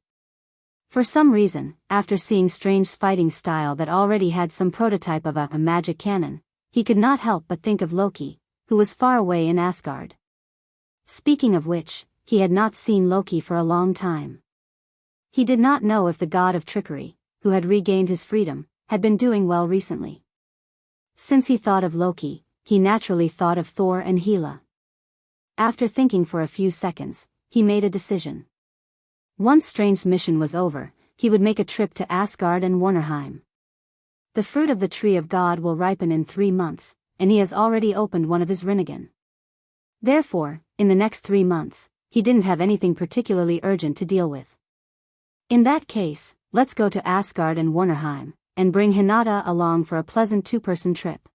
For some reason, after seeing Strange's fighting style that already had some prototype of a magic cannon, he could not help but think of Loki, who was far away in Asgard. Speaking of which, he had not seen Loki for a long time. He did not know if the god of trickery, who had regained his freedom, had been doing well recently. Since he thought of Loki, he naturally thought of Thor and Hela. After thinking for a few seconds, he made a decision. Once Strange's mission was over, he would make a trip to Asgard and Warnerheim. The fruit of the tree of God will ripen in 3 months, and he has already opened one of his Rinnegan. Therefore, in the next 3 months, he didn't have anything particularly urgent to deal with. In that case, let's go to Asgard and Warnerheim, and bring Hinata along for a pleasant 2-person trip.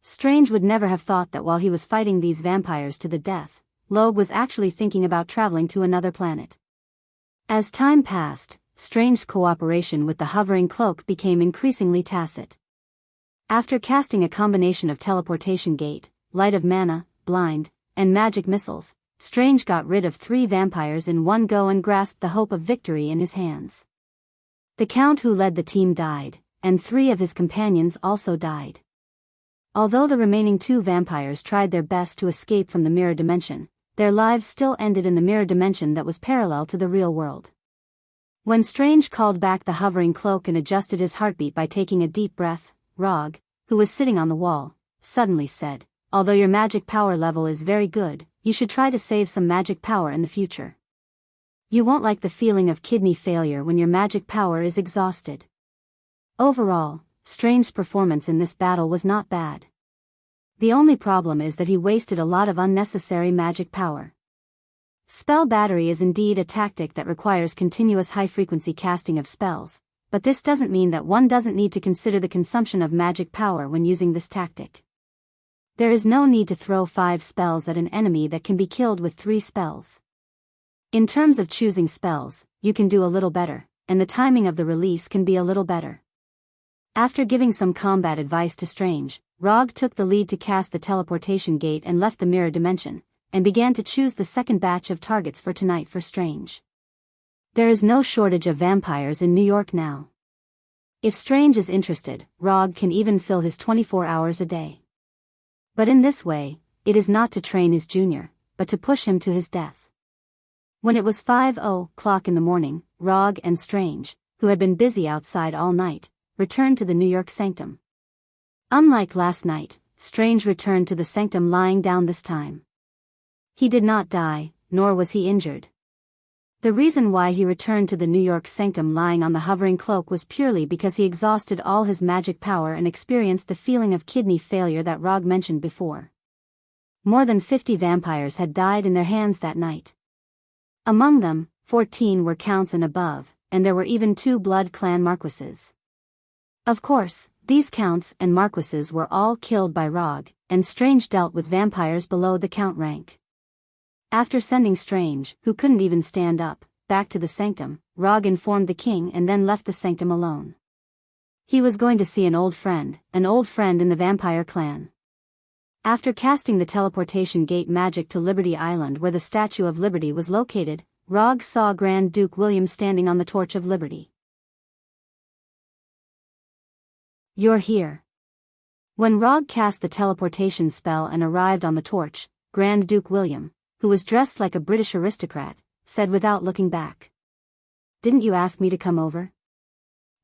Strange would never have thought that while he was fighting these vampires to the death, Logue was actually thinking about traveling to another planet. As time passed, Strange's cooperation with the hovering cloak became increasingly tacit. After casting a combination of teleportation gate, light of mana, blind, and magic missiles, Strange got rid of 3 vampires in one go and grasped the hope of victory in his hands. The count who led the team died, and 3 of his companions also died. Although the remaining 2 vampires tried their best to escape from the mirror dimension, their lives still ended in the mirror dimension that was parallel to the real world. When Strange called back the hovering cloak and adjusted his heartbeat by taking a deep breath, Rog, who was sitting on the wall, suddenly said, "Although your magic power level is very good, you should try to save some magic power in the future. You won't like the feeling of kidney failure when your magic power is exhausted." Overall, Strange's performance in this battle was not bad. The only problem is that he wasted a lot of unnecessary magic power. Spell battery is indeed a tactic that requires continuous high-frequency casting of spells, but this doesn't mean that one doesn't need to consider the consumption of magic power when using this tactic. There is no need to throw 5 spells at an enemy that can be killed with 3 spells. In terms of choosing spells, you can do a little better, and the timing of the release can be a little better. After giving some combat advice to Strange, Rog took the lead to cast the teleportation gate and left the mirror dimension, and began to choose the second batch of targets for tonight for Strange. There is no shortage of vampires in New York now. If Strange is interested, Rog can even fill his 24 hours a day. But in this way, it is not to train his junior, but to push him to his death. When it was 5:00 in the morning, Rog and Strange, who had been busy outside all night, returned to the New York sanctum. Unlike last night, Strange returned to the sanctum lying down this time. He did not die, nor was he injured. The reason why he returned to the New York sanctum lying on the hovering cloak was purely because he exhausted all his magic power and experienced the feeling of kidney failure that Rog mentioned before. More than 50 vampires had died in their hands that night. Among them, 14 were counts and above, and there were even 2 blood clan marquises. Of course, these counts and marquises were all killed by Rog, and Strange dealt with vampires below the count rank. After sending Strange, who couldn't even stand up, back to the sanctum, Rog informed the king and then left the sanctum alone. He was going to see an old friend in the vampire clan. After casting the teleportation gate magic to Liberty Island where the Statue of Liberty was located, Rog saw Grand Duke William standing on the Torch of Liberty. "You're here." When Rog cast the teleportation spell and arrived on the torch, Grand Duke William, who was dressed like a British aristocrat, said without looking back, "Didn't you ask me to come over?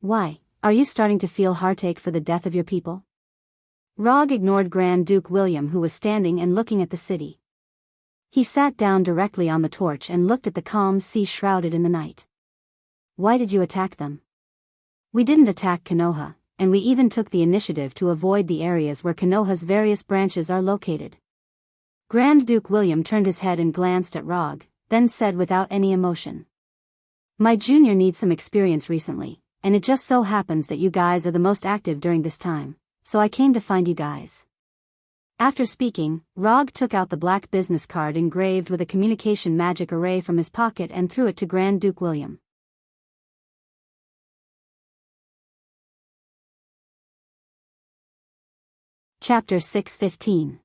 Why, are you starting to feel heartache for the death of your people?" Rog ignored Grand Duke William, who was standing and looking at the city. He sat down directly on the torch and looked at the calm sea shrouded in the night. "Why did you attack them?" "We didn't attack Konoha, and we even took the initiative to avoid the areas where Konoha's various branches are located." Grand Duke William turned his head and glanced at Rog, then said without any emotion, "My junior needs some experience recently, and it just so happens that you guys are the most active during this time, so I came to find you guys." After speaking, Rog took out the black business card engraved with a communication magic array from his pocket and threw it to Grand Duke William. Chapter 615.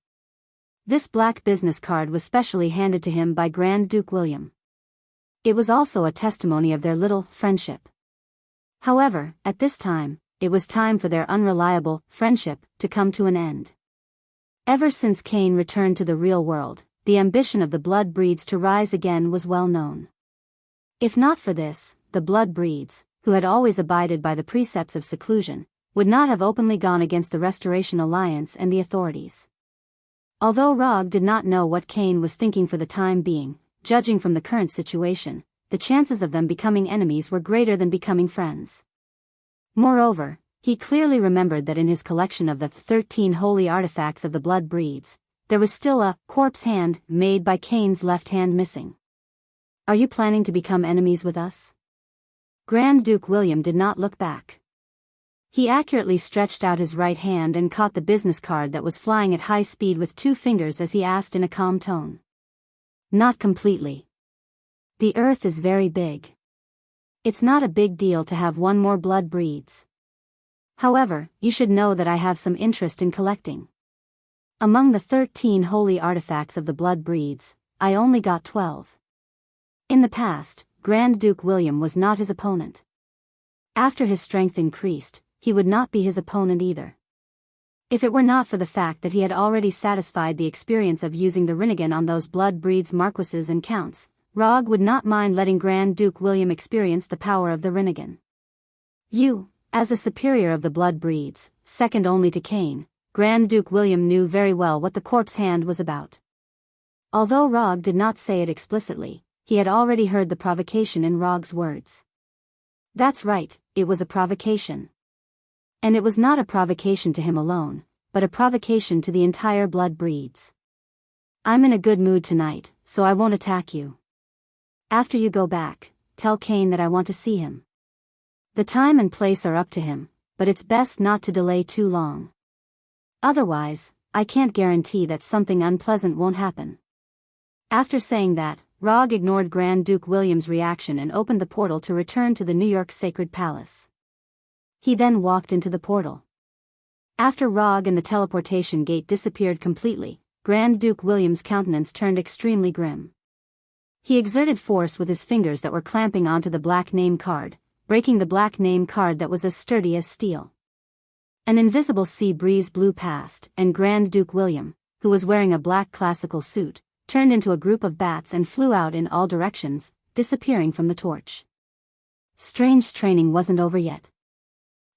This black business card was specially handed to him by Grand Duke William. It was also a testimony of their little friendship. However, at this time, it was time for their unreliable friendship to come to an end. Ever since Cain returned to the real world, the ambition of the blood breeds to rise again was well known. If not for this, the blood breeds, who had always abided by the precepts of seclusion, would not have openly gone against the Restoration Alliance and the authorities. Although Rog did not know what Cain was thinking for the time being, judging from the current situation, the chances of them becoming enemies were greater than becoming friends. Moreover, he clearly remembered that in his collection of the 13 holy artifacts of the blood breeds, there was still a corpse hand made by Cain's left hand missing. Are you planning to become enemies with us? Grand Duke William did not look back. He accurately stretched out his right hand and caught the business card that was flying at high speed with 2 fingers as he asked in a calm tone. Not completely. The earth is very big. It's not a big deal to have one more blood breeds. However, you should know that I have some interest in collecting. Among the 13 holy artifacts of the blood breeds, I only got 12. In the past, Grand Duke William was not his opponent. After his strength increased, he would not be his opponent either. If it were not for the fact that he had already satisfied the experience of using the Rinnegan on those blood breeds marquises and counts, Rog would not mind letting Grand Duke William experience the power of the Rinnegan. You, as a superior of the blood breeds, second only to Cain, Grand Duke William knew very well what the corpse hand was about. Although Rog did not say it explicitly, he had already heard the provocation in Rog's words. That's right, it was a provocation. And it was not a provocation to him alone, but a provocation to the entire blood breeds. I'm in a good mood tonight, so I won't attack you. After you go back, tell Cain that I want to see him. The time and place are up to him, but it's best not to delay too long. Otherwise, I can't guarantee that something unpleasant won't happen. After saying that, Rog ignored Grand Duke William's reaction and opened the portal to return to the New York Sacred Palace. He then walked into the portal. After Rog and the teleportation gate disappeared completely, Grand Duke William's countenance turned extremely grim. He exerted force with his fingers that were clamping onto the black name card, breaking the black name card that was as sturdy as steel. An invisible sea breeze blew past, and Grand Duke William, who was wearing a black classical suit, turned into a group of bats and flew out in all directions, disappearing from the torch. Strange's training wasn't over yet.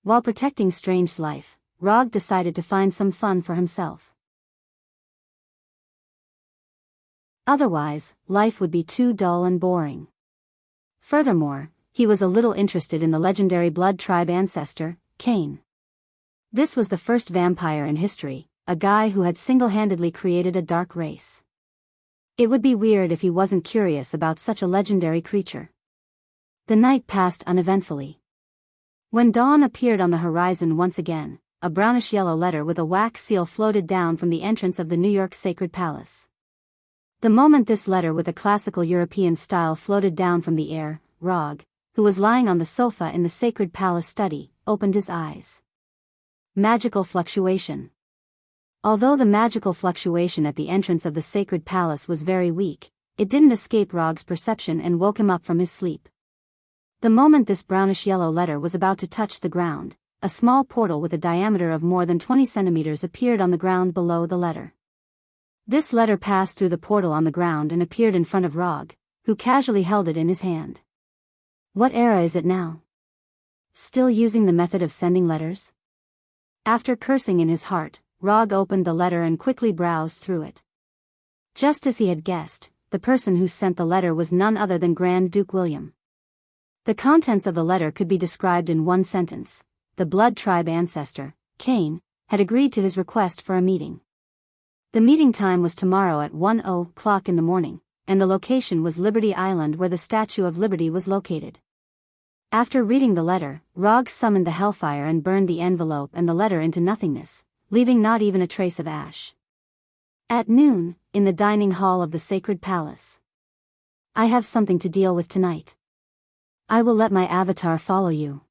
While protecting Strange's life, Rog decided to find some fun for himself. Otherwise, life would be too dull and boring. Furthermore, he was a little interested in the legendary blood tribe ancestor, Cain. This was the first vampire in history, a guy who had single-handedly created a dark race. It would be weird if he wasn't curious about such a legendary creature. The night passed uneventfully. When dawn appeared on the horizon once again, a brownish-yellow letter with a wax seal floated down from the entrance of the New York Sacred Palace. The moment this letter with a classical European style floated down from the air, Rog, who was lying on the sofa in the Sacred Palace study, opened his eyes. Magical fluctuation. Although the magical fluctuation at the entrance of the Sacred Palace was very weak, it didn't escape Rog's perception and woke him up from his sleep. The moment this brownish-yellow letter was about to touch the ground, a small portal with a diameter of more than 20 centimeters appeared on the ground below the letter. This letter passed through the portal on the ground and appeared in front of Rog, who casually held it in his hand. What era is it now? Still using the method of sending letters? After cursing in his heart, Rog opened the letter and quickly browsed through it. Just as he had guessed, the person who sent the letter was none other than Grand Duke William. The contents of the letter could be described in one sentence. The blood tribe ancestor, Cain, had agreed to his request for a meeting. The meeting time was tomorrow at 1:00 in the morning, and the location was Liberty Island where the Statue of Liberty was located. After reading the letter, Rog summoned the hellfire and burned the envelope and the letter into nothingness, leaving not even a trace of ash. At noon, in the dining hall of the Sacred Palace. I have something to deal with tonight. I will let my avatar follow you.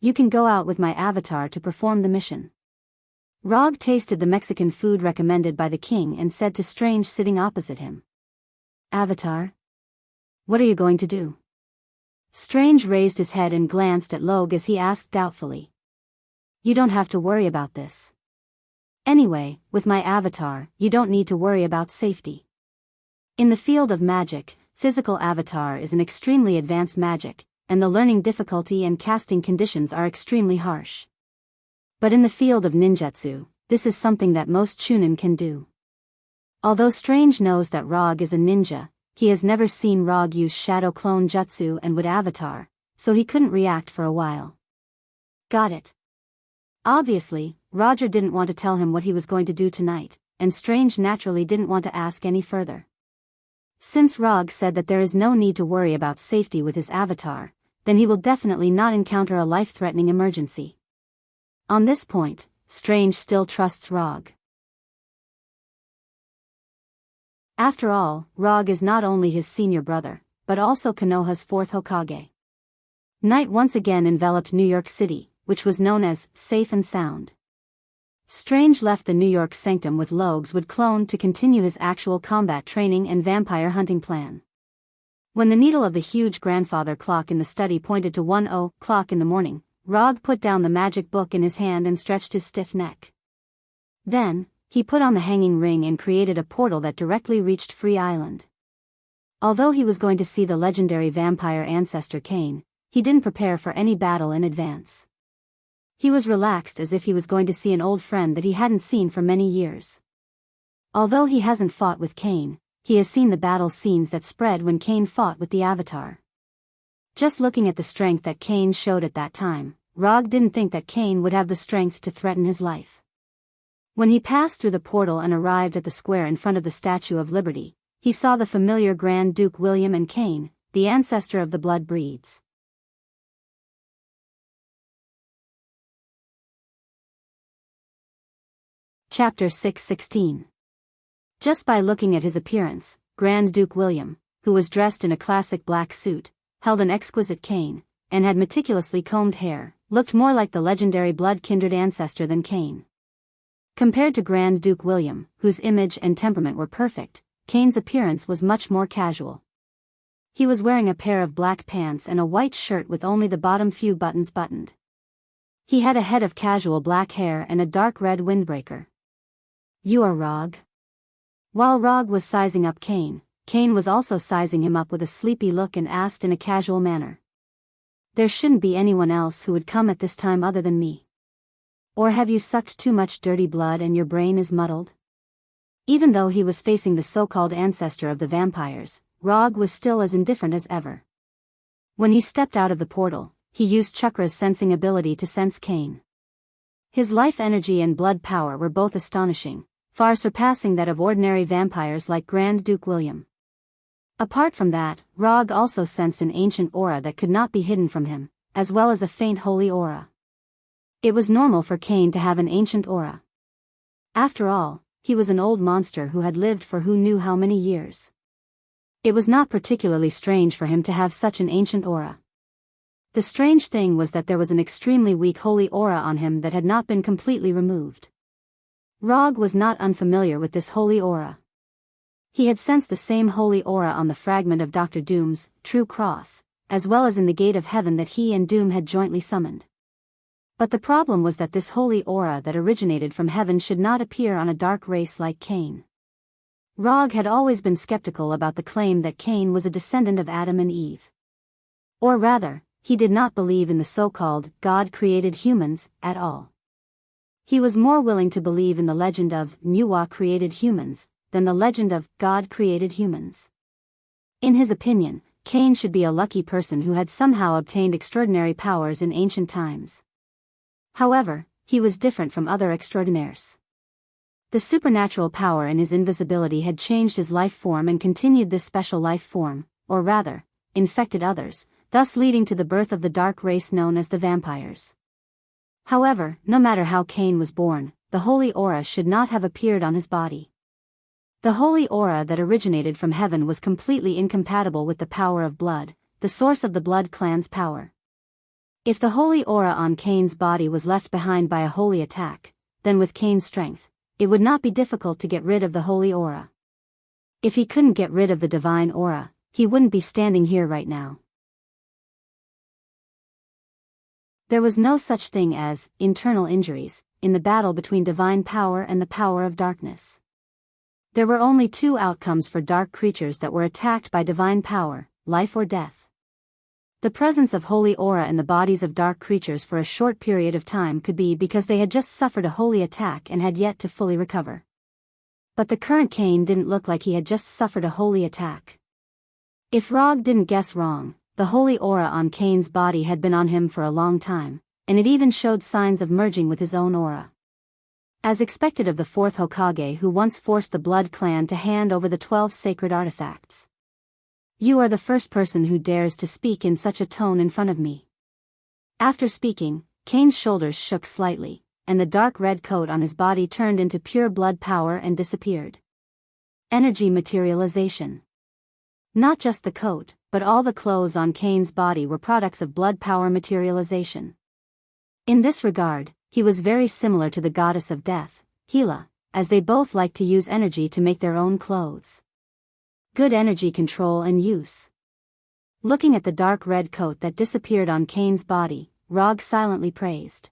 You can go out with my avatar to perform the mission. Rog tasted the Mexican food recommended by the king and said to Strange sitting opposite him. Avatar? What are you going to do? Strange raised his head and glanced at Log as he asked doubtfully. You don't have to worry about this. Anyway, with my avatar, you don't need to worry about safety. In the field of magic, physical avatar is an extremely advanced magic, and the learning difficulty and casting conditions are extremely harsh. But in the field of ninjutsu, this is something that most chunin can do. Although Strange knows that Rog is a ninja, he has never seen Rog use shadow clone jutsu and would avatar, so he couldn't react for a while. Got it. Obviously, Roger didn't want to tell him what he was going to do tonight, and Strange naturally didn't want to ask any further. Since Rog said that there is no need to worry about safety with his avatar, then he will definitely not encounter a life-threatening emergency. On this point, Strange still trusts Rog. After all, Rog is not only his senior brother, but also Konoha's fourth Hokage. Night once again enveloped New York City, which was known as safe and sound. Strange left the New York sanctum with Logues would clone to continue his actual combat training and vampire hunting plan. When the needle of the huge grandfather clock in the study pointed to 1:00 in the morning, Rog put down the magic book in his hand and stretched his stiff neck. Then, he put on the hanging ring and created a portal that directly reached Free Island. Although he was going to see the legendary vampire ancestor Kane, he didn't prepare for any battle in advance. He was relaxed as if he was going to see an old friend that he hadn't seen for many years. Although he hasn't fought with Kane, he has seen the battle scenes that spread when Kane fought with the Avatar. Just looking at the strength that Kane showed at that time, Rog didn't think that Kane would have the strength to threaten his life. When he passed through the portal and arrived at the square in front of the Statue of Liberty, he saw the familiar Grand Duke William and Kane, the ancestor of the blood breeds. Chapter 6:16. Just by looking at his appearance, Grand Duke William, who was dressed in a classic black suit, held an exquisite cane, and had meticulously combed hair, looked more like the legendary blood-kindred ancestor than Kane. Compared to Grand Duke William, whose image and temperament were perfect, Kane's appearance was much more casual. He was wearing a pair of black pants and a white shirt with only the bottom few buttons buttoned. He had a head of casual black hair and a dark red windbreaker. "You are Rog?" While Rog was sizing up Kane, Kane was also sizing him up with a sleepy look and asked in a casual manner. "There shouldn't be anyone else who would come at this time other than me. Or have you sucked too much dirty blood and your brain is muddled?" Even though he was facing the so-called ancestor of the vampires, Rog was still as indifferent as ever. When he stepped out of the portal, he used Chakra's sensing ability to sense Kane. His life energy and blood power were both astonishing, far surpassing that of ordinary vampires like Grand Duke William. Apart from that, Rog also sensed an ancient aura that could not be hidden from him, as well as a faint holy aura. It was normal for Kane to have an ancient aura. After all, he was an old monster who had lived for who knew how many years. It was not particularly strange for him to have such an ancient aura. The strange thing was that there was an extremely weak holy aura on him that had not been completely removed. Rog was not unfamiliar with this holy aura. He had sensed the same holy aura on the fragment of Dr. Doom's true cross, as well as in the gate of heaven that he and Doom had jointly summoned. But the problem was that this holy aura that originated from heaven should not appear on a dark race like Kane. Rog had always been skeptical about the claim that Kane was a descendant of Adam and Eve. Or rather, he did not believe in the so-called God-created humans at all. He was more willing to believe in the legend of Nuwa-created humans than the legend of God-created humans. In his opinion, Kane should be a lucky person who had somehow obtained extraordinary powers in ancient times. However, he was different from other extraordinaires. The supernatural power in his invisibility had changed his life form and continued this special life form, or rather, infected others, thus leading to the birth of the dark race known as the vampires. However, no matter how Kane was born, the holy aura should not have appeared on his body. The holy aura that originated from heaven was completely incompatible with the power of blood, the source of the blood clan's power. If the holy aura on Kane's body was left behind by a holy attack, then with Kane's strength, it would not be difficult to get rid of the holy aura. If he couldn't get rid of the divine aura, he wouldn't be standing here right now. There was no such thing as internal injuries in the battle between divine power and the power of darkness. There were only two outcomes for dark creatures that were attacked by divine power, life or death. The presence of holy aura in the bodies of dark creatures for a short period of time could be because they had just suffered a holy attack and had yet to fully recover. But the current Kane didn't look like he had just suffered a holy attack. If Rog didn't guess wrong, the holy aura on Kane's body had been on him for a long time, and it even showed signs of merging with his own aura. As expected of the fourth Hokage who once forced the Blood Clan to hand over the 12 sacred artifacts. You are the first person who dares to speak in such a tone in front of me. After speaking, Kane's shoulders shook slightly, and the dark red coat on his body turned into pure blood power and disappeared. Energy materialization. Not just the coat, but all the clothes on Kane's body were products of blood power materialization. In this regard, he was very similar to the goddess of death, Hela, as they both liked to use energy to make their own clothes. Good energy control and use. Looking at the dark red coat that disappeared on Kane's body, Rog silently praised.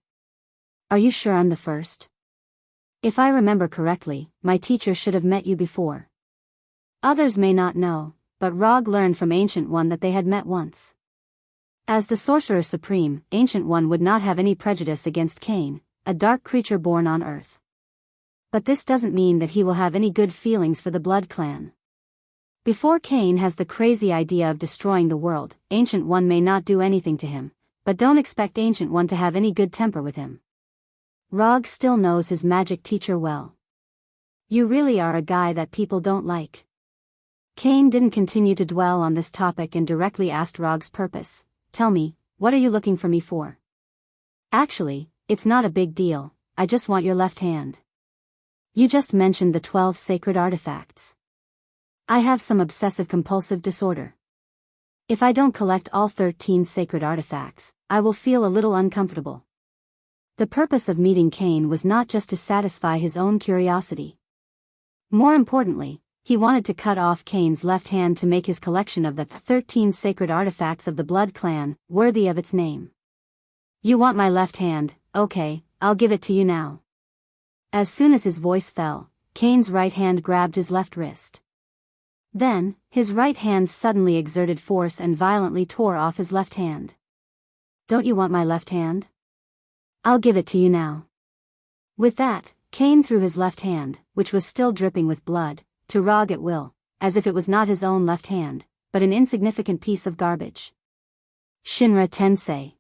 Are you sure I'm the first? If I remember correctly, my teacher should have met you before. Others may not know, but Rog learned from Ancient One that they had met once. As the Sorcerer Supreme, Ancient One would not have any prejudice against Kane, a dark creature born on Earth. But this doesn't mean that he will have any good feelings for the Blood Clan. Before Kane has the crazy idea of destroying the world, Ancient One may not do anything to him, but don't expect Ancient One to have any good temper with him. Rog still knows his magic teacher well. You really are a guy that people don't like. Kane didn't continue to dwell on this topic and directly asked Rog's purpose. Tell me, what are you looking for me for? Actually, it's not a big deal, I just want your left hand. You just mentioned the 12 sacred artifacts. I have some obsessive-compulsive disorder. If I don't collect all 13 sacred artifacts, I will feel a little uncomfortable. The purpose of meeting Kane was not just to satisfy his own curiosity. More importantly, he wanted to cut off Kane's left hand to make his collection of the 13 sacred artifacts of the Blood Clan worthy of its name. You want my left hand, okay, I'll give it to you now. As soon as his voice fell, Kane's right hand grabbed his left wrist. Then, his right hand suddenly exerted force and violently tore off his left hand. Don't you want my left hand? I'll give it to you now. With that, Kane threw his left hand, which was still dripping with blood, to Rog at will, as if it was not his own left hand, but an insignificant piece of garbage. Shinra Tensei.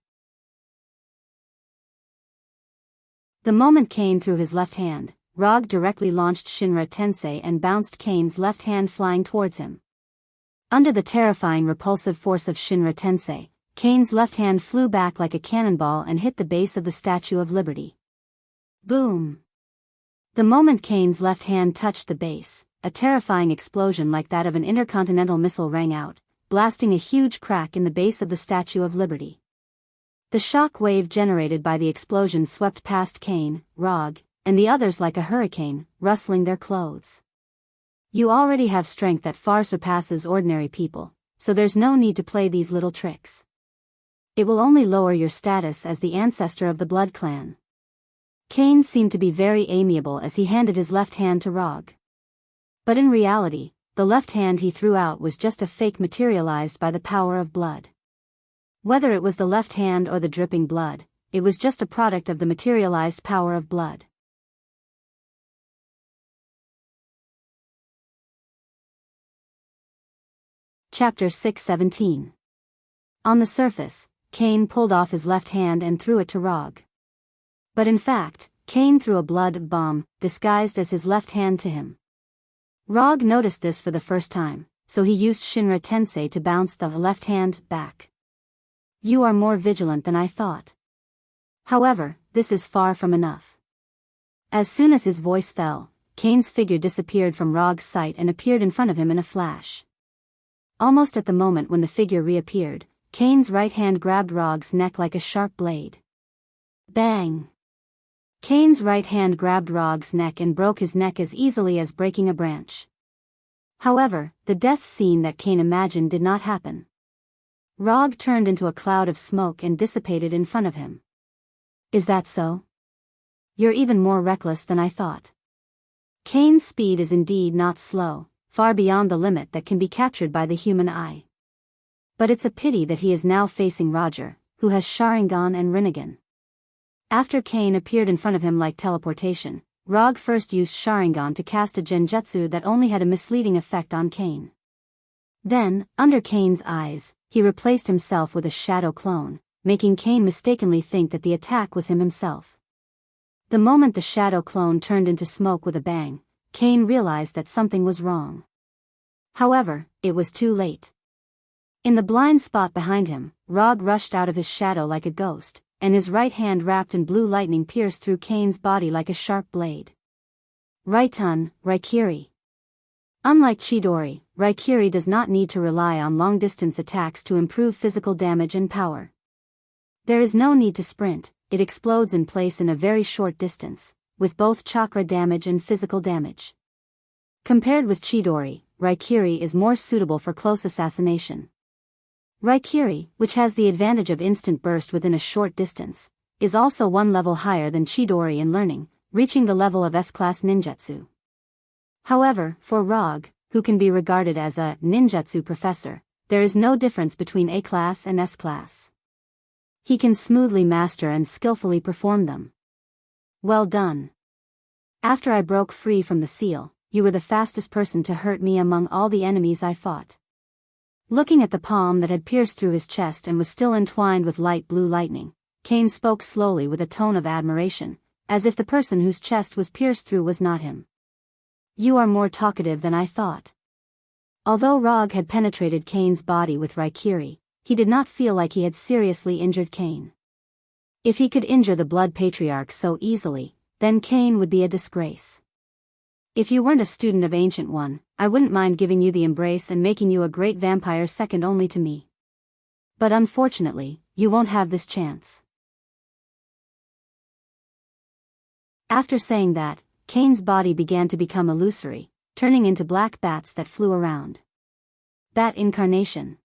The moment Kane threw his left hand, Rog directly launched Shinra Tensei and bounced Kane's left hand flying towards him. Under the terrifying repulsive force of Shinra Tensei, Kane's left hand flew back like a cannonball and hit the base of the Statue of Liberty. Boom! The moment Kane's left hand touched the base, a terrifying explosion like that of an intercontinental missile rang out, blasting a huge crack in the base of the Statue of Liberty. The shock wave generated by the explosion swept past Kane, Rog, and the others like a hurricane, rustling their clothes. You already have strength that far surpasses ordinary people, so there's no need to play these little tricks. It will only lower your status as the ancestor of the Blood Clan. Kane seemed to be very amiable as he handed his left hand to Rog. But in reality, the left hand he threw out was just a fake materialized by the power of blood. Whether it was the left hand or the dripping blood, it was just a product of the materialized power of blood. Chapter 617. On the surface, Kane pulled off his left hand and threw it to Rog. But in fact, Kane threw a blood bomb, disguised as his left hand to him. Rog noticed this for the first time, so he used Shinra Tensei to bounce the left hand back. You are more vigilant than I thought. However, this is far from enough. As soon as his voice fell, Kane's figure disappeared from Rog's sight and appeared in front of him in a flash. Almost at the moment when the figure reappeared, Kane's right hand grabbed Rog's neck like a sharp blade. Bang! Kane's right hand grabbed Rog's neck and broke his neck as easily as breaking a branch. However, the death scene that Kane imagined did not happen. Rog turned into a cloud of smoke and dissipated in front of him. Is that so? You're even more reckless than I thought. Kane's speed is indeed not slow, far beyond the limit that can be captured by the human eye. But it's a pity that he is now facing Roger, who has Sharingan and Rinnegan. After Kane appeared in front of him like teleportation, Rog first used Sharingan to cast a genjutsu that only had a misleading effect on Kane. Then, under Kane's eyes, he replaced himself with a shadow clone, making Kane mistakenly think that the attack was him himself. The moment the shadow clone turned into smoke with a bang, Kane realized that something was wrong. However, it was too late. In the blind spot behind him, Rog rushed out of his shadow like a ghost, and his right hand wrapped in blue lightning pierced through Kane's body like a sharp blade. Raitun, Raikiri. Unlike Chidori, Raikiri does not need to rely on long-distance attacks to improve physical damage and power. There is no need to sprint, it explodes in place in a very short distance, with both chakra damage and physical damage. Compared with Chidori, Raikiri is more suitable for close assassination. Raikiri, which has the advantage of instant burst within a short distance, is also one level higher than Chidori in learning, reaching the level of S-class ninjutsu. However, for Rog, who can be regarded as a ninjutsu professor, there is no difference between A-class and S-class. He can smoothly master and skillfully perform them. Well done. After I broke free from the seal, you were the fastest person to hurt me among all the enemies I fought. Looking at the palm that had pierced through his chest and was still entwined with light blue lightning, Kane spoke slowly with a tone of admiration, as if the person whose chest was pierced through was not him. You are more talkative than I thought. Although Rog had penetrated Kane's body with Raikiri, he did not feel like he had seriously injured Kane. If he could injure the Blood Patriarch so easily, then Kane would be a disgrace. If you weren't a student of Ancient One, I wouldn't mind giving you the embrace and making you a great vampire second only to me. But unfortunately, you won't have this chance. After saying that, Kane's body began to become illusory, turning into black bats that flew around. Bat Incarnation.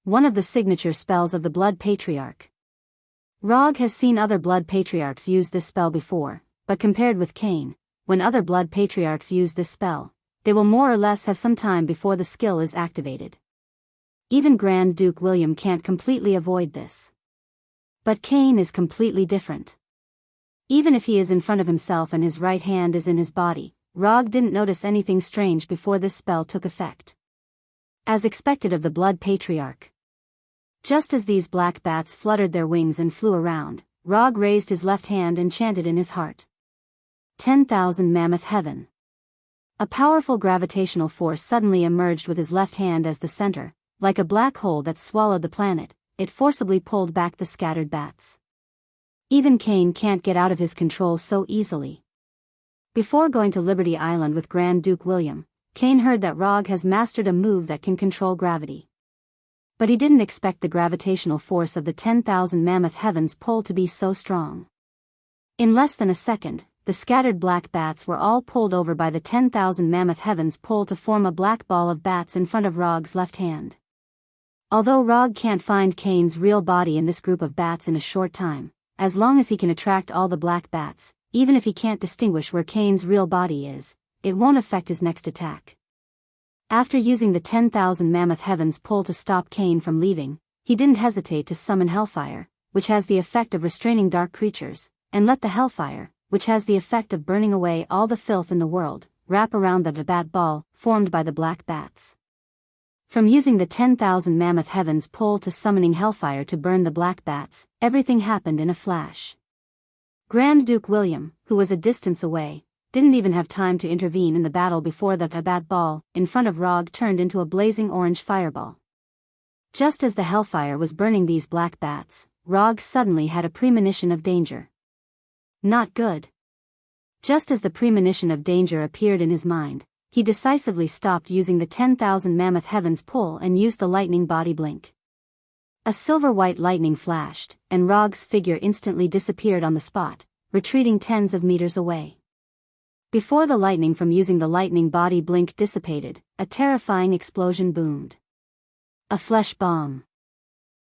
One of the signature spells of the Blood Patriarch. Rog has seen other Blood Patriarchs use this spell before, but compared with Kane, when other Blood Patriarchs use this spell, they will more or less have some time before the skill is activated. Even Grand Duke William can't completely avoid this. But Kane is completely different. Even if he is in front of himself and his right hand is in his body, Rog didn't notice anything strange before this spell took effect. As expected of the Blood Patriarch. Just as these black bats fluttered their wings and flew around, Rog raised his left hand and chanted in his heart. 10,000 Mammoth Heaven. A powerful gravitational force suddenly emerged with his left hand as the center, like a black hole that swallowed the planet. It forcibly pulled back the scattered bats. Even Kane can't get out of his control so easily. Before going to Liberty Island with Grand Duke William, Kane heard that Rog has mastered a move that can control gravity. But he didn't expect the gravitational force of the 10,000 Mammoth Heavens pull to be so strong. In less than a second, the scattered black bats were all pulled over by the 10,000 Mammoth Heavens pull to form a black ball of bats in front of Rog's left hand. Although Rog can't find Kane's real body in this group of bats in a short time, as long as he can attract all the black bats, even if he can't distinguish where Kane's real body is, it won't affect his next attack. After using the 10,000 Mammoth Heavens pull to stop Kane from leaving, he didn't hesitate to summon Hellfire, which has the effect of restraining dark creatures, and let the Hellfire, which has the effect of burning away all the filth in the world, wrap around the bat ball, formed by the black bats. From using the 10,000 Mammoth Heavens pull to summoning Hellfire to burn the black bats, everything happened in a flash. Grand Duke William, who was a distance away, didn't even have time to intervene in the battle before the bat ball, in front of Rog, turned into a blazing orange fireball. Just as the Hellfire was burning these black bats, Rog suddenly had a premonition of danger. Not good. Just as the premonition of danger appeared in his mind, he decisively stopped using the 10,000 Mammoth Heavens pull and used the lightning body blink. A silver-white lightning flashed, and Rog's figure instantly disappeared on the spot, retreating tens of meters away. Before the lightning from using the lightning body blink dissipated, a terrifying explosion boomed. A flesh bomb.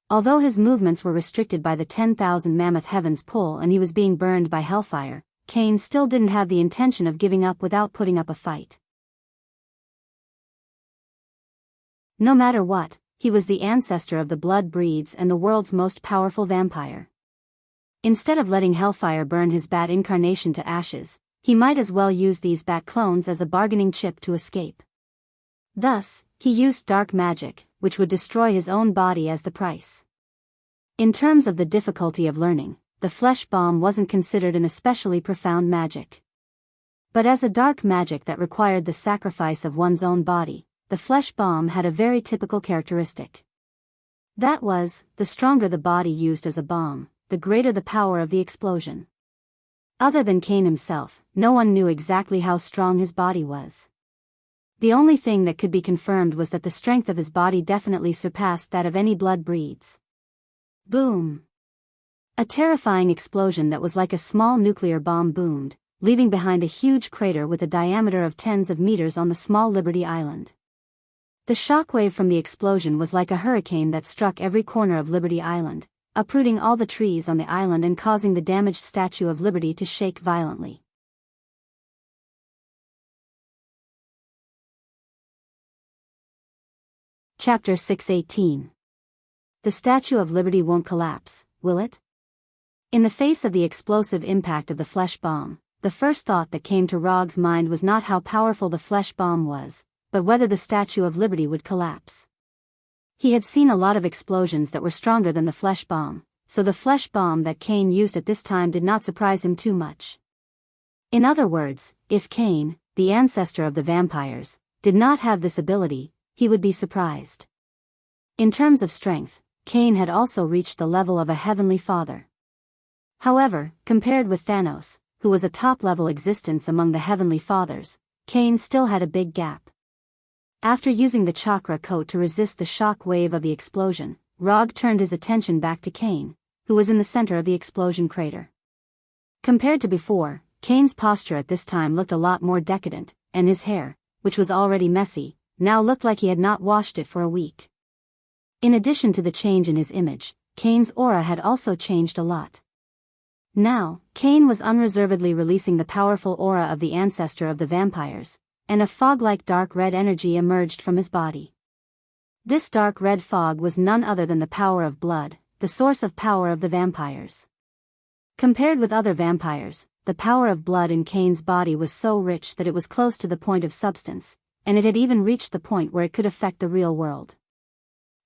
Although his movements were restricted by the 10,000 Mammoth Heavens pull and he was being burned by Hellfire, Kane still didn't have the intention of giving up without putting up a fight. No matter what, he was the ancestor of the blood breeds and the world's most powerful vampire. Instead of letting Hellfire burn his bat incarnation to ashes, he might as well use these bat clones as a bargaining chip to escape. Thus, he used dark magic, which would destroy his own body as the price. In terms of the difficulty of learning, the flesh bomb wasn't considered an especially profound magic. But as a dark magic that required the sacrifice of one's own body, the flesh bomb had a very typical characteristic. That was, the stronger the body used as a bomb, the greater the power of the explosion. Other than Cain himself, no one knew exactly how strong his body was. The only thing that could be confirmed was that the strength of his body definitely surpassed that of any blood breeds. Boom! A terrifying explosion that was like a small nuclear bomb boomed, leaving behind a huge crater with a diameter of tens of meters on the small Liberty Island. The shockwave from the explosion was like a hurricane that struck every corner of Liberty Island, uprooting all the trees on the island and causing the damaged Statue of Liberty to shake violently. Chapter 618. The Statue of Liberty won't collapse, will it? In the face of the explosive impact of the flesh bomb, the first thought that came to Rog's mind was not how powerful the flesh bomb was, but whether the Statue of Liberty would collapse. He had seen a lot of explosions that were stronger than the flesh bomb, so the flesh bomb that Cain used at this time did not surprise him too much. In other words, if Cain, the ancestor of the vampires, did not have this ability, he would be surprised. In terms of strength, Cain had also reached the level of a heavenly father. However, compared with Thanos, who was a top-level existence among the heavenly fathers, Cain still had a big gap. After using the chakra coat to resist the shock wave of the explosion, Rog turned his attention back to Cain, who was in the center of the explosion crater. Compared to before, Cain's posture at this time looked a lot more decadent, and his hair, which was already messy, now looked like he had not washed it for a week. In addition to the change in his image, Cain's aura had also changed a lot. Now, Cain was unreservedly releasing the powerful aura of the ancestor of the vampires, and a fog-like dark red energy emerged from his body. This dark red fog was none other than the power of blood, the source of power of the vampires. Compared with other vampires, the power of blood in Cain's body was so rich that it was close to the point of substance, and it had even reached the point where it could affect the real world.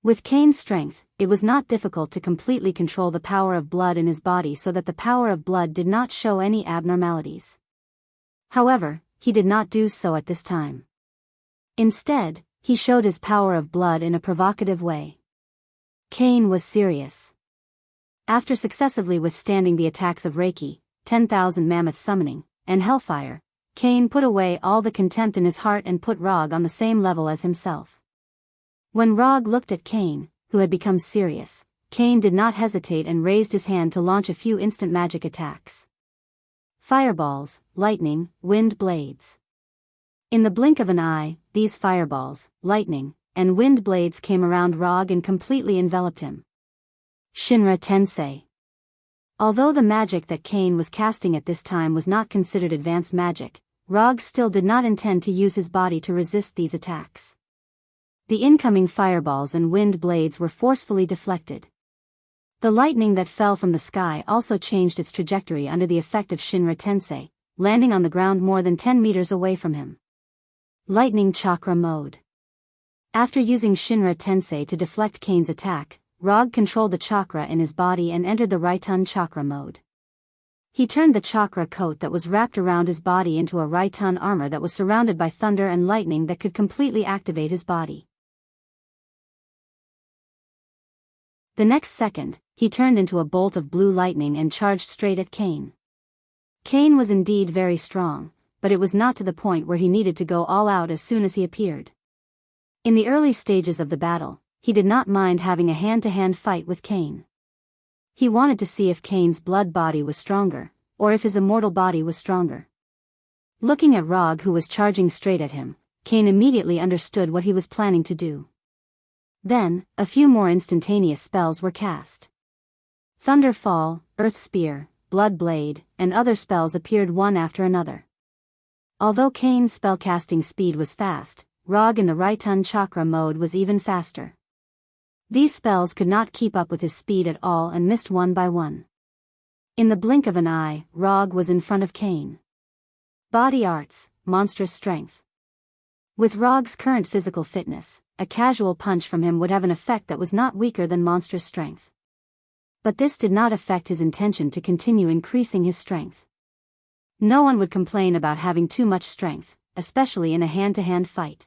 With Cain's strength, it was not difficult to completely control the power of blood in his body so that the power of blood did not show any abnormalities. However, he did not do so at this time. Instead, he showed his power of blood in a provocative way. Cain was serious. After successively withstanding the attacks of Reiki, 10,000 mammoth summoning, and hellfire, Cain put away all the contempt in his heart and put Rog on the same level as himself. When Rog looked at Cain, who had become serious, Cain did not hesitate and raised his hand to launch a few instant magic attacks. Fireballs, lightning, wind blades. In the blink of an eye, these fireballs, lightning, and wind blades came around Rog and completely enveloped him. Shinra Tensei. Although the magic that Cain was casting at this time was not considered advanced magic, Rog still did not intend to use his body to resist these attacks. The incoming fireballs and wind blades were forcefully deflected. The lightning that fell from the sky also changed its trajectory under the effect of Shinra Tensei, landing on the ground more than 10 meters away from him. Lightning Chakra Mode. After using Shinra Tensei to deflect Cain's attack, Rog controlled the chakra in his body and entered the Raitun Chakra Mode. He turned the chakra coat that was wrapped around his body into a Raitun armor that was surrounded by thunder and lightning that could completely activate his body. The next second, he turned into a bolt of blue lightning and charged straight at Cain. Cain was indeed very strong, but it was not to the point where he needed to go all out as soon as he appeared. In the early stages of the battle, he did not mind having a hand-to-hand fight with Cain. He wanted to see if Cain's blood body was stronger, or if his immortal body was stronger. Looking at Rog, who was charging straight at him, Cain immediately understood what he was planning to do. Then, a few more instantaneous spells were cast. Thunder Fall, Earth Spear, Blood Blade, and other spells appeared one after another. Although Cain's spellcasting speed was fast, Rog in the Raitun Chakra mode was even faster. These spells could not keep up with his speed at all and missed one by one. In the blink of an eye, Rog was in front of Cain. Body Arts, Monstrous Strength. With Rog's current physical fitness, a casual punch from him would have an effect that was not weaker than monstrous strength. But this did not affect his intention to continue increasing his strength. No one would complain about having too much strength, especially in a hand-to-hand fight.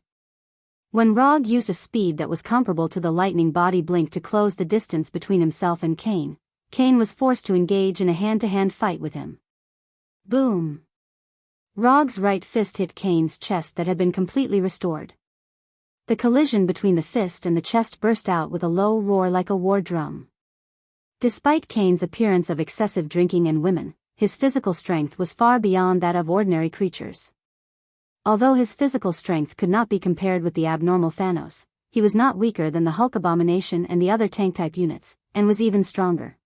When Rog used a speed that was comparable to the lightning body blink to close the distance between himself and Kane, Kane was forced to engage in a hand-to-hand fight with him. Boom! Rog's right fist hit Kane's chest that had been completely restored. The collision between the fist and the chest burst out with a low roar like a war drum. Despite Kane's appearance of excessive drinking and women, his physical strength was far beyond that of ordinary creatures. Although his physical strength could not be compared with the abnormal Thanos, he was not weaker than the Hulk Abomination and the other tank-type units, and was even stronger.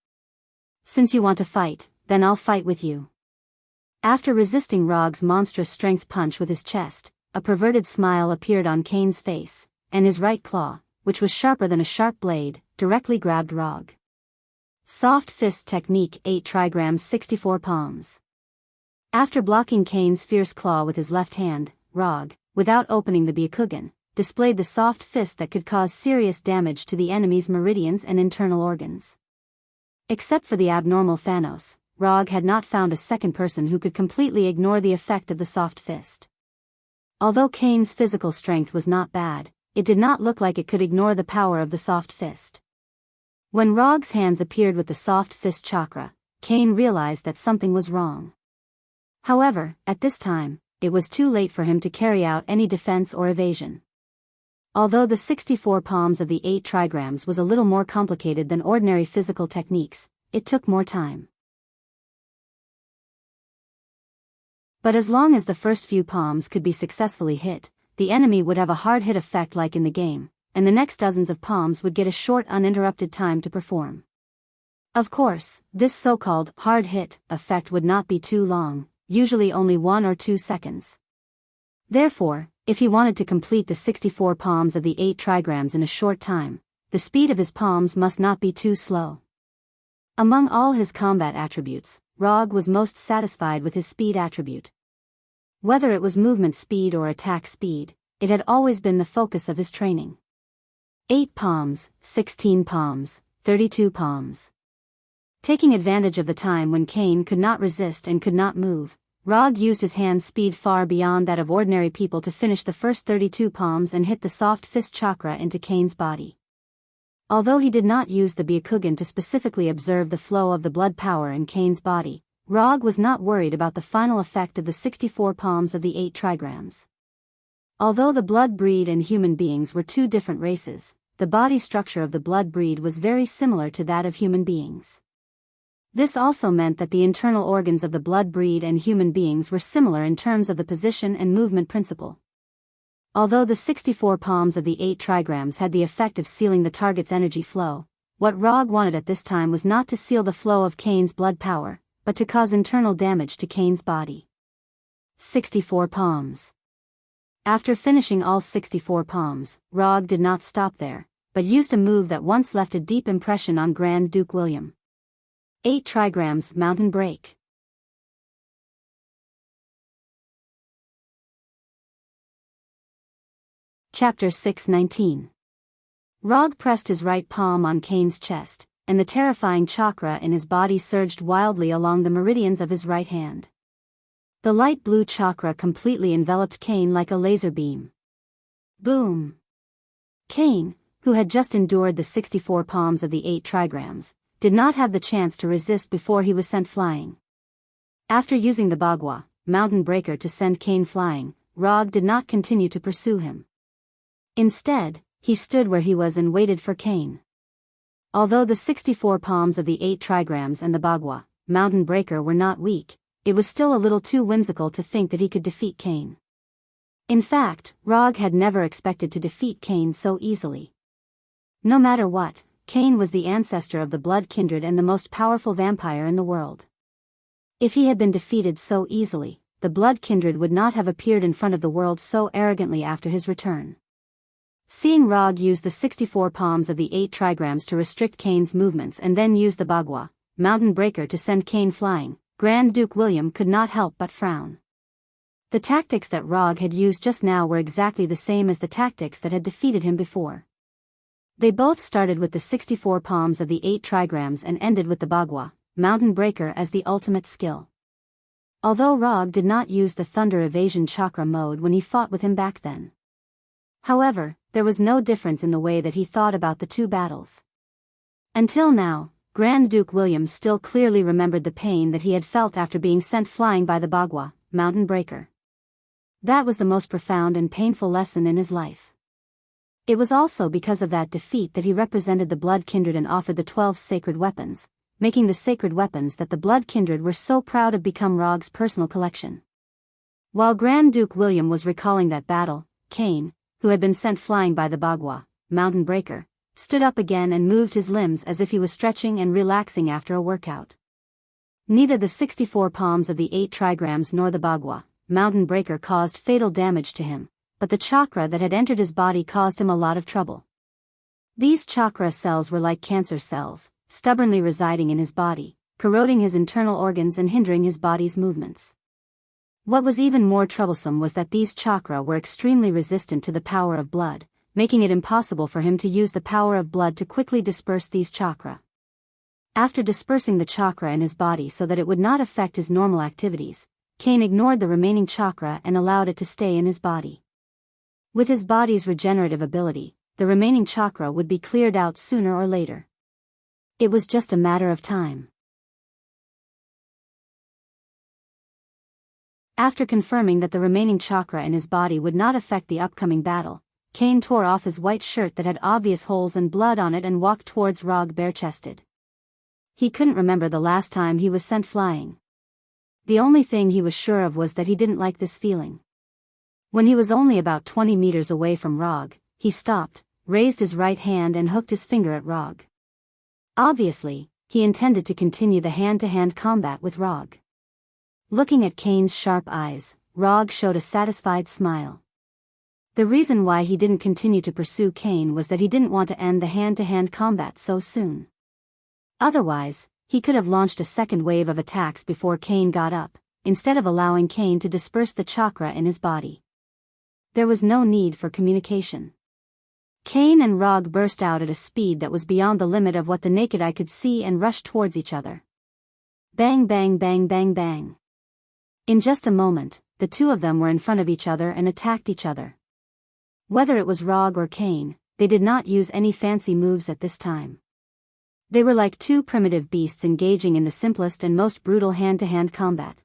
Since you want to fight, then I'll fight with you. After resisting Rog's monstrous strength punch with his chest, a perverted smile appeared on Kane's face, and his right claw, which was sharper than a sharp blade, directly grabbed Rog. Soft Fist Technique 8 trigrams 64 palms. After blocking Kane's fierce claw with his left hand, Rog, without opening the Byakugan, displayed the soft fist that could cause serious damage to the enemy's meridians and internal organs. Except for the abnormal Thanos, Rog had not found a second person who could completely ignore the effect of the soft fist. Although Kane's physical strength was not bad, it did not look like it could ignore the power of the soft fist. When Rog's hands appeared with the soft fist chakra, Kane realized that something was wrong. However, at this time, it was too late for him to carry out any defense or evasion. Although the 64 palms of the 8 trigrams was a little more complicated than ordinary physical techniques, it took more time. But as long as the first few palms could be successfully hit, the enemy would have a hard-hit effect like in the game, and the next dozens of palms would get a short uninterrupted time to perform. Of course, this so-called hard-hit effect would not be too long, usually only 1 or 2 seconds. Therefore, if he wanted to complete the 64 palms of the 8 trigrams in a short time, the speed of his palms must not be too slow. Among all his combat attributes, Rog was most satisfied with his speed attribute. Whether it was movement speed or attack speed, it had always been the focus of his training. 8 palms, 16 palms, 32 palms. Taking advantage of the time when Kane could not resist and could not move, Rog used his hand speed far beyond that of ordinary people to finish the first 32 palms and hit the soft fist chakra into Kane's body. Although he did not use the Byakugan to specifically observe the flow of the blood power in Kane's body, Rog was not worried about the final effect of the 64 palms of the 8 trigrams. Although the blood breed and human beings were two different races, the body structure of the blood breed was very similar to that of human beings. This also meant that the internal organs of the blood breed and human beings were similar in terms of the position and movement principle. Although the 64 palms of the 8 trigrams had the effect of sealing the target's energy flow, what Rog wanted at this time was not to seal the flow of Kane's blood power, but to cause internal damage to Kane's body. 64 palms. After finishing all 64 palms, Rog did not stop there, but used a move that once left a deep impression on Grand Duke William. 8 trigrams Mountain Break. Chapter 619. Rog pressed his right palm on Kane's chest, and the terrifying chakra in his body surged wildly along the meridians of his right hand. The light blue chakra completely enveloped Kane like a laser beam. Boom! Kane, who had just endured the 64 palms of the 8 trigrams, did not have the chance to resist before he was sent flying. After using the Bagua, Mountain Breaker to send Kane flying, Rog did not continue to pursue him. Instead, he stood where he was and waited for Kane. Although the 64 palms of the 8 trigrams and the Bagua, Mountain Breaker were not weak, it was still a little too whimsical to think that he could defeat Kane. In fact, Rog had never expected to defeat Kane so easily. No matter what, Kane was the ancestor of the Blood Kindred and the most powerful vampire in the world. If he had been defeated so easily, the Blood Kindred would not have appeared in front of the world so arrogantly after his return. Seeing Rog use the 64 palms of the 8 trigrams to restrict Kane's movements and then use the Bagua, Mountain Breaker to send Kane flying, Grand Duke William could not help but frown. The tactics that Rog had used just now were exactly the same as the tactics that had defeated him before. They both started with the 64 palms of the 8 trigrams and ended with the Bagua, Mountain Breaker, as the ultimate skill. Although Rog did not use the Thunder Evasion Chakra mode when he fought with him back then. However, there was no difference in the way that he thought about the two battles. Until now, Grand Duke William still clearly remembered the pain that he had felt after being sent flying by the Bagua, Mountain Breaker. That was the most profound and painful lesson in his life. It was also because of that defeat that he represented the Blood Kindred and offered the 12 sacred weapons, making the sacred weapons that the Blood Kindred were so proud of become Rog's personal collection. While Grand Duke William was recalling that battle, Kane, who had been sent flying by the Bagua, Mountain Breaker, stood up again and moved his limbs as if he was stretching and relaxing after a workout. Neither the 64 palms of the 8 trigrams nor the Bagua, Mountain Breaker caused fatal damage to him, but the chakra that had entered his body caused him a lot of trouble. These chakra cells were like cancer cells, stubbornly residing in his body, corroding his internal organs and hindering his body's movements. What was even more troublesome was that these chakra were extremely resistant to the power of blood, making it impossible for him to use the power of blood to quickly disperse these chakra. After dispersing the chakra in his body so that it would not affect his normal activities, Kane ignored the remaining chakra and allowed it to stay in his body. With his body's regenerative ability, the remaining chakra would be cleared out sooner or later. It was just a matter of time. After confirming that the remaining chakra in his body would not affect the upcoming battle, Kane tore off his white shirt that had obvious holes and blood on it and walked towards Rog bare-chested. He couldn't remember the last time he was sent flying. The only thing he was sure of was that he didn't like this feeling. When he was only about 20 meters away from Rog, he stopped, raised his right hand and hooked his finger at Rog. Obviously, he intended to continue the hand-to-hand combat with Rog. Looking at Kane's sharp eyes, Rog showed a satisfied smile. The reason why he didn't continue to pursue Kane was that he didn't want to end the hand-to-hand combat so soon. Otherwise, he could have launched a second wave of attacks before Kane got up, instead of allowing Kane to disperse the chakra in his body. There was no need for communication. Kane and Rog burst out at a speed that was beyond the limit of what the naked eye could see and rushed towards each other. Bang bang bang bang bang. In just a moment, the two of them were in front of each other and attacked each other. Whether it was Rog or Kane, they did not use any fancy moves at this time. They were like two primitive beasts engaging in the simplest and most brutal hand-to-hand combat.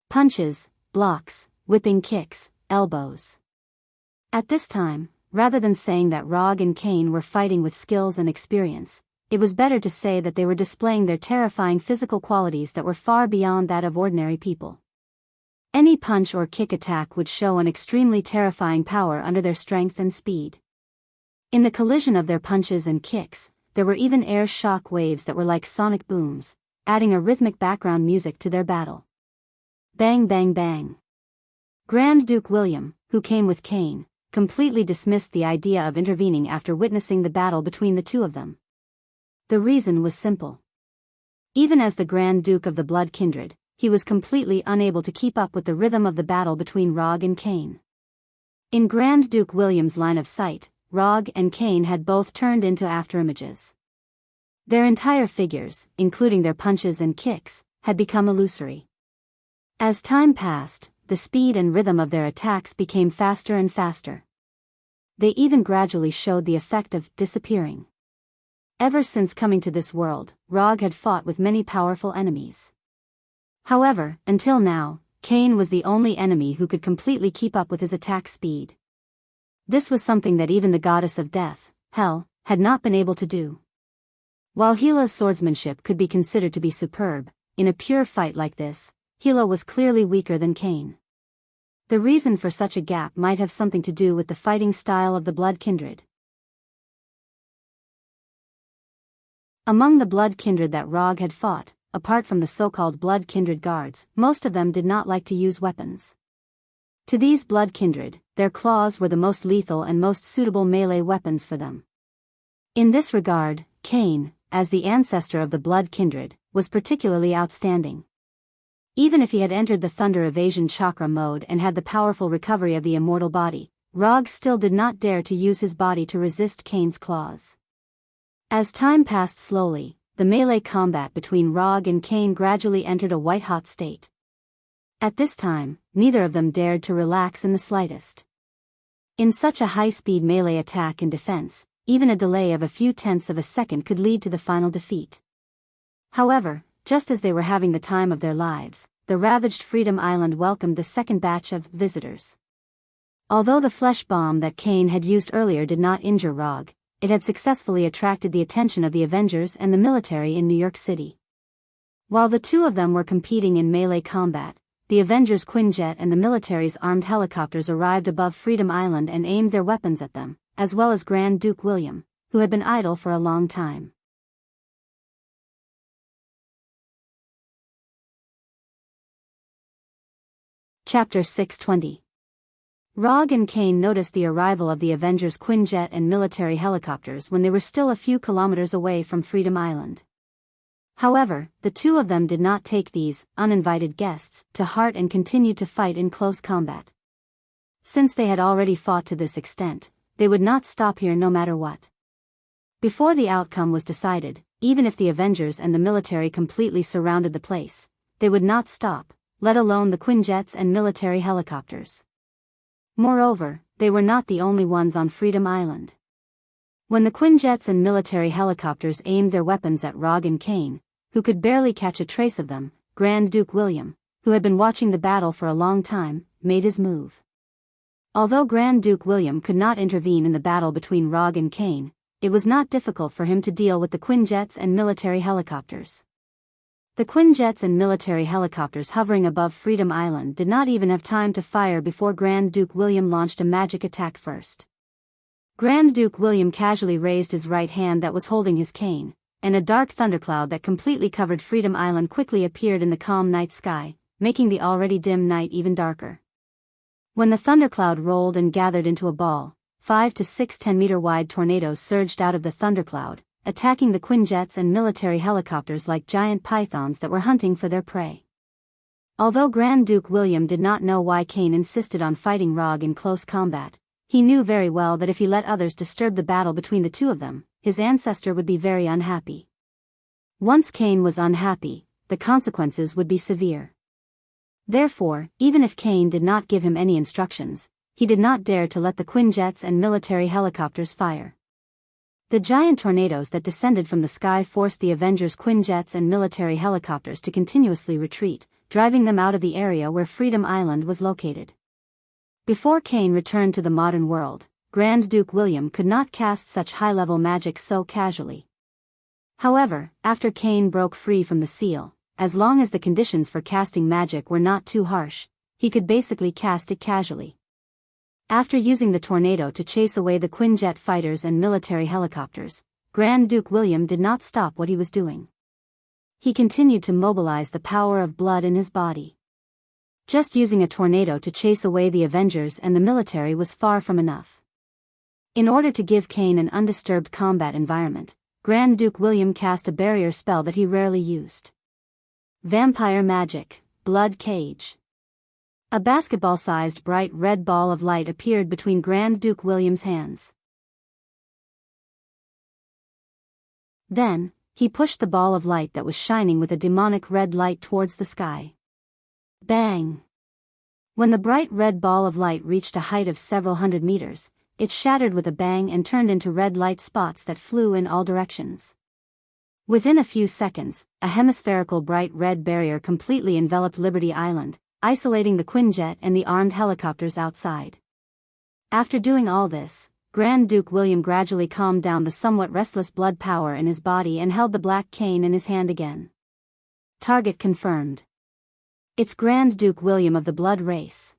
Punches, blocks, whipping kicks, elbows. At this time, rather than saying that Rog and Kane were fighting with skills and experience, it was better to say that they were displaying their terrifying physical qualities that were far beyond that of ordinary people. Any punch or kick attack would show an extremely terrifying power under their strength and speed. In the collision of their punches and kicks, there were even air shock waves that were like sonic booms, adding a rhythmic background music to their battle. Bang bang bang. Grand Duke William, who came with Kane, completely dismissed the idea of intervening after witnessing the battle between the two of them. The reason was simple. Even as the Grand Duke of the Blood Kindred, he was completely unable to keep up with the rhythm of the battle between Rog and Kane. In Grand Duke William's line of sight, Rog and Kane had both turned into afterimages. Their entire figures, including their punches and kicks, had become illusory. As time passed, the speed and rhythm of their attacks became faster and faster. They even gradually showed the effect of disappearing. Ever since coming to this world, Rog had fought with many powerful enemies. However, until now, Kane was the only enemy who could completely keep up with his attack speed. This was something that even the goddess of death, Hel, had not been able to do. While Hila's swordsmanship could be considered to be superb, in a pure fight like this, Hila was clearly weaker than Kane. The reason for such a gap might have something to do with the fighting style of the Blood Kindred. Among the Blood Kindred that Rog had fought, apart from the so-called Blood Kindred guards, most of them did not like to use weapons. To these Blood Kindred, their claws were the most lethal and most suitable melee weapons for them. In this regard, Kane, as the ancestor of the Blood Kindred, was particularly outstanding. Even if he had entered the Thunder Evasion Chakra mode and had the powerful recovery of the immortal body, Rog still did not dare to use his body to resist Kane's claws. As time passed slowly, the melee combat between Rog and Kane gradually entered a white-hot state. At this time, neither of them dared to relax in the slightest. In such a high-speed melee attack and defense, even a delay of a few tenths of a second could lead to the final defeat. However, just as they were having the time of their lives, the ravaged Freedom Island welcomed the second batch of visitors. Although the flesh bomb that Kane had used earlier did not injure Rog, it had successfully attracted the attention of the Avengers and the military in New York City. While the two of them were competing in melee combat, the Avengers' Quinjet and the military's armed helicopters arrived above Freedom Island and aimed their weapons at them, as well as Grand Duke William, who had been idle for a long time. Chapter 620. Rog and Kane noticed the arrival of the Avengers' Quinjet and military helicopters when they were still a few kilometers away from Freedom Island. However, the two of them did not take these uninvited guests to heart and continued to fight in close combat. Since they had already fought to this extent, they would not stop here no matter what. Before the outcome was decided, even if the Avengers and the military completely surrounded the place, they would not stop, let alone the Quinjets and military helicopters. Moreover, they were not the only ones on Freedom Island. When the Quinjets and military helicopters aimed their weapons at Rog and Kane, who could barely catch a trace of them, Grand Duke William, who had been watching the battle for a long time, made his move. Although Grand Duke William could not intervene in the battle between Rog and Kane, it was not difficult for him to deal with the Quinjets and military helicopters. The Quinjets and military helicopters hovering above Freedom Island did not even have time to fire before Grand Duke William launched a magic attack first. Grand Duke William casually raised his right hand that was holding his cane, and a dark thundercloud that completely covered Freedom Island quickly appeared in the calm night sky, making the already dim night even darker. When the thundercloud rolled and gathered into a ball, 5 to 6 10-meter-wide tornadoes surged out of the thundercloud, attacking the Quinjets and military helicopters like giant pythons that were hunting for their prey. Although Grand Duke William did not know why Kane insisted on fighting Rog in close combat, he knew very well that if he let others disturb the battle between the two of them, his ancestor would be very unhappy. Once Kane was unhappy, the consequences would be severe. Therefore, even if Kane did not give him any instructions, he did not dare to let the Quinjets and military helicopters fire. The giant tornadoes that descended from the sky forced the Avengers' Quinjets and military helicopters to continuously retreat, driving them out of the area where Freedom Island was located. Before Kane returned to the modern world, Grand Duke William could not cast such high-level magic so casually. However, after Kane broke free from the seal, as long as the conditions for casting magic were not too harsh, he could basically cast it casually. After using the tornado to chase away the Quinjet fighters and military helicopters, Grand Duke William did not stop what he was doing. He continued to mobilize the power of blood in his body. Just using a tornado to chase away the Avengers and the military was far from enough. In order to give Kane an undisturbed combat environment, Grand Duke William cast a barrier spell that he rarely used. Vampire Magic, Blood Cage. A basketball-sized bright red ball of light appeared between Grand Duke William's hands. Then, he pushed the ball of light that was shining with a demonic red light towards the sky. Bang! When the bright red ball of light reached a height of several hundred meters, it shattered with a bang and turned into red light spots that flew in all directions. Within a few seconds, a hemispherical bright red barrier completely enveloped Liberty Island, isolating the Quinjet and the armed helicopters outside. After doing all this, Grand Duke William gradually calmed down the somewhat restless blood power in his body and held the black cane in his hand again. Target confirmed. It's Grand Duke William of the blood race.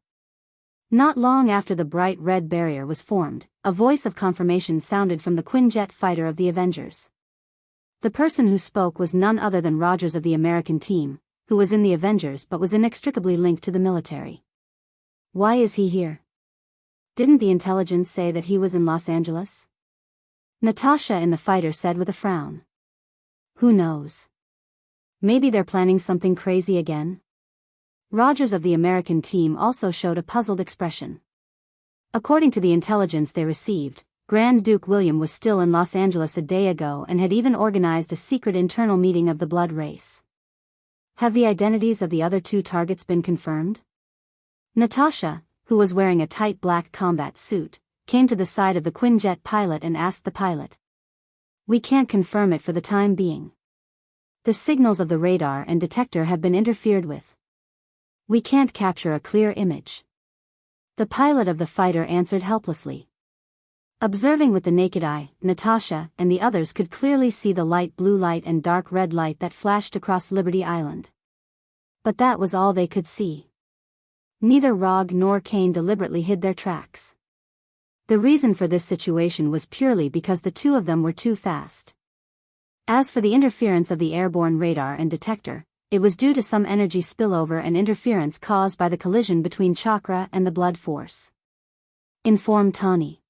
Not long after the bright red barrier was formed, a voice of confirmation sounded from the Quinjet fighter of the Avengers. The person who spoke was none other than Rogers of the American team, who was in the Avengers but was inextricably linked to the military. Why is he here? Didn't the intelligence say that he was in Los Angeles? Natasha in the fighter said with a frown. Who knows? Maybe they're planning something crazy again? Rogers of the American team also showed a puzzled expression. According to the intelligence they received, Grand Duke William was still in Los Angeles a day ago and had even organized a secret internal meeting of the blood race. Have the identities of the other two targets been confirmed? Natasha, who was wearing a tight black combat suit, came to the side of the Quinjet pilot and asked the pilot. We can't confirm it for the time being. The signals of the radar and detector have been interfered with. We can't capture a clear image. The pilot of the fighter answered helplessly. Observing with the naked eye, Natasha and the others could clearly see the light blue light and dark red light that flashed across Liberty Island. But that was all they could see. Neither Rog nor Kane deliberately hid their tracks. The reason for this situation was purely because the two of them were too fast. As for the interference of the airborne radar and detector, it was due to some energy spillover and interference caused by the collision between chakra and the blood force, informed Tawny.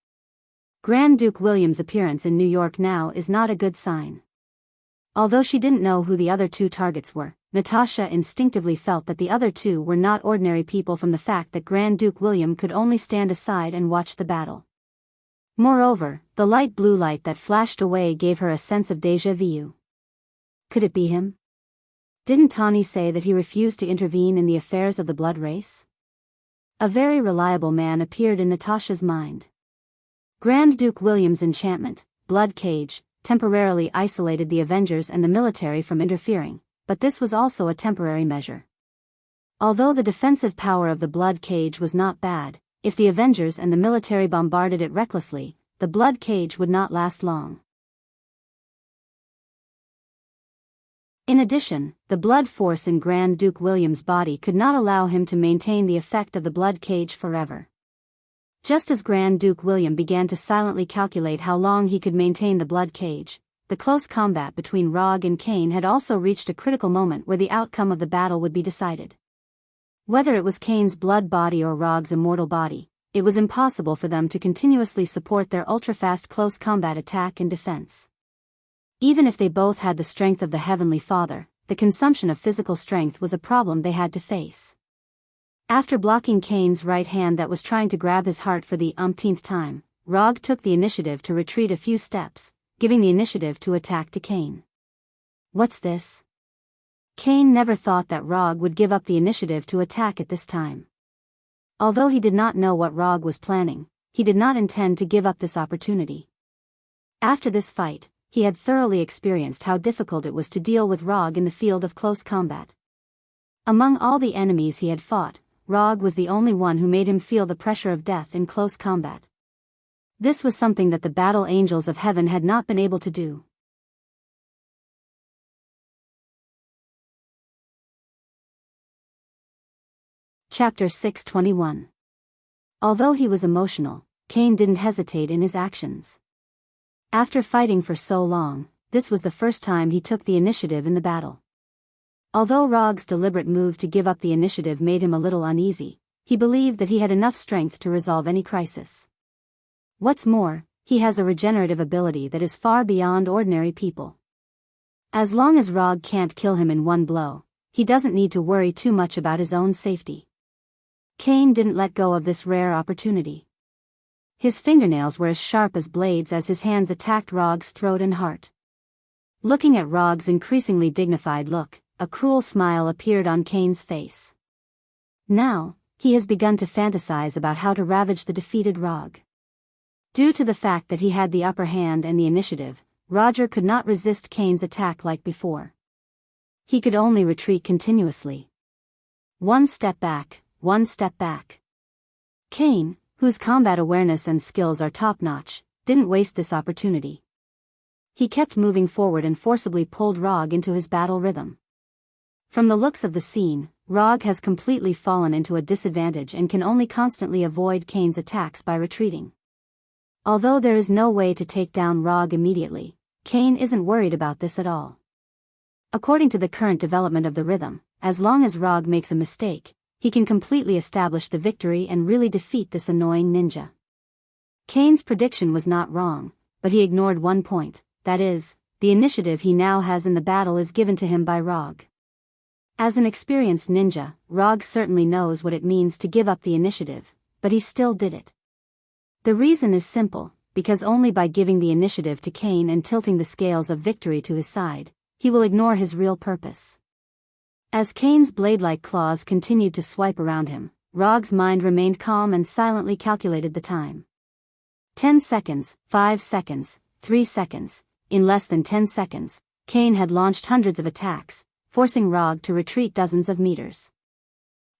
Grand Duke William's appearance in New York now is not a good sign. Although she didn't know who the other two targets were, Natasha instinctively felt that the other two were not ordinary people from the fact that Grand Duke William could only stand aside and watch the battle. Moreover, the light blue light that flashed away gave her a sense of déjà vu. Could it be him? Didn't Tawny say that he refused to intervene in the affairs of the blood race? A very reliable man appeared in Natasha's mind. Grand Duke William's enchantment, Blood Cage, temporarily isolated the Avengers and the military from interfering, but this was also a temporary measure. Although the defensive power of the Blood Cage was not bad, if the Avengers and the military bombarded it recklessly, the Blood Cage would not last long. In addition, the blood force in Grand Duke William's body could not allow him to maintain the effect of the Blood Cage forever. Just as Grand Duke William began to silently calculate how long he could maintain the blood cage, the close combat between Rog and Kane had also reached a critical moment where the outcome of the battle would be decided. Whether it was Kane's blood body or Rog's immortal body, it was impossible for them to continuously support their ultra-fast close combat attack and defense. Even if they both had the strength of the Heavenly Father, the consumption of physical strength was a problem they had to face. After blocking Kane's right hand that was trying to grab his heart for the umpteenth time, Rog took the initiative to retreat a few steps, giving the initiative to attack to Kane. What's this? Kane never thought that Rog would give up the initiative to attack at this time. Although he did not know what Rog was planning, he did not intend to give up this opportunity. After this fight, he had thoroughly experienced how difficult it was to deal with Rog in the field of close combat. Among all the enemies he had fought, Rog was the only one who made him feel the pressure of death in close combat. This was something that the battle angels of heaven had not been able to do. Chapter 621. Although he was emotional, Kane didn't hesitate in his actions. After fighting for so long, this was the first time he took the initiative in the battle. Although Rog's deliberate move to give up the initiative made him a little uneasy, he believed that he had enough strength to resolve any crisis. What's more, he has a regenerative ability that is far beyond ordinary people. As long as Rog can't kill him in one blow, he doesn't need to worry too much about his own safety. Kane didn't let go of this rare opportunity. His fingernails were as sharp as blades as his hands attacked Rog's throat and heart. Looking at Rog's increasingly dignified look, a cruel smile appeared on Kane's face. Now, he has begun to fantasize about how to ravage the defeated Rog. Due to the fact that he had the upper hand and the initiative, Roger could not resist Kane's attack like before. He could only retreat continuously. One step back, one step back. Kane, whose combat awareness and skills are top-notch, didn't waste this opportunity. He kept moving forward and forcibly pulled Rog into his battle rhythm. From the looks of the scene, Rog has completely fallen into a disadvantage and can only constantly avoid Kane's attacks by retreating. Although there is no way to take down Rog immediately, Kane isn't worried about this at all. According to the current development of the rhythm, as long as Rog makes a mistake, he can completely establish the victory and really defeat this annoying ninja. Kane's prediction was not wrong, but he ignored one point, that is, the initiative he now has in the battle is given to him by Rog. As an experienced ninja, Rog certainly knows what it means to give up the initiative, but he still did it. The reason is simple, because only by giving the initiative to Cain and tilting the scales of victory to his side, he will ignore his real purpose. As Cain's blade-like claws continued to swipe around him, Rog's mind remained calm and silently calculated the time. 10 seconds, 5 seconds, 3 seconds. In less than 10 seconds, Cain had launched hundreds of attacks, forcing Rog to retreat dozens of meters.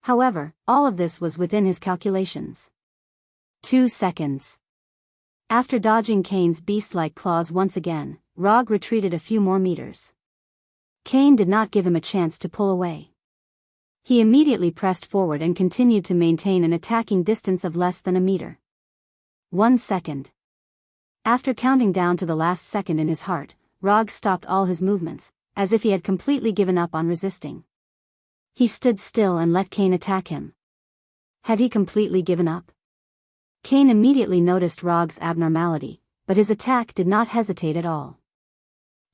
However, all of this was within his calculations. 2 seconds. After dodging Cain's beast-like claws once again, Rog retreated a few more meters. Cain did not give him a chance to pull away. He immediately pressed forward and continued to maintain an attacking distance of less than a meter. 1 second. After counting down to the last second in his heart, Rog stopped all his movements, as if he had completely given up on resisting. He stood still and let Cain attack him. Had he completely given up? Cain immediately noticed Rog's abnormality, but his attack did not hesitate at all.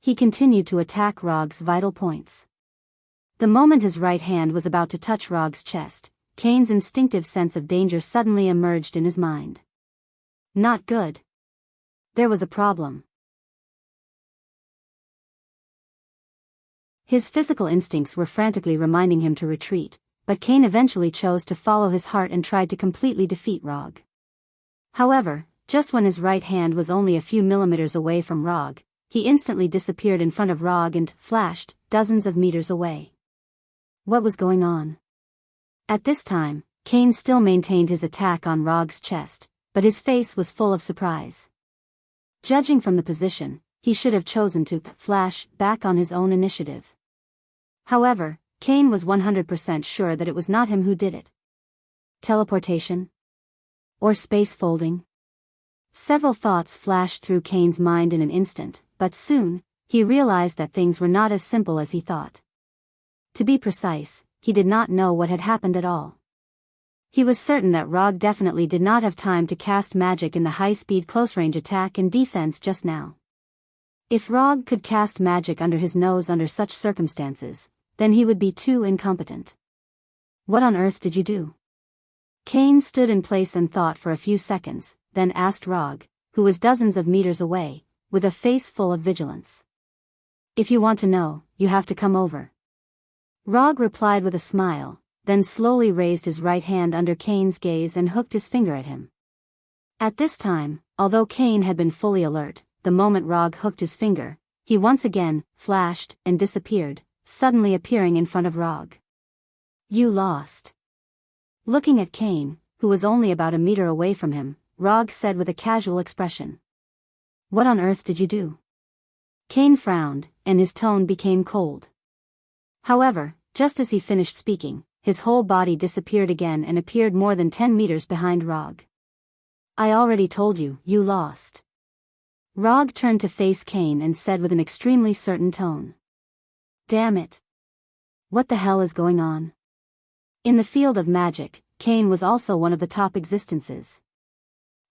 He continued to attack Rog's vital points. The moment his right hand was about to touch Rog's chest, Cain's instinctive sense of danger suddenly emerged in his mind. Not good. There was a problem. His physical instincts were frantically reminding him to retreat, but Cain eventually chose to follow his heart and tried to completely defeat Rog. However, just when his right hand was only a few millimeters away from Rog, he instantly disappeared in front of Rog and flashed dozens of meters away. What was going on? At this time, Cain still maintained his attack on Rog's chest, but his face was full of surprise. Judging from the position, he should have chosen to flash back on his own initiative. However, Cain was 100% sure that it was not him who did it. Teleportation? Or space folding? Several thoughts flashed through Cain's mind in an instant, but soon, he realized that things were not as simple as he thought. To be precise, he did not know what had happened at all. He was certain that Rog definitely did not have time to cast magic in the high-speed close-range attack and defense just now. If Rog could cast magic under his nose under such circumstances, then he would be too incompetent. What on earth did you do? Cain stood in place and thought for a few seconds, then asked Rog, who was dozens of meters away, with a face full of vigilance. If you want to know, you have to come over. Rog replied with a smile, then slowly raised his right hand under Cain's gaze and hooked his finger at him. At this time, although Cain had been fully alert, the moment Rog hooked his finger, he once again flashed and disappeared, suddenly appearing in front of Rog. You lost. Looking at Cain, who was only about a meter away from him, Rog said with a casual expression. What on earth did you do? Cain frowned, and his tone became cold. However, just as he finished speaking, his whole body disappeared again and appeared more than 10 meters behind Rog. I already told you, you lost. Rog turned to face Cain and said with an extremely certain tone. Damn it. What the hell is going on? In the field of magic, Cain was also one of the top existences.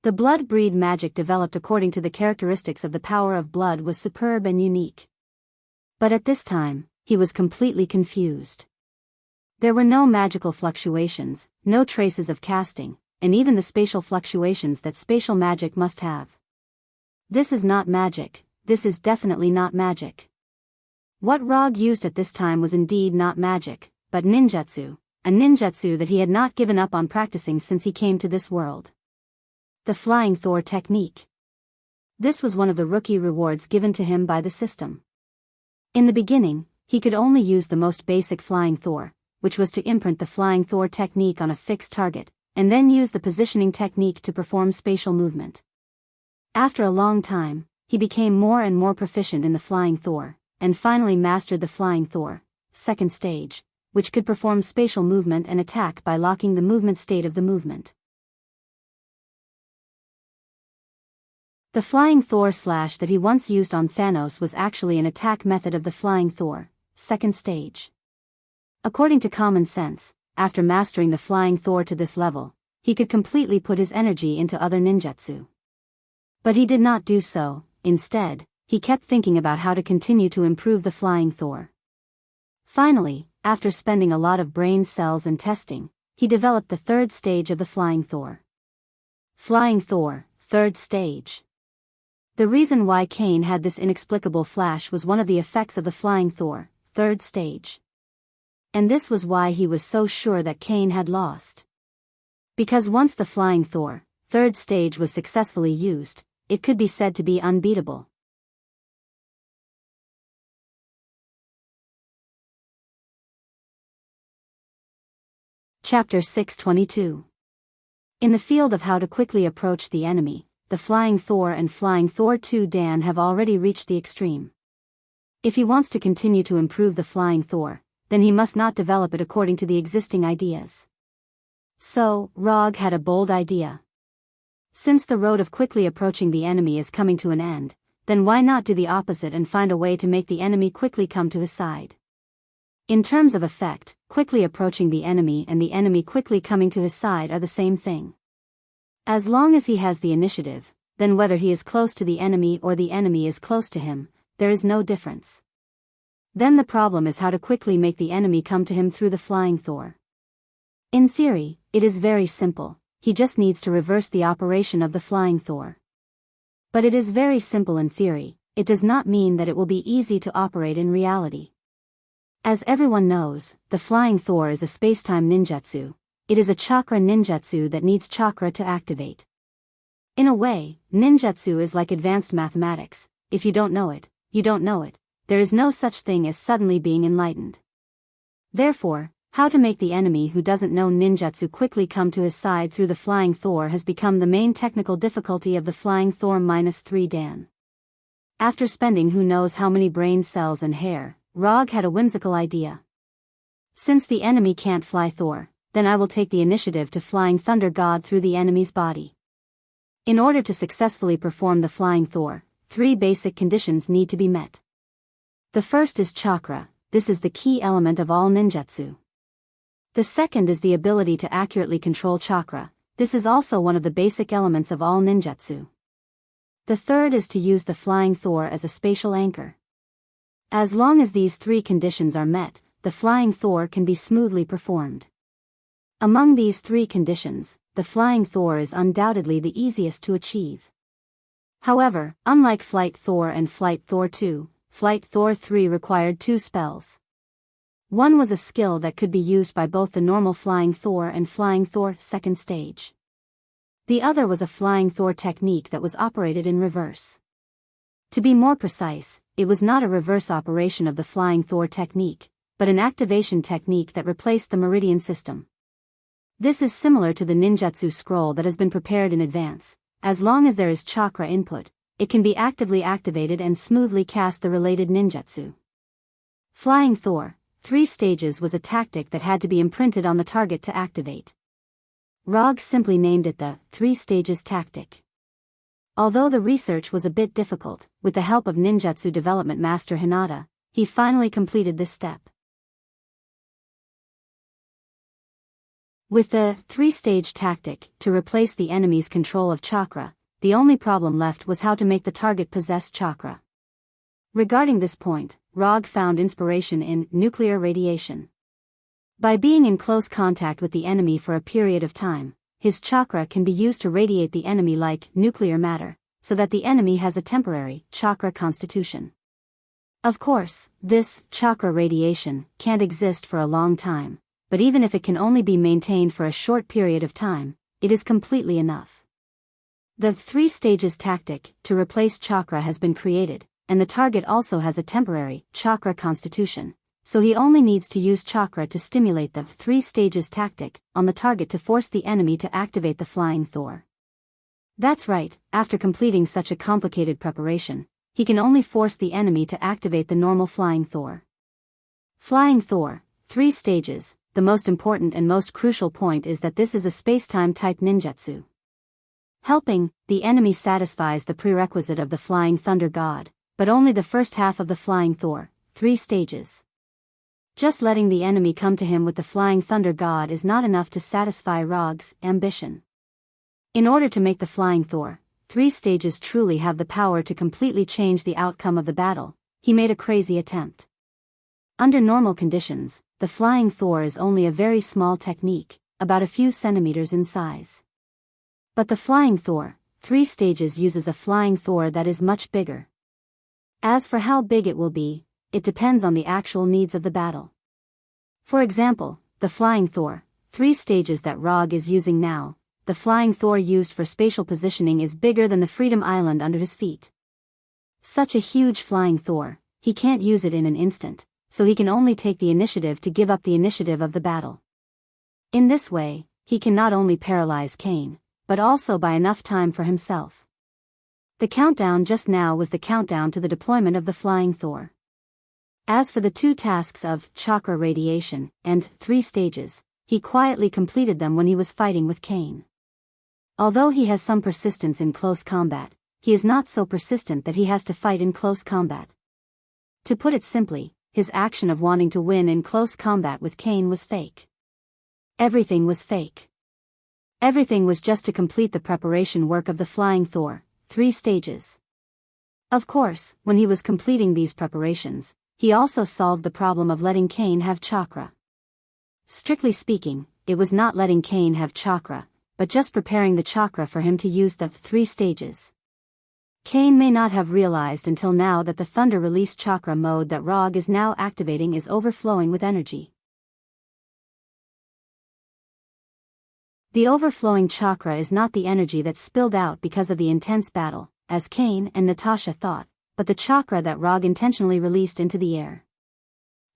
The blood breed magic developed according to the characteristics of the power of blood was superb and unique. But at this time, he was completely confused. There were no magical fluctuations, no traces of casting, and even the spatial fluctuations that spatial magic must have. This is not magic, this is definitely not magic. What Rog used at this time was indeed not magic, but ninjutsu, a ninjutsu that he had not given up on practicing since he came to this world. The Flying Thor technique. This was one of the rookie rewards given to him by the system. In the beginning, he could only use the most basic Flying Thor, which was to imprint the Flying Thor technique on a fixed target, and then use the positioning technique to perform spatial movement. After a long time, he became more and more proficient in the Flying Thor, and finally mastered the Flying Thor, second stage, which could perform spatial movement and attack by locking the movement state of the movement. The Flying Thor slash that he once used on Thanos was actually an attack method of the Flying Thor, second stage. According to common sense, after mastering the Flying Thor to this level, he could completely put his energy into other ninjutsu. But he did not do so. Instead, he kept thinking about how to continue to improve the Flying Thor. Finally, after spending a lot of brain cells and testing, he developed the third stage of the Flying Thor. Flying Thor, third stage. The reason why Cain had this inexplicable flash was one of the effects of the Flying Thor, third stage. And this was why he was so sure that Cain had lost. Because once the Flying Thor, third stage was successfully used, it could be said to be unbeatable. Chapter 622. In the field of how to quickly approach the enemy, the Flying Thor and Flying Thor 2 Dan have already reached the extreme. If he wants to continue to improve the Flying Thor, then he must not develop it according to the existing ideas. So, Rog had a bold idea. Since the road of quickly approaching the enemy is coming to an end, then why not do the opposite and find a way to make the enemy quickly come to his side? In terms of effect, quickly approaching the enemy and the enemy quickly coming to his side are the same thing. As long as he has the initiative, then whether he is close to the enemy or the enemy is close to him, there is no difference. Then the problem is how to quickly make the enemy come to him through the Flying Thor. In theory, it is very simple, he just needs to reverse the operation of the Flying Thor. But it is very simple in theory, it does not mean that it will be easy to operate in reality. As everyone knows, the Flying Thor is a spacetime ninjutsu. It is a chakra ninjutsu that needs chakra to activate. In a way, ninjutsu is like advanced mathematics. If you don't know it, you don't know it. There is no such thing as suddenly being enlightened. Therefore, how to make the enemy who doesn't know ninjutsu quickly come to his side through the Flying Thor has become the main technical difficulty of the Flying Thor -3 Dan. After spending who knows how many brain cells and hair, Rog had a whimsical idea. Since the enemy can't fly Thor, then I will take the initiative to Flying Thunder God through the enemy's body. In order to successfully perform the Flying Thor, 3 basic conditions need to be met. The first is chakra, this is the key element of all ninjutsu. The second is the ability to accurately control chakra, this is also one of the basic elements of all ninjutsu. The third is to use the Flying Thor as a spatial anchor. As long as these 3 conditions are met, the Flying Thor can be smoothly performed. Among these 3 conditions, the Flying Thor is undoubtedly the easiest to achieve. However, unlike Flight Thor and Flight Thor 2, Flight Thor 3 required 2 spells. One was a skill that could be used by both the normal Flying Thor and Flying Thor second stage. The other was a Flying Thor technique that was operated in reverse. To be more precise, it was not a reverse operation of the Flying Thor technique, but an activation technique that replaced the meridian system. This is similar to the ninjutsu scroll that has been prepared in advance. As long as there is chakra input, it can be actively activated and smoothly cast the related ninjutsu. Flying Thor, 3 stages was a tactic that had to be imprinted on the target to activate. Rog simply named it the 3 stages tactic. Although the research was a bit difficult, with the help of ninjutsu development master Hinata, he finally completed this step. With the 3-stage tactic, to replace the enemy's control of chakra, the only problem left was how to make the target possess chakra. Regarding this point, Rog found inspiration in nuclear radiation. By being in close contact with the enemy for a period of time, his chakra can be used to radiate the enemy like nuclear matter, so that the enemy has a temporary chakra constitution. Of course, this chakra radiation can't exist for a long time. But even if it can only be maintained for a short period of time, it is completely enough. The 3 stages tactic to replace chakra has been created, and the target also has a temporary chakra constitution, so he only needs to use chakra to stimulate the 3 stages tactic on the target to force the enemy to activate the Flying Thor. That's right, after completing such a complicated preparation, he can only force the enemy to activate the normal Flying Thor. Flying Thor, 3 stages. The most important and most crucial point is that this is a spacetime type ninjutsu. Helping the enemy satisfies the prerequisite of the Flying Thunder God, but only the first half of the Flying Thor, 3 stages. Just letting the enemy come to him with the Flying Thunder God is not enough to satisfy Rog's ambition. In order to make the Flying Thor, 3 stages truly have the power to completely change the outcome of the battle, he made a crazy attempt. Under normal conditions, the flying Thor is only a very small technique, about a few centimeters in size. But the flying Thor, 3 stages, uses a flying Thor that is much bigger. As for how big it will be, it depends on the actual needs of the battle. For example, the flying Thor, 3 stages that Rog is using now, the flying Thor used for spatial positioning is bigger than the Freedom Island under his feet. Such a huge flying Thor, he can't use it in an instant, so he can only take the initiative to give up the initiative of the battle. In this way, he can not only paralyze Cain, but also buy enough time for himself. The countdown just now was the countdown to the deployment of the flying Thor. As for the 2 tasks of chakra radiation and 3 stages, he quietly completed them when he was fighting with Cain. Although he has some persistence in close combat, he is not so persistent that he has to fight in close combat. To put it simply, his action of wanting to win in close combat with Cain was fake. Everything was fake. Everything was just to complete the preparation work of the flying Thor, 3 stages. Of course, when he was completing these preparations, he also solved the problem of letting Cain have chakra. Strictly speaking, it was not letting Cain have chakra, but just preparing the chakra for him to use the 3 stages. Cain may not have realized until now that the thunder release chakra mode that Rog is now activating is overflowing with energy. The overflowing chakra is not the energy that spilled out because of the intense battle, as Cain and Natasha thought, but the chakra that Rog intentionally released into the air.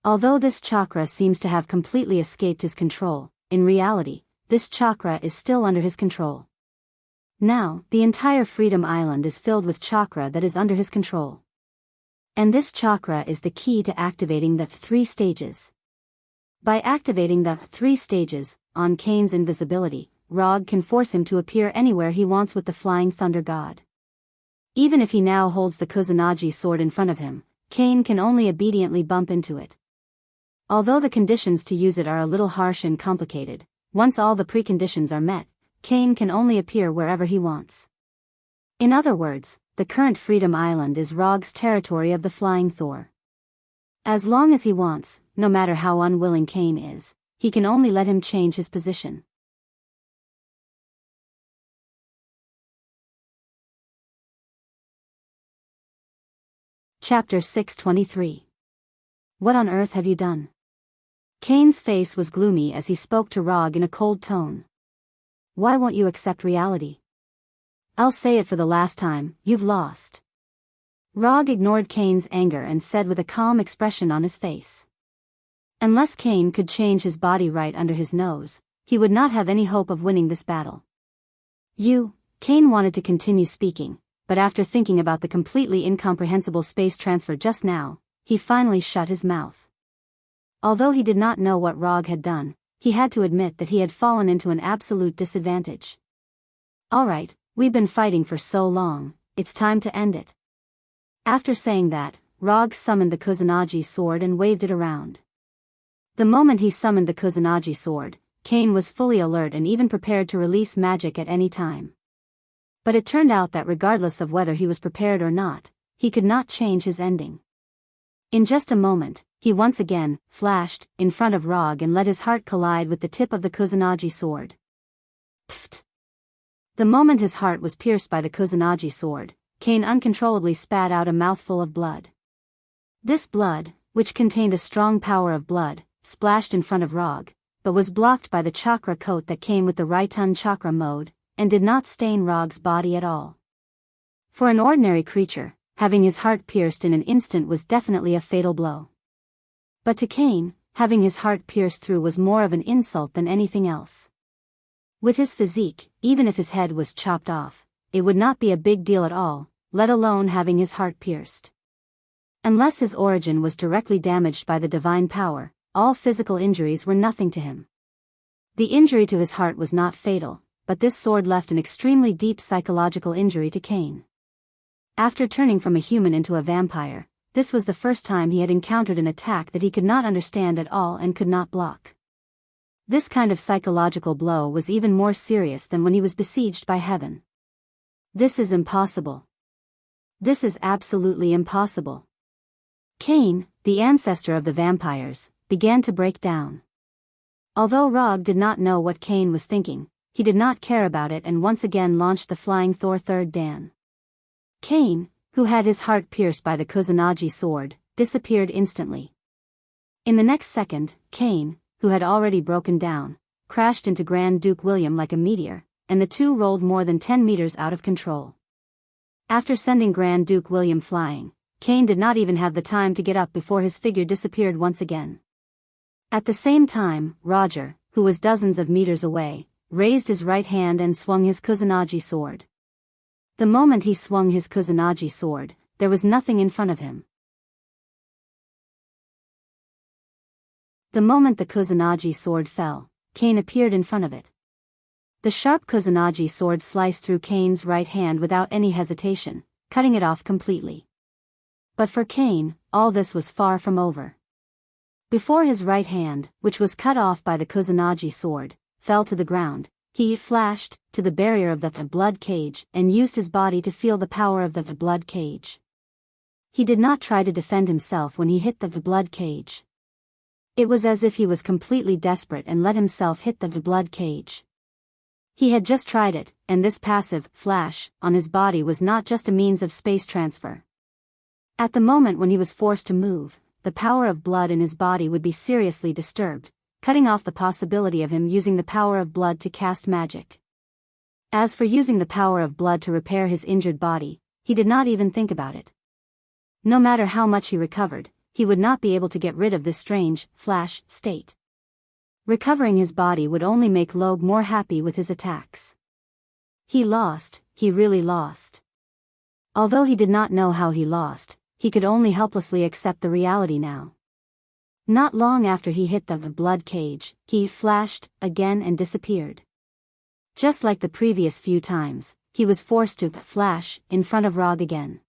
Although this chakra seems to have completely escaped his control, in reality, this chakra is still under his control. Now, the entire Freedom Island is filled with chakra that is under his control. And this chakra is the key to activating the 3 stages. By activating the 3 stages, on Cain's invisibility, Rog can force him to appear anywhere he wants with the Flying Thunder God. Even if he now holds the Kusanagi sword in front of him, Cain can only obediently bump into it. Although the conditions to use it are a little harsh and complicated, once all the preconditions are met, Cain can only appear wherever he wants. In other words, the current Freedom Island is Rog's territory of the Flying Thor. As long as he wants, no matter how unwilling Cain is, he can only let him change his position. Chapter 623. What on earth have you done? Cain's face was gloomy as he spoke to Rog in a cold tone. Why won't you accept reality? I'll say it for the last time, you've lost. Rog ignored Cain's anger and said with a calm expression on his face. Unless Cain could change his body right under his nose, he would not have any hope of winning this battle. Cain wanted to continue speaking, but after thinking about the completely incomprehensible space transfer just now, he finally shut his mouth. Although he did not know what Rog had done, he had to admit that he had fallen into an absolute disadvantage. Alright, we've been fighting for so long, it's time to end it. After saying that, Rog summoned the Kusanagi sword and waved it around. The moment he summoned the Kusanagi sword, Cain was fully alert and even prepared to release magic at any time. But it turned out that regardless of whether he was prepared or not, he could not change his ending. In just a moment, he once again flashed in front of Rog and let his heart collide with the tip of the Kusanagi sword. Pfft! The moment his heart was pierced by the Kusanagi sword, Cain uncontrollably spat out a mouthful of blood. This blood, which contained a strong power of blood, splashed in front of Rog, but was blocked by the chakra coat that came with the Raitun chakra mode, and did not stain Rog's body at all. For an ordinary creature, having his heart pierced in an instant was definitely a fatal blow. But to Cain, having his heart pierced through was more of an insult than anything else. With his physique, even if his head was chopped off, it would not be a big deal at all, let alone having his heart pierced. Unless his origin was directly damaged by the divine power, all physical injuries were nothing to him. The injury to his heart was not fatal, but this sword left an extremely deep psychological injury to Cain. After turning from a human into a vampire, this was the first time he had encountered an attack that he could not understand at all and could not block. This kind of psychological blow was even more serious than when he was besieged by heaven. This is impossible. This is absolutely impossible. Cain, the ancestor of the vampires, began to break down. Although Rog did not know what Cain was thinking, he did not care about it and once again launched the flying Thor third Dan. Cain, who had his heart pierced by the Kusanagi sword, disappeared instantly. In the next second, Cain, who had already broken down, crashed into Grand Duke William like a meteor, and the two rolled more than 10 meters out of control. After sending Grand Duke William flying, Cain did not even have the time to get up before his figure disappeared once again. At the same time, Roger, who was dozens of meters away, raised his right hand and swung his Kusanagi sword. The moment he swung his Kusanagi sword, there was nothing in front of him. The moment the Kusanagi sword fell, Cain appeared in front of it. The sharp Kusanagi sword sliced through Cain's right hand without any hesitation, cutting it off completely. But for Cain, all this was far from over. Before his right hand, which was cut off by the Kusanagi sword, fell to the ground, he flashed to the barrier of the blood cage and used his body to feel the power of the blood cage. He did not try to defend himself when he hit the blood cage. It was as if he was completely desperate and let himself hit the blood cage. He had just tried it, and this passive flash on his body was not just a means of space transfer. At the moment when he was forced to move, the power of blood in his body would be seriously disturbed, cutting off the possibility of him using the power of blood to cast magic. As for using the power of blood to repair his injured body, he did not even think about it. No matter how much he recovered, he would not be able to get rid of this strange, flash state. Recovering his body would only make Logue more happy with his attacks. He lost, he really lost. Although he did not know how he lost, he could only helplessly accept the reality now. Not long after he hit the blood cage, he flashed again and disappeared. Just like the previous few times, he was forced to flash in front of Rog again.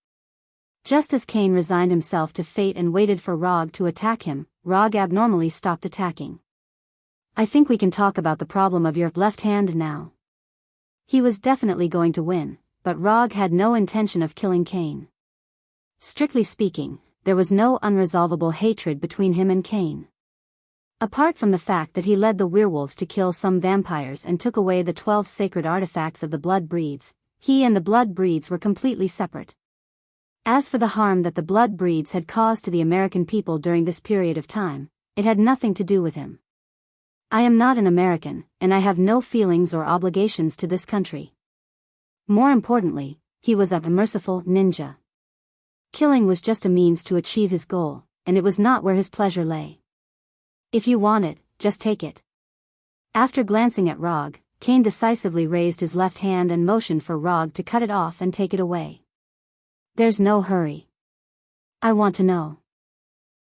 Just as Cain resigned himself to fate and waited for Rog to attack him, Rog abnormally stopped attacking. I think we can talk about the problem of your left hand now. He was definitely going to win, but Rog had no intention of killing Cain. Strictly speaking, there was no unresolvable hatred between him and Cain. Apart from the fact that he led the werewolves to kill some vampires and took away the 12 sacred artifacts of the blood breeds, he and the blood breeds were completely separate. As for the harm that the blood breeds had caused to the American people during this period of time, it had nothing to do with him. I am not an American, and I have no feelings or obligations to this country. More importantly, he was a merciful ninja. Killing was just a means to achieve his goal, and it was not where his pleasure lay. If you want it, just take it. After glancing at Rog, Cain decisively raised his left hand and motioned for Rog to cut it off and take it away. There's no hurry. I want to know.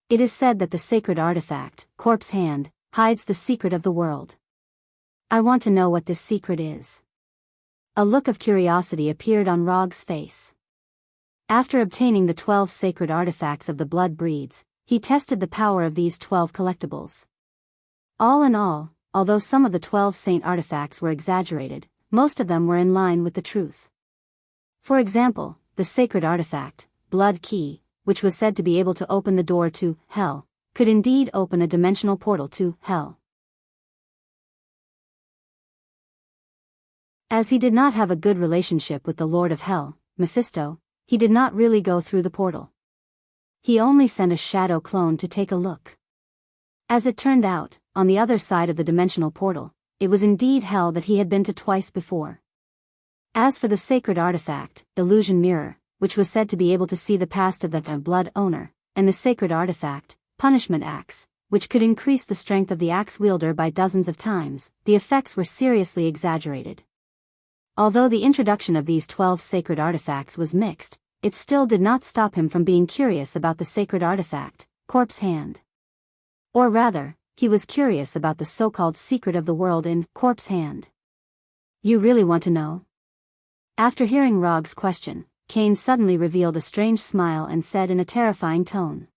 It is said that the sacred artifact, Corpse Hand, hides the secret of the world. I want to know what this secret is. A look of curiosity appeared on Rog's face. After obtaining the 12 sacred artifacts of the blood breeds, he tested the power of these 12 collectibles. All in all, although some of the 12 saint artifacts were exaggerated, most of them were in line with the truth. For example, the sacred artifact, Blood Key, which was said to be able to open the door to hell, could indeed open a dimensional portal to hell. As he did not have a good relationship with the Lord of Hell, Mephisto, he did not really go through the portal. He only sent a shadow clone to take a look. As it turned out, on the other side of the dimensional portal, it was indeed hell that he had been to twice before. As for the sacred artifact, Illusion Mirror, which was said to be able to see the past of the blood owner, and the sacred artifact, Punishment Axe, which could increase the strength of the axe wielder by dozens of times, the effects were seriously exaggerated. Although the introduction of these 12 sacred artifacts was mixed, it still did not stop him from being curious about the sacred artifact, Corpse Hand. Or rather, he was curious about the so-called secret of the world in Corpse Hand. You really want to know? After hearing Rog's question, Cain suddenly revealed a strange smile and said in a terrifying tone.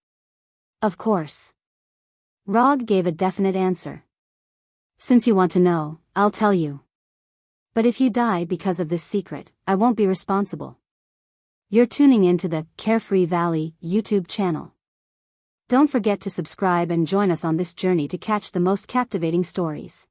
Of course. Rog gave a definite answer. Since you want to know, I'll tell you. But if you die because of this secret, I won't be responsible. You're tuning into the Carefree Valley YouTube channel. Don't forget to subscribe and join us on this journey to catch the most captivating stories.